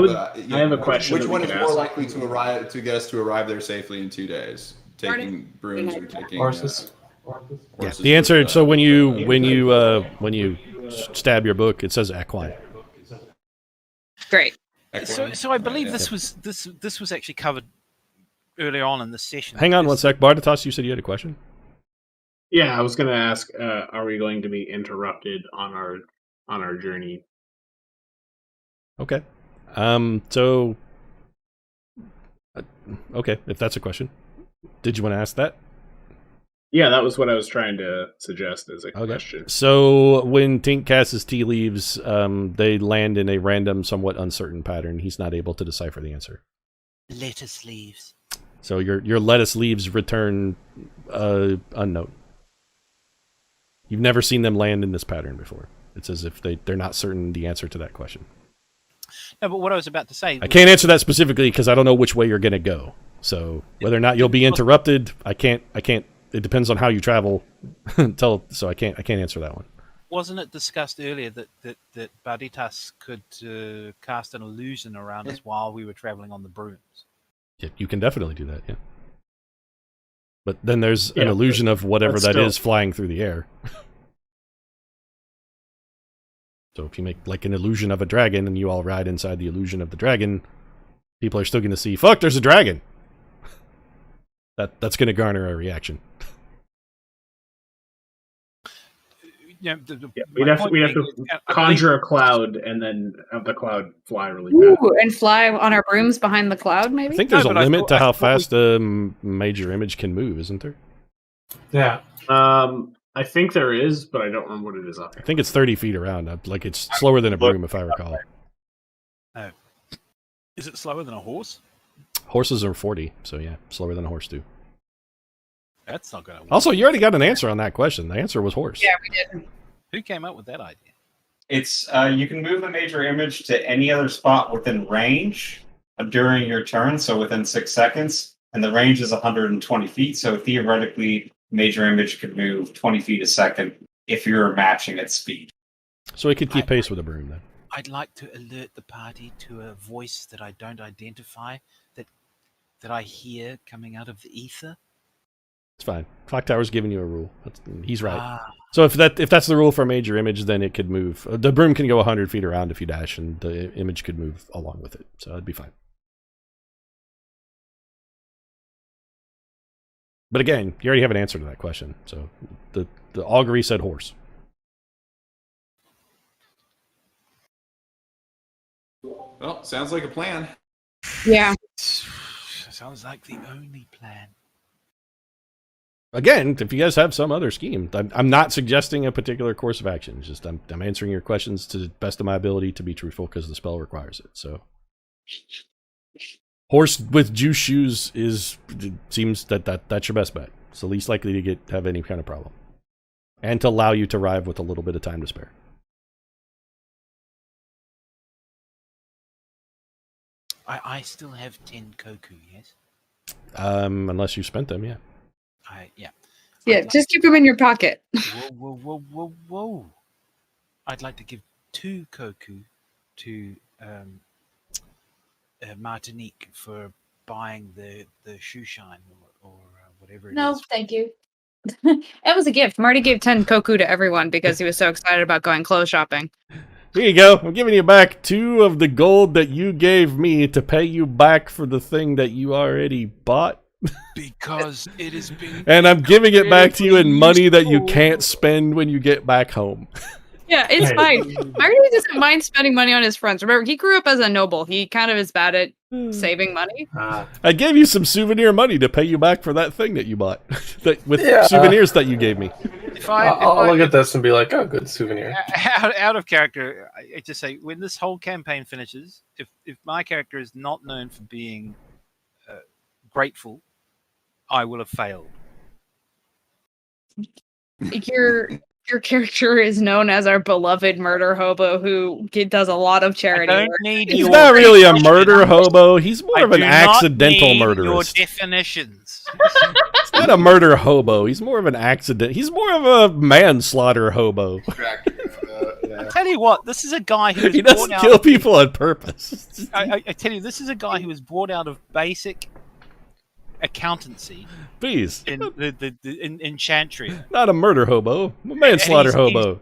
have a question. Which one is more likely to get us to arrive there safely in 2 days? Taking brooms or taking horses? Yeah, the answer. So when you stab your book, it says equine. Great. So I believe this was actually covered earlier on in the session. Hang on one sec, Bartatos. You said you had a question. Yeah, I was going to ask: are we going to be interrupted on our journey? Okay. So. Okay, if that's a question. Did you want to ask that? Yeah, that was what I was trying to suggest as a question. So when Tink casts his tea leaves, they land in a random, somewhat uncertain pattern. He's not able to decipher the answer. Lettuce leaves. So your lettuce leaves return unknown. You've never seen them land in this pattern before. It's as if they're not certain the answer to that question. No, but what I was about to say... I can't answer that specifically because I don't know which way you're going to go. So whether or not you'll be interrupted, I can't. It depends on how you travel. So I can't answer that one. Wasn't it discussed earlier that Barditas could cast an illusion around us while we were traveling on the brooms? Yeah, you can definitely do that. Yeah. But then there's an illusion of whatever that is flying through the air. So if you make like an illusion of a dragon and you all ride inside the illusion of the dragon, people are still going to see, fuck, there's a dragon. That's going to garner a reaction. Yeah, we'd have to conjure a cloud and then have the cloud fly really fast. Ooh, and fly on our brooms behind the cloud, maybe? I think there's a limit to how fast a major image can move, isn't there? Yeah. I think there is, but I don't remember what it is up I think it's 30 feet around. Like it's slower than a broom, if I recall. Oh. Is it slower than a horse? Horses are 40, so yeah, slower than a horse too. That's not going to work. Also, you already got an answer on that question. The answer was horse. Yeah, we did. Who came up with that idea? It's you can move the major image to any other spot within range during your turn, so within 6 seconds, and the range is 120 feet. So theoretically, major image could move 20 feet a second if you're matching its speed. So it could keep pace with a broom then. I'd like to alert the party to a voice that I don't identify, that I hear coming out of the ether. It's fine. Clock Tower's giving you a rule. He's right. So if that's the rule for a major image, then it could move. The broom can go 100 feet around if you dash, and the image could move along with it. So it'd be fine. But again, you already have an answer to that question. So the augury said horse. Well, sounds like a plan. Yeah. Sounds like the only plan. Again, if you guys have some other scheme, I'm not suggesting a particular course of action. It's just I'm answering your questions to the best of my ability to be truthful because the spell requires it. So, horse with juice shoes seems that's your best bet. It's the least likely to have any kind of problem, and to allow you to arrive with a little bit of time to spare. I still have 10 koku, yes? Unless you spent them, yeah. Yeah. Yeah, just keep them in your pocket. Whoa. I'd like to give 2 koku to Martinique for buying the shoe shine or whatever it is. No, thank you. That was a gift. Marty gave 10 koku to everyone because he was so excited about going clothes shopping. Here you go. I'm giving you back 2 of the gold that you gave me to pay you back for the thing that you already bought. Because it has been... And I'm giving it back to you in money that you can't spend when you get back home. Yeah, it's fine. Marty doesn't mind spending money on his friends. Remember, he grew up as a noble. He kind of is bad at saving money. I gave you some souvenir money to pay you back for that thing that you bought. With souvenirs that you gave me. I'll look at this and be like, oh, good souvenir. Out of character, I just say, when this whole campaign finishes, if my character is not known for being grateful, I will have failed. Your character is known as our beloved murder hobo who does a lot of charity work. He's not really a murder hobo. He's more of an accidental murderist. Your definitions. He's not a murder hobo. He's more of an accident. He's more of a manslaughter hobo. I tell you what, this is a guy who he doesn't kill people on purpose. I tell you, this is a guy who was brought out of basic accountancy. Please. In Chantry. Not a murder hobo. A manslaughter hobo.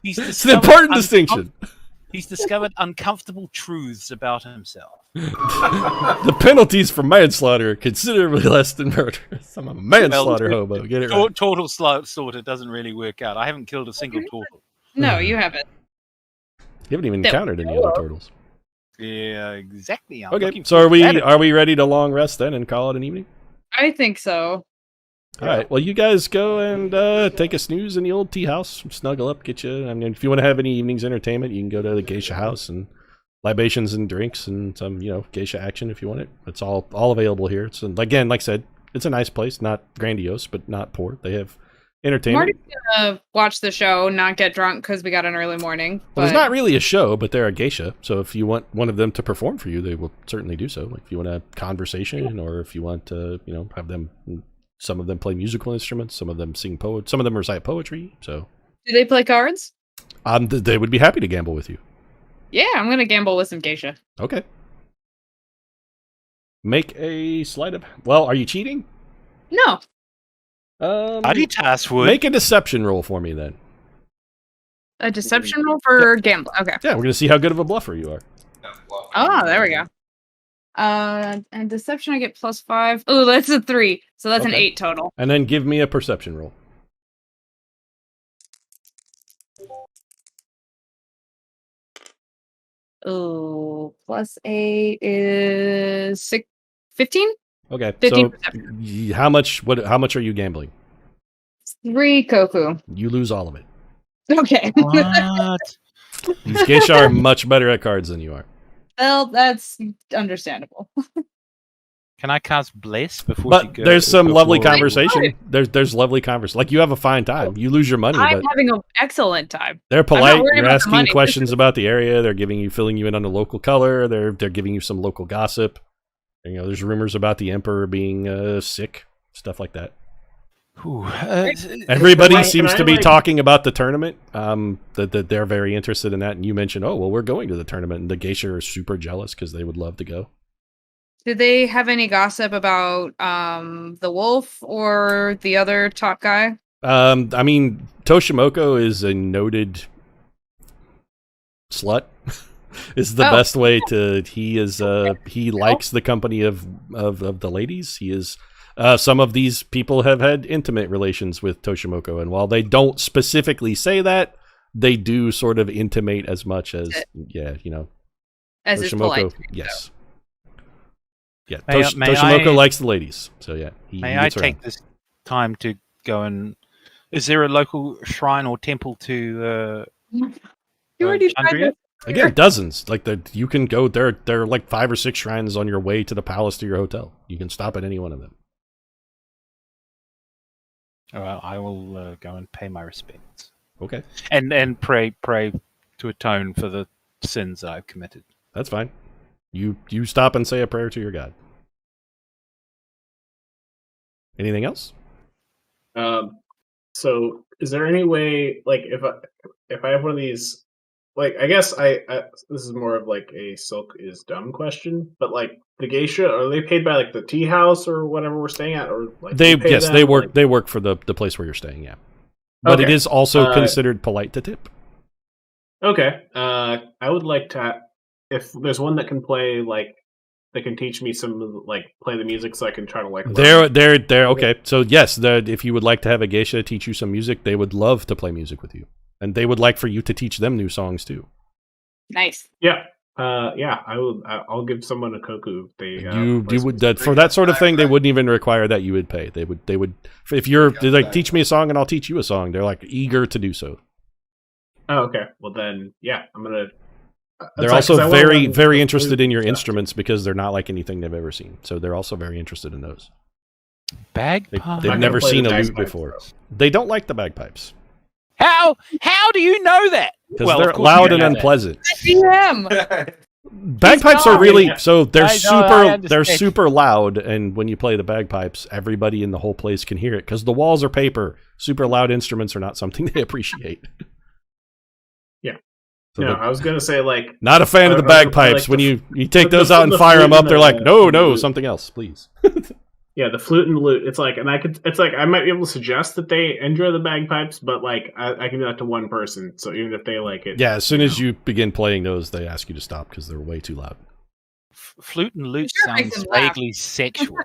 It's an important distinction. He's discovered uncomfortable truths about himself. The penalties for manslaughter are considerably less than murder. I'm a manslaughter hobo. Get it right. Total slaughter doesn't really work out. I haven't killed a single turtle. No, you haven't. You haven't even encountered any other turtles. Yeah, exactly. Okay, so are we ready to long rest then and call it an evening? I think so. All right. Well, you guys go and take a snooze in the old tea house. Snuggle up, get you. I mean, if you want to have any evening's entertainment, you can go to the geisha house and libations and drinks and some, geisha action if you want it. It's all available here. It's again, like I said, it's a nice place, not grandiose, but not poor. They have entertainment. Marty's gonna watch the show, not get drunk because we got an early morning. Well, it's not really a show, but they're a geisha. So if you want one of them to perform for you, they will certainly do so. Like if you want a conversation, or if you want to, have them. Some of them play musical instruments. Some of them sing poetry. Some of them recite poetry. So, do they play cards? They would be happy to gamble with you. Yeah, I'm gonna gamble with some geisha. Okay. Make a sleight of. Well, are you cheating? No. Make a deception roll for me then. A deception roll for gambling. Okay. Yeah, we're gonna see how good of a bluffer you are. Oh, there we go. And deception I get +5. Oh, that's a 3. So that's an 8 total. And then give me a perception roll. Oh, +8 is 15? Okay. 15 so how much are you gambling? 3 koku. You lose all of it. Okay. What? These geisha are much better at cards than you are. Well, that's understandable. Can I cast Bless before but she goes? There's some lovely conversation. There's lovely conversation. Like, you have a fine time. You lose your money. I'm having an excellent time. They're polite. You're asking questions about the area. They're filling you in on the local color. They're giving you some local gossip. There's rumors about the emperor being sick, stuff like that. Everybody seems to be talking about the tournament. That they're very interested in that. And you mentioned, oh well, we're going to the tournament, and the geisha are super jealous because they would love to go. Did they have any gossip about the wolf or the other top guy? I mean, Toshimoko is a noted slut. Is the best way to. He likes the company of the ladies. He is Some of these people have had intimate relations with Toshimoko, and while they don't specifically say that, they do sort of intimate as much as, As is polite. Yes. Yeah, May Toshimoko I- likes the ladies, so yeah. May I take this time to go and... Is there a local shrine or temple to... You already tried Andrea? that. Again, dozens. Like you can go there. There are like 5 or 6 shrines on your way to the palace to your hotel. You can stop at any one of them. Well, I will go and pay my respects. Okay, And pray to atone for the sins that I've committed. that's fine. You stop and say a prayer to your god. Anything else? So is there any way, like, if I have one of these, like, I guess I this is more of like a Silk is dumb question, but like the geisha, are they paid by like the tea house or whatever we're staying at, or like They we pay them, they work like- they work for the place where you're staying. Yeah, but it Okay. is also considered polite to tip. Okay, I would like to, if there's one that can play, like, that can teach me some, like, play the music so I can try to like. They're learn. okay. So yes, if you would like to have a geisha teach you some music, they would love to play music with you, and they would like for you to teach them new songs too. Nice. Yeah. Yeah, I will. I'll give someone a koku. If they You play some would music. for that sort of thing. They wouldn't even require that you would pay. They would if they're like teach me a song and I'll teach you a song. They're like eager to do so. Oh, okay. Well then, yeah, I'm gonna. They're also very interested in your instruments because they're not like anything they've ever seen. So they're also very interested in those. Bagpipes? They've never play seen the a lute bagpipes, before. though. They don't like the bagpipes How do you know that? because Well, they're of course loud you and know that. unpleasant. DM. Bagpipes are gone. really so they're I know, I they're understand. super loud, and when you play the bagpipes, everybody in the whole place can hear it because the walls are paper. Super loud instruments are not something they appreciate. Yeah. So No, they're I was gonna say like. not a fan of the I like bagpipes. When the- you take the- those the- out and the fire flute them up, and they're the- like, no, the no, lute. something else, please. Yeah, the flute and lute. It's like, and I could. It's like I might be able to suggest that they enjoy the bagpipes, but like I can do that to one person. So even if they like it, Yeah, as soon as you begin playing those, they ask you to stop because they're way too loud. Flute and lute Sure makes sounds them laugh. vaguely sexual.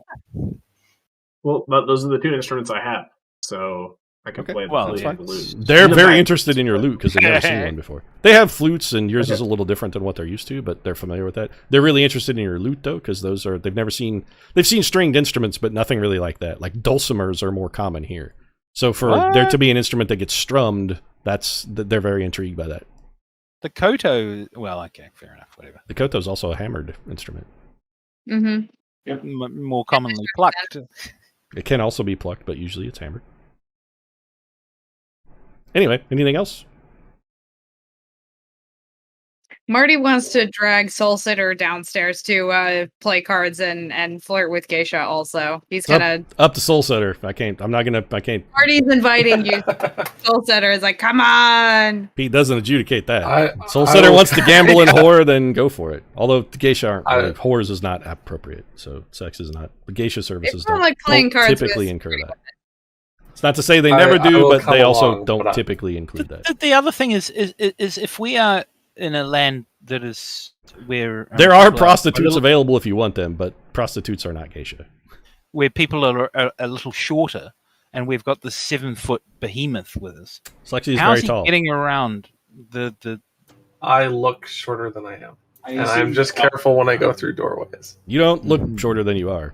Well, but those are the 2 instruments I have, so I can Okay. play the Well, flute that's and the lute. They're And the very bag- interested in your lute because they've never seen one before. They have flutes, and yours is a little different than what they're used to, but they're familiar with that. They're really interested in your lute though, because they've seen stringed instruments, but nothing really like that. Like dulcimers are more common here. So for there to be an instrument that gets strummed, they're very intrigued by that. The koto, well, okay, fair enough, whatever. The koto is also a hammered instrument. Mm-hmm. More commonly plucked. It can also be plucked, but usually it's hammered. Anyway, anything else? Marty wants to drag Soul Sitter downstairs to play cards and flirt with Geisha also. He's gonna Up to Soul Setter. I can't. Marty's inviting you. Soul Sitter is like, come on. Pete doesn't adjudicate that. I Soul Setter will- wants to gamble and whore, then go for it. Although the geisha aren't. I- Whores is not appropriate, so sex is not. The geisha services It's not like playing don't cards typically with incur that. It's not to say they I never do, will but come they also along, don't but I- typically include that. The other thing is if we are in a land that is where There are people prostitutes available if you want them, but prostitutes are not geisha. where people are a little shorter, and we've got the 7-foot behemoth with us. Lexi is How's very he tall. getting around the? I look shorter than I am, and assume- I'm just careful when I go through doorways. You don't look shorter than you are.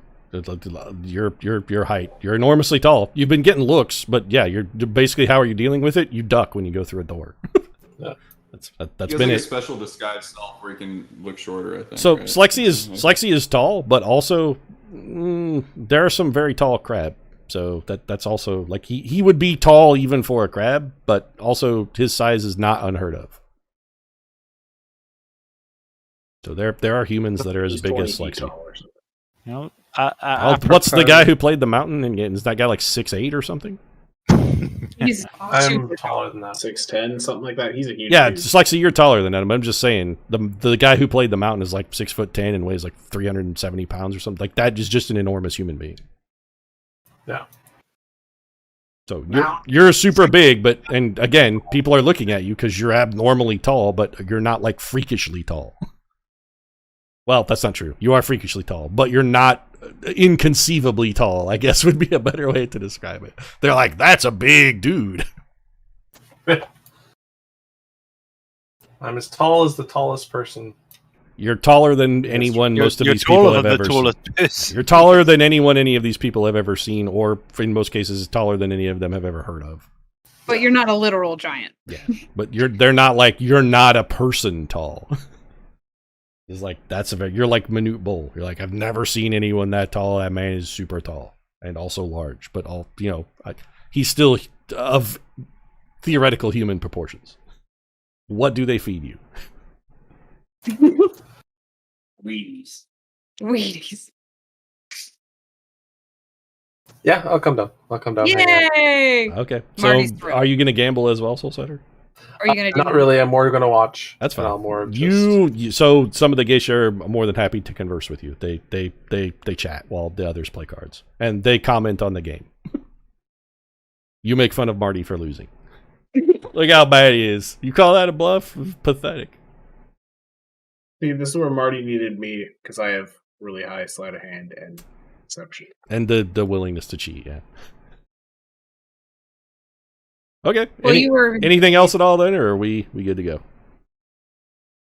Your height. You're enormously tall. You've been getting looks, but yeah, you're basically how are you dealing with it? You duck when you go through a door. Yeah. That's He has been like it. a special disguise self where he can look shorter, I think. So right? Slexi is tall, but also there are some very tall crab. So that's also like he would be tall even for a crab, but also his size is not unheard of. So there are humans that are as He's big 20 as feet Slexi. tall or something. You know, What's the guy who played the mountain? And is that guy like 6'8" or something? He's I'm super taller than that. 6'10", something like that. He's a huge. Yeah, dude. Slexi, you're taller than that. I'm just saying the guy who played the mountain is like 6'10" and weighs like 370 pounds or something. Like that is just an enormous human being. Yeah. So you're super big, but and again, people are looking at you because you're abnormally tall, but you're not like freakishly tall. Well, that's not true. You are freakishly tall, but you're not inconceivably tall, I guess would be a better way to describe it. They're like, that's a big dude. I'm as tall as the tallest person. You're taller than anyone most of You're these people have taller than ever the seen. tallest person. You're taller than anyone any of these people have ever seen, or in most cases, taller than any of them have ever heard of. But you're not a literal giant. Yeah, but they're not like, you're not a person tall. It's like, you're like Manute Bull. You're like, I've never seen anyone that tall. That man is super tall and also large, but he's still of theoretical human proportions. What do they feed you? Wheaties. Wheaties. Yeah, I'll come down. Hang out. Yay! Okay, Marty's so thrilled. are you going to gamble as well, Soulsetter? Are you gonna do Not really. I'm more going to watch. That's fine. I'll more just... So some of the geisha are more than happy to converse with you. They chat while the others play cards, and they comment on the game. You make fun of Marty for losing. Look how bad he is. You call that a bluff? Pathetic. See, this is where Marty needed me because I have really high sleight of hand and deception. And the willingness to cheat, yeah. Okay. Well, you were anything else at all then, or are we good to go?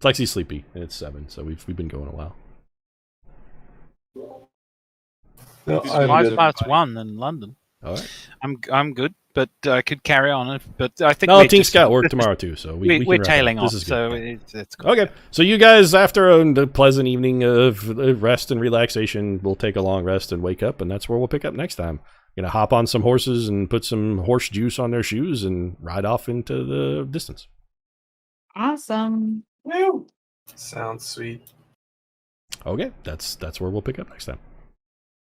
Lexi's sleepy, and it's 7, so we've been going a while. No, It's I'm 5 good. past 1 in London. All right. I'm good, but I could carry on. But I think No, we're Team just- Scout work tomorrow too, so we we're can wrap tailing up. off, This is so good. it's good. Okay, so you guys, after a pleasant evening of rest and relaxation, will take a long rest and wake up, and that's where we'll pick up next time. Gonna hop on some horses and put some horse juice on their shoes and ride off into the distance. awesome. Sounds sweet. Okay, that's where we'll pick up next time.